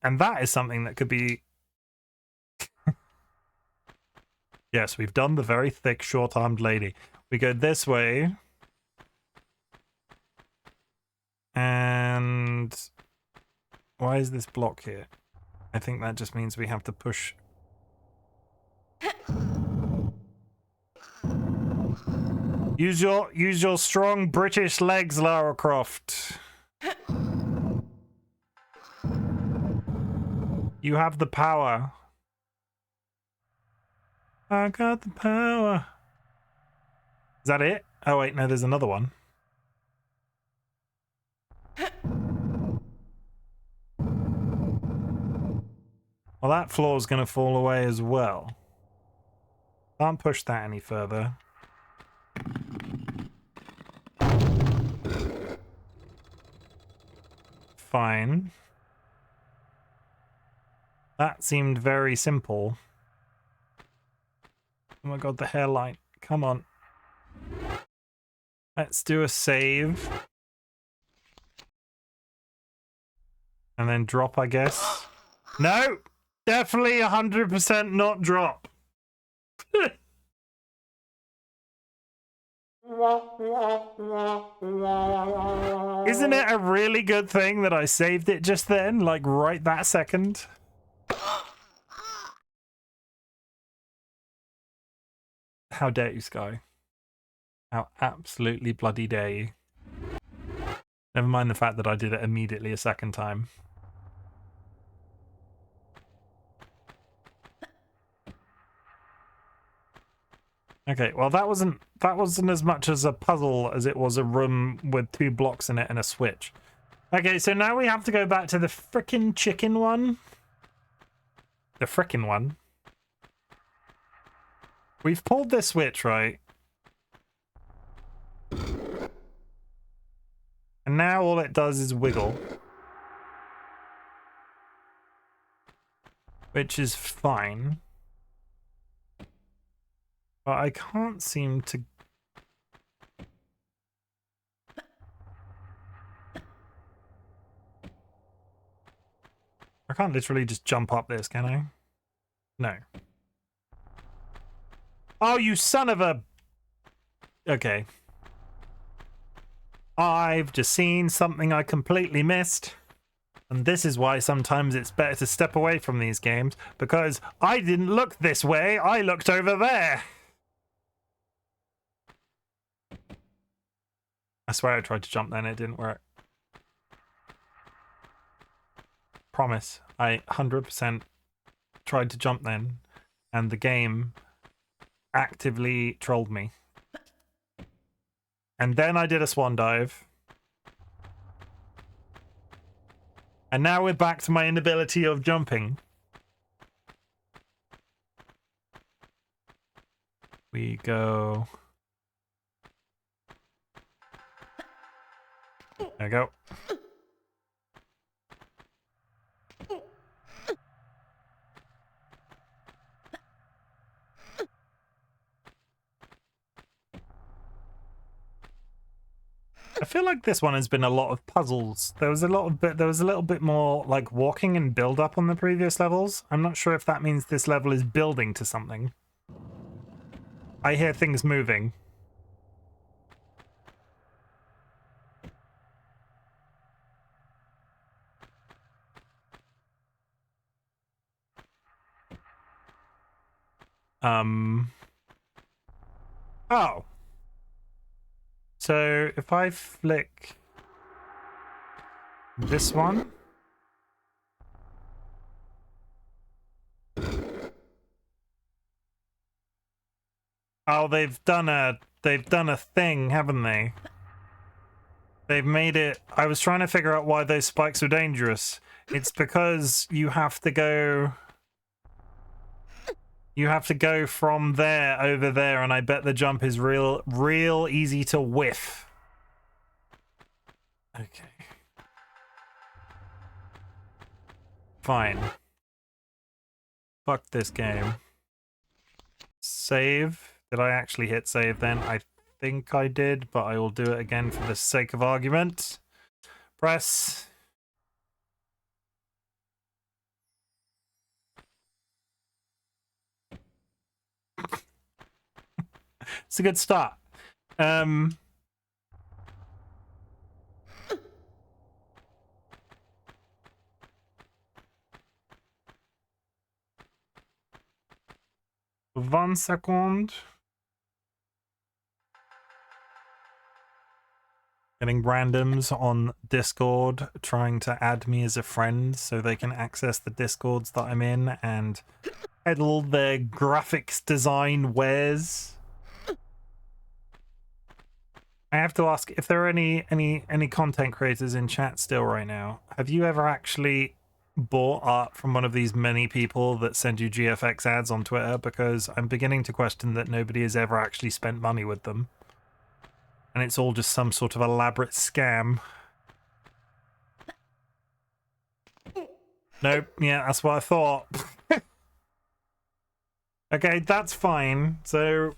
And that is something that could be... Yes, we've done the very thick, short-armed lady. We go this way. And... Why is this block here? I think that just means we have to push... Use your strong British legs, Lara Croft. You have the power. I got the power. Is that it? Oh wait, no, there's another one. Well, that floor's gonna fall away as well. Can't push that any further. Fine. That seemed very simple. Oh my god, the hairline. Come on. Let's do a save. And then drop, I guess. No! Definitely 100% not drop. Isn't it a really good thing that I saved it just then? Like right that second? How dare you, Sky? How absolutely bloody dare you? Never mind the fact that I did it immediately a second time. Okay, well that wasn't as much as a puzzle as it was a room with 2 blocks in it and a switch. Okay, so now we have to go back to the frickin' chicken one. The frickin' one. We've pulled this switch, right? And now all it does is wiggle. Which is fine. But I can't seem to... I can't literally just jump up this, can I? No. Oh, you son of a... Okay. I've just seen something I completely missed. And this is why sometimes it's better to step away from these games. Because I didn't look this way, I looked over there. I swear I tried to jump then, it didn't work. Promise, I 100% tried to jump then, and the game actively trolled me. And then I did a swan dive. And now we're back to my inability of jumping. We go. There we go. I feel like this one has been a lot of puzzles. There was a little bit more like walking and build up on the previous levels. I'm not sure if that means this level is building to something. I hear things moving. Oh. So if I flick this one. Oh, they've done a thing, haven't they? They've made it. I was trying to figure out why those spikes were dangerous. It's because you have to go from there over there, and I bet the jump is real easy to whiff. Okay. Fine. Fuck this game. Save. Did I actually hit save then? I think I did, but I will do it again for the sake of argument. Press. It's a good start. One second. Getting randoms on Discord trying to add me as a friend so they can access the Discords that I'm in and peddle their graphics design wares. I have to ask if there are any content creators in chat still right now. Have you ever actually bought art from one of these many people that send you GFX ads on Twitter? Because I'm beginning to question that nobody has ever actually spent money with them. And it's all just some sort of elaborate scam. Nope, yeah, that's what I thought. Okay, that's fine. So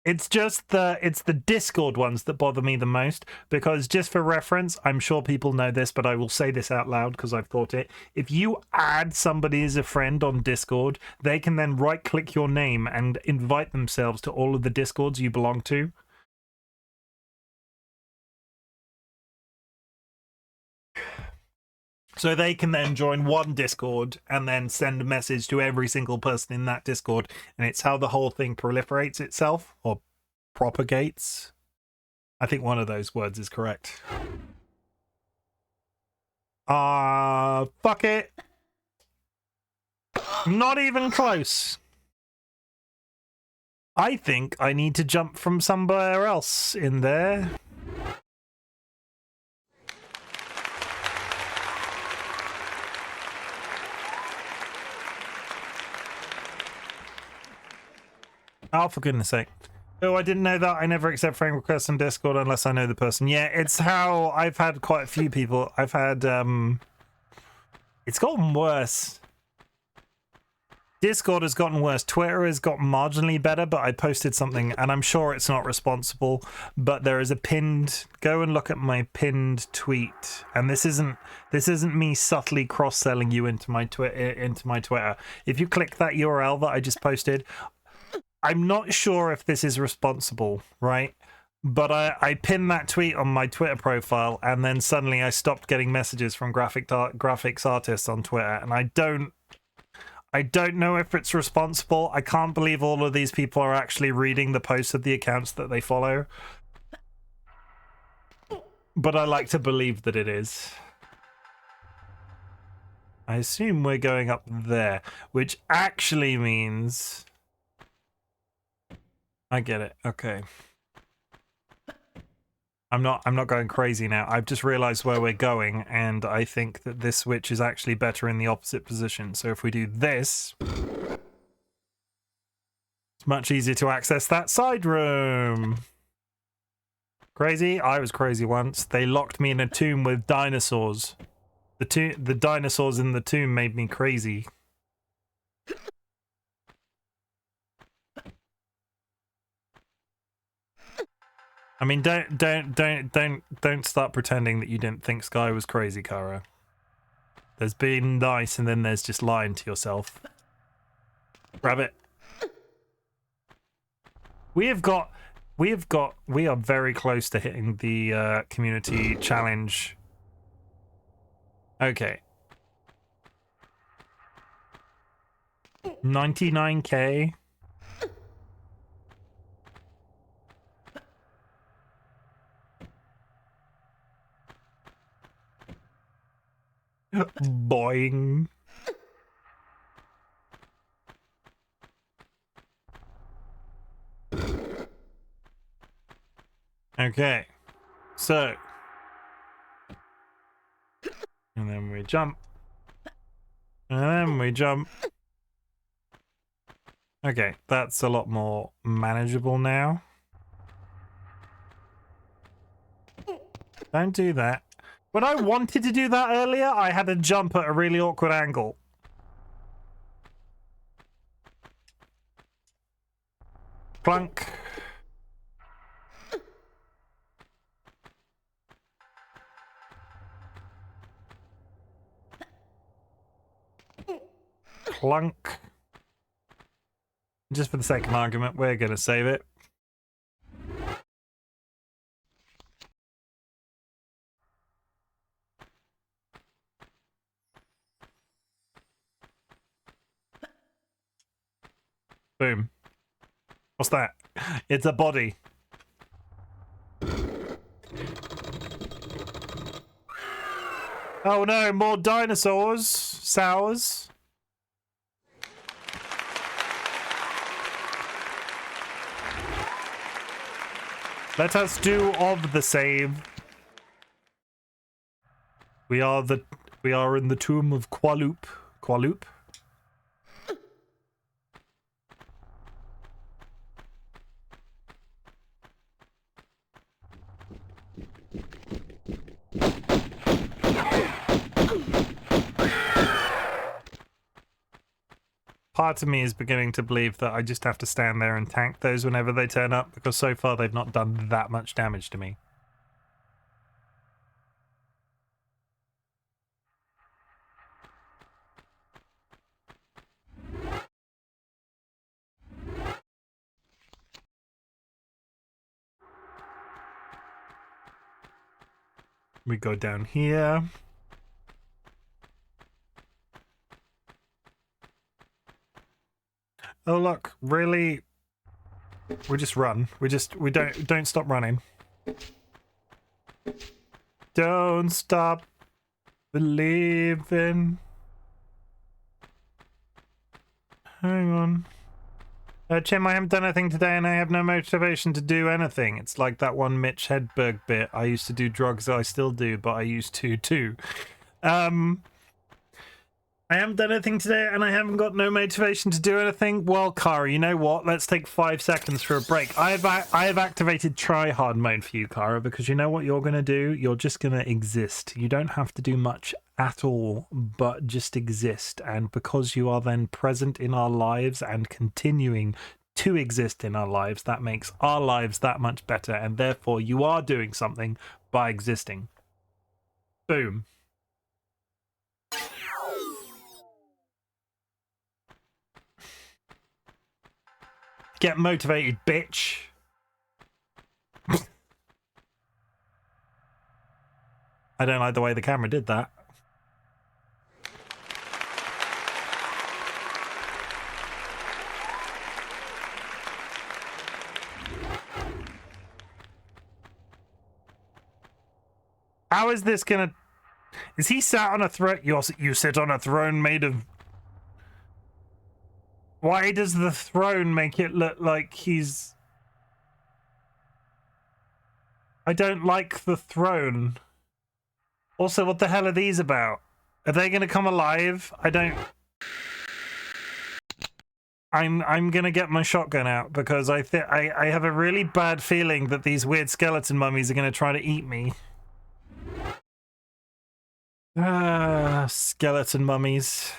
it's the Discord ones that bother me the most, because just for reference, I'm sure people know this, but I will say this out loud because I've thought it. If you add somebody as a friend on Discord, they can then right-click your name and invite themselves to all of the Discords you belong to. So they can then join one Discord and then send a message to every single person in that Discord. And it's how the whole thing proliferates itself, or propagates. I think one of those words is correct. Fuck it. Not even close. I think I need to jump from somewhere else in there. Oh, for goodness sake. Oh, I didn't know that. I never accept friend requests on Discord unless I know the person. Yeah, it's how I've had quite a few people. I've had, it's gotten worse. Discord has gotten worse. Twitter has gotten marginally better, but I posted something, and I'm sure it's not responsible, but there is a pinned, go and look at my pinned tweet. And this isn't me subtly cross-selling you into my Twitter. If you click that URL that I just posted, I'm not sure if this is responsible, right? But I pinned that tweet on my Twitter profile, and then suddenly I stopped getting messages from graphics artists on Twitter, and I don't know if it's responsible. I can't believe all of these people are actually reading the posts of the accounts that they follow. But I like to believe that it is. I assume we're going up there, which actually means... I get it. Okay. I'm not going crazy now. I've just realized where we're going, and I think that this switch is actually better in the opposite position. So if we do this, it's much easier to access that side room. Crazy? I was crazy once. They locked me in a tomb with dinosaurs. The dinosaurs in the tomb made me crazy. I mean, don't start pretending that you didn't think Sky was crazy, Kara. There's being nice, and then there's just lying to yourself. Grab it. We are very close to hitting the community challenge. Okay. 99K. Boing. Okay. So. And then we jump. And then we jump. Okay, that's a lot more manageable now. Don't do that. When I wanted to do that earlier, I had to jump at a really awkward angle. Clunk. Clunk. Just for the sake of argument, we're going to save it. Boom. What's that? It's a body. Oh no, more dinosaurs. Sours. Let us do of the save. We are in the tomb of Qualoop. Qualoop. Part of me is beginning to believe that I just have to stand there and tank those whenever they turn up, because so far they've not done that much damage to me. We go down here. Oh look, really? We just run. We don't stop running. Don't stop believing. Hang on. Chim, I haven't done anything today and I have no motivation to do anything. It's like that one Mitch Hedberg bit. I used to do drugs, I still do, but I used to too. I haven't done anything today and I haven't got no motivation to do anything. Well, Kara, you know what? Let's take 5 seconds for a break. I have activated try hard mode for you, Kara, because you know what you're going to do? You're just going to exist. You don't have to do much at all, but just exist. And because you are then present in our lives and continuing to exist in our lives, that makes our lives that much better. And therefore, you are doing something by existing. Boom. Get motivated, bitch. I don't like the way the camera did that. How is this gonna... Is he sat on a throne? You sit on a throne made of... Why does the throne make it look like he's... I don't like the throne. Also, what the hell are these about? Are they gonna come alive? I don't... I'm gonna get my shotgun out because I have a really bad feeling that these weird skeleton mummies are gonna try to eat me. Ah, skeleton mummies.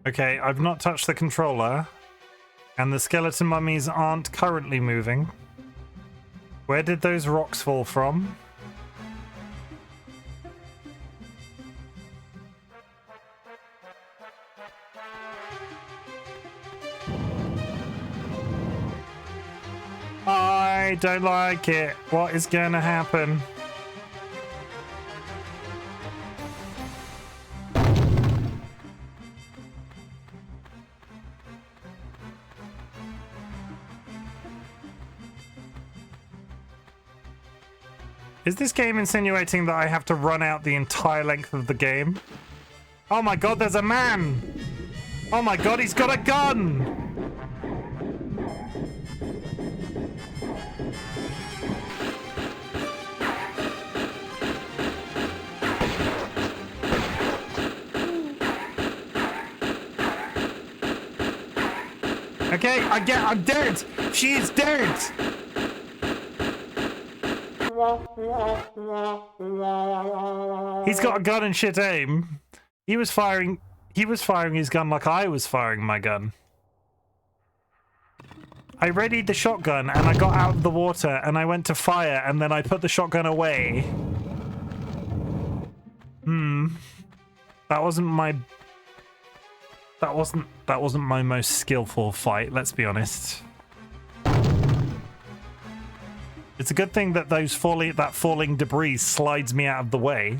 Okay, I've not touched the controller, and the skeleton mummies aren't currently moving. Where did those rocks fall from? I don't like it. What is gonna happen? Is this game insinuating that I have to run out the entire length of the game? Oh my god, there's a man! Oh my god, he's got a gun! Okay, I'm dead! She is dead! He's got a gun and shit aim. He was firing his gun like I was firing my gun. I readied the shotgun and I got out of the water and I went to fire and then I put the shotgun away. That wasn't my most skillful fight, let's be honest. It's a good thing that that falling debris slides me out of the way.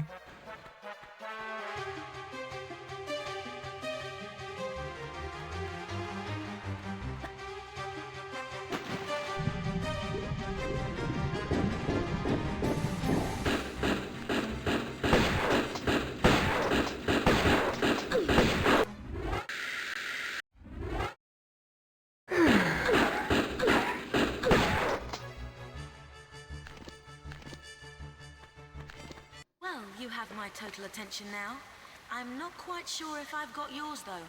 You have my total attention now. I'm not quite sure if I've got yours, though.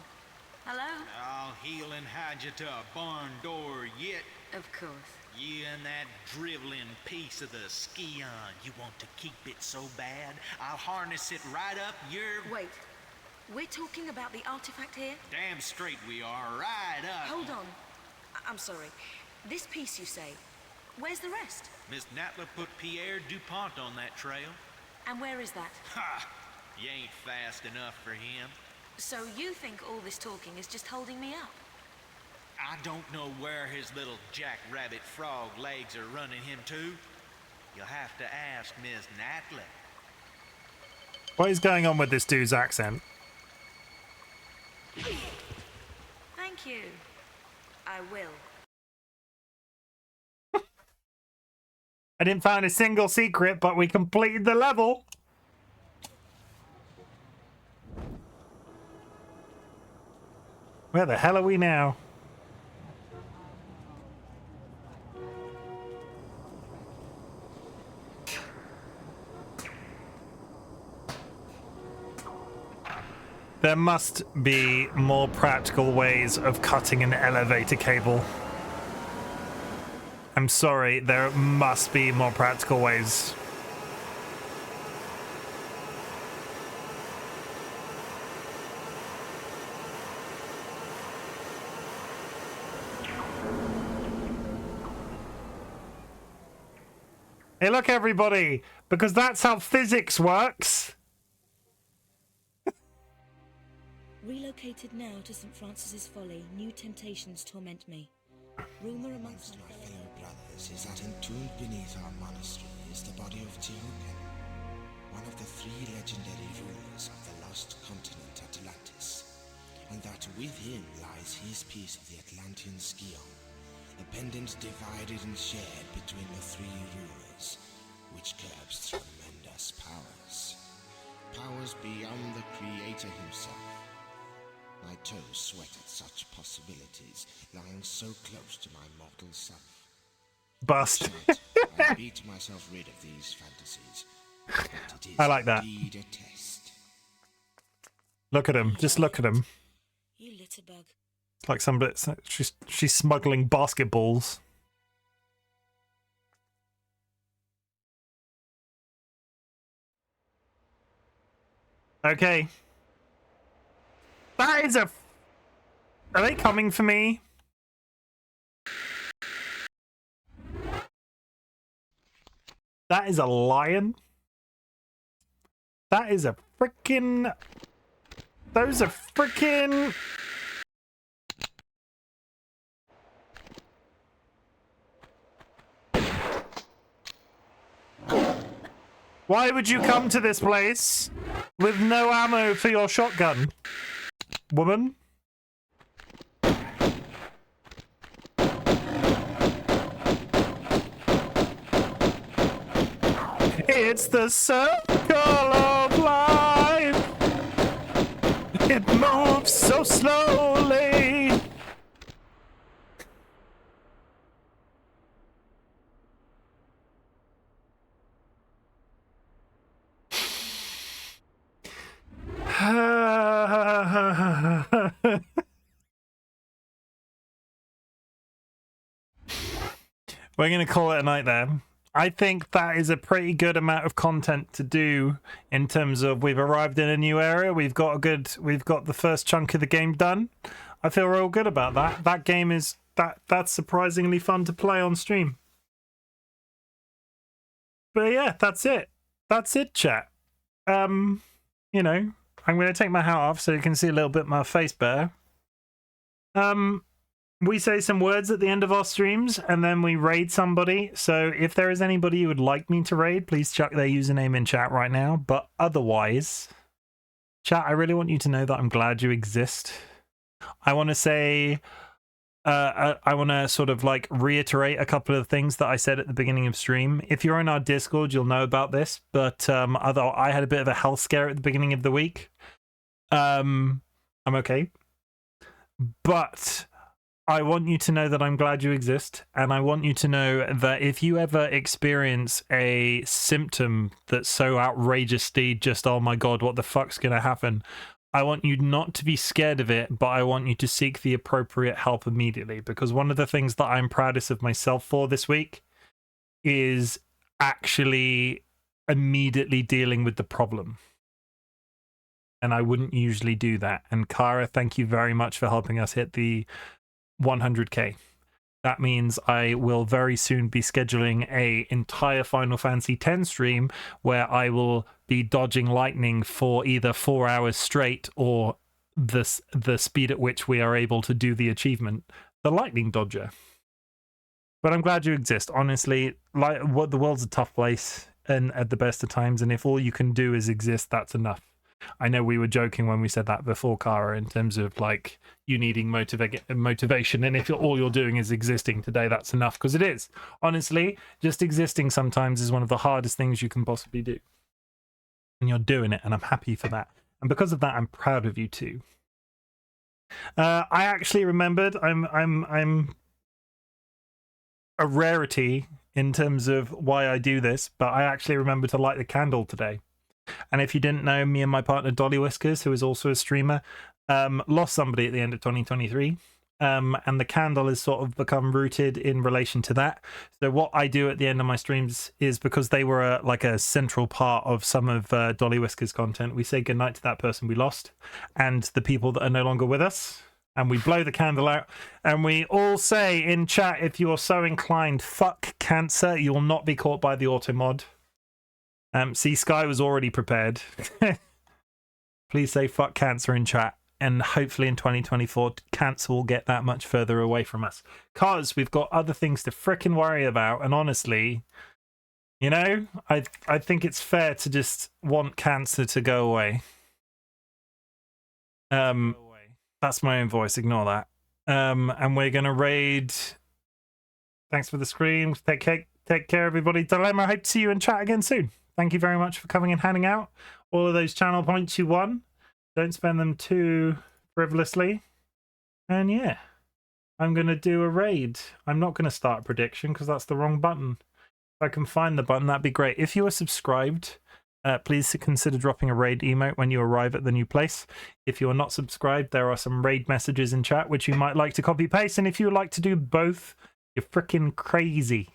Hello? I'll heel and hide you to a barn door yet. Of course. You and that driveling piece of the ski-on. You want to keep it so bad, I'll harness it right up your... Wait. We're talking about the artifact here? Damn straight we are. Right up. Hold on. I'm sorry. This piece, you say. Where's the rest? Miss Natla put Pierre DuPont on that trail. And where is that? Ha! You ain't fast enough for him. So you think all this talking is just holding me up? I don't know where his little jackrabbit frog legs are running him to. You'll have to ask Miss Natla. What is going on with this dude's accent? Thank you. I will. I didn't find a single secret, but we completed the level. Where the hell are we now? There must be more practical ways of cutting an elevator cable. I'm sorry, there must be more practical ways. Hey, look, everybody, because that's how physics works. Relocated now to St. Francis's Folly, new temptations torment me. Rumor amongst my fellow brothers is that entombed beneath our monastery is the body of Chimken, one of the 3 legendary rulers of the lost continent Atlantis, and that within lies his piece of the Atlantean Scion, a pendant divided and shared between the three rulers, which curbs tremendous powers. Powers beyond the Creator himself. My toes sweat at such possibilities, lying so close to my mortal self. Bust. Tonight, I beat myself rid of these fantasies. But it is I like that. indeed a test. Look at him. Just look at him. You litterbug. It's like somebody. She's smuggling basketballs. Okay. That is a... Are they coming for me? That is a lion. That is a freaking... Those are freaking... Why would you come to this place with no ammo for your shotgun, woman? It's the circle of life. It moves so slowly. We're going to call it a night there. I think that is a pretty good amount of content to do in terms of we've arrived in a new area. We've got the first chunk of the game done. I feel real good about that. That game is that's surprisingly fun to play on stream. But yeah, that's it. That's it, chat. You know, I'm going to take my hat off so you can see a little bit of my face better. We say some words at the end of our streams, and then we raid somebody. So if there is anybody you would like me to raid, please chuck their username in chat right now. But otherwise, chat, I really want you to know that I'm glad you exist. I want to say, I want to sort of like reiterate a couple of things that I said at the beginning of stream. If you're in our Discord, you'll know about this. But although I had a bit of a health scare at the beginning of the week, I'm okay. But I want you to know that I'm glad you exist, and I want you to know that if you ever experience a symptom that's so outrageously just, oh my god, what the fuck's gonna happen, I want you not to be scared of it, but I want you to seek the appropriate help immediately, because one of the things that I'm proudest of myself for this week is actually immediately dealing with the problem. And I wouldn't usually do that. And Kara, thank you very much for helping us hit the 100k. That means I will very soon be scheduling a entire Final Fantasy X stream where I will be dodging lightning for either 4 hours straight or the speed at which we are able to do the achievement, the lightning dodger. But I'm glad you exist. Honestly, the world's a tough place and at the best of times, and if all you can do is exist, that's enough. I know we were joking when we said that before, Kara, in terms of like you needing motivation, and if all you're doing is existing today, that's enough, because it is. Honestly, just existing sometimes is one of the hardest things you can possibly do, and you're doing it, and I'm happy for that. And because of that, I'm proud of you too. I actually remembered. I'm a rarity in terms of why I do this, but I actually remembered to light the candle today. And if you didn't know, me and my partner DollyWhiskers, who is also a streamer, lost somebody at the end of 2023. And the candle has sort of become rooted in relation to that. So what I do at the end of my streams is, because they were like a central part of some of DollyWhiskers content, we say goodnight to that person we lost and the people that are no longer with us. And we blow the candle out, and we all say in chat, if you're so inclined, fuck cancer, you will not be caught by the auto mod. See, Sky was already prepared. Please say fuck cancer in chat, and hopefully in 2024 cancer will get that much further away from us, because we've got other things to frickin' worry about. And honestly, you know, I think it's fair to just want cancer to go away. That's my own voice. Ignore that. And we're gonna raid. Thanks for the scream. Take care, everybody. Dilemma. I hope to see you in chat again soon. Thank you very much for coming and handing out. All of those channel points you won. Don't spend them too frivolously. And yeah, I'm gonna do a raid. I'm not gonna start a prediction because that's the wrong button. If I can find the button, that'd be great. If you are subscribed, please consider dropping a raid emote when you arrive at the new place. If you are not subscribed, there are some raid messages in chat which you might like to copy paste. And if you would like to do both, you're freaking crazy.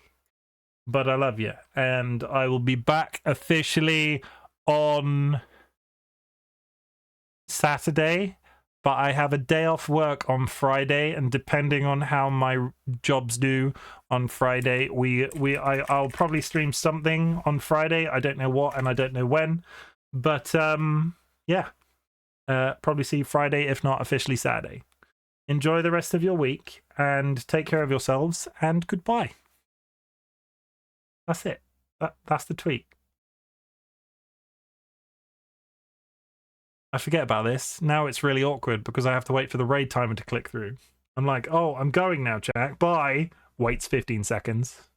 But I love you. And I will be back officially on Saturday. But I have a day off work on Friday, and depending on how my jobs do on Friday, I'll probably stream something on Friday. I don't know what, and I don't know when, but yeah, probably see you Friday, if not officially Saturday. Enjoy the rest of your week, and take care of yourselves, and goodbye. That's it. That's the tweet. I forget about this. Now it's really awkward because I have to wait for the raid timer to click through. I'm like, oh, I'm going now, Jack. Bye. Waits 15 seconds.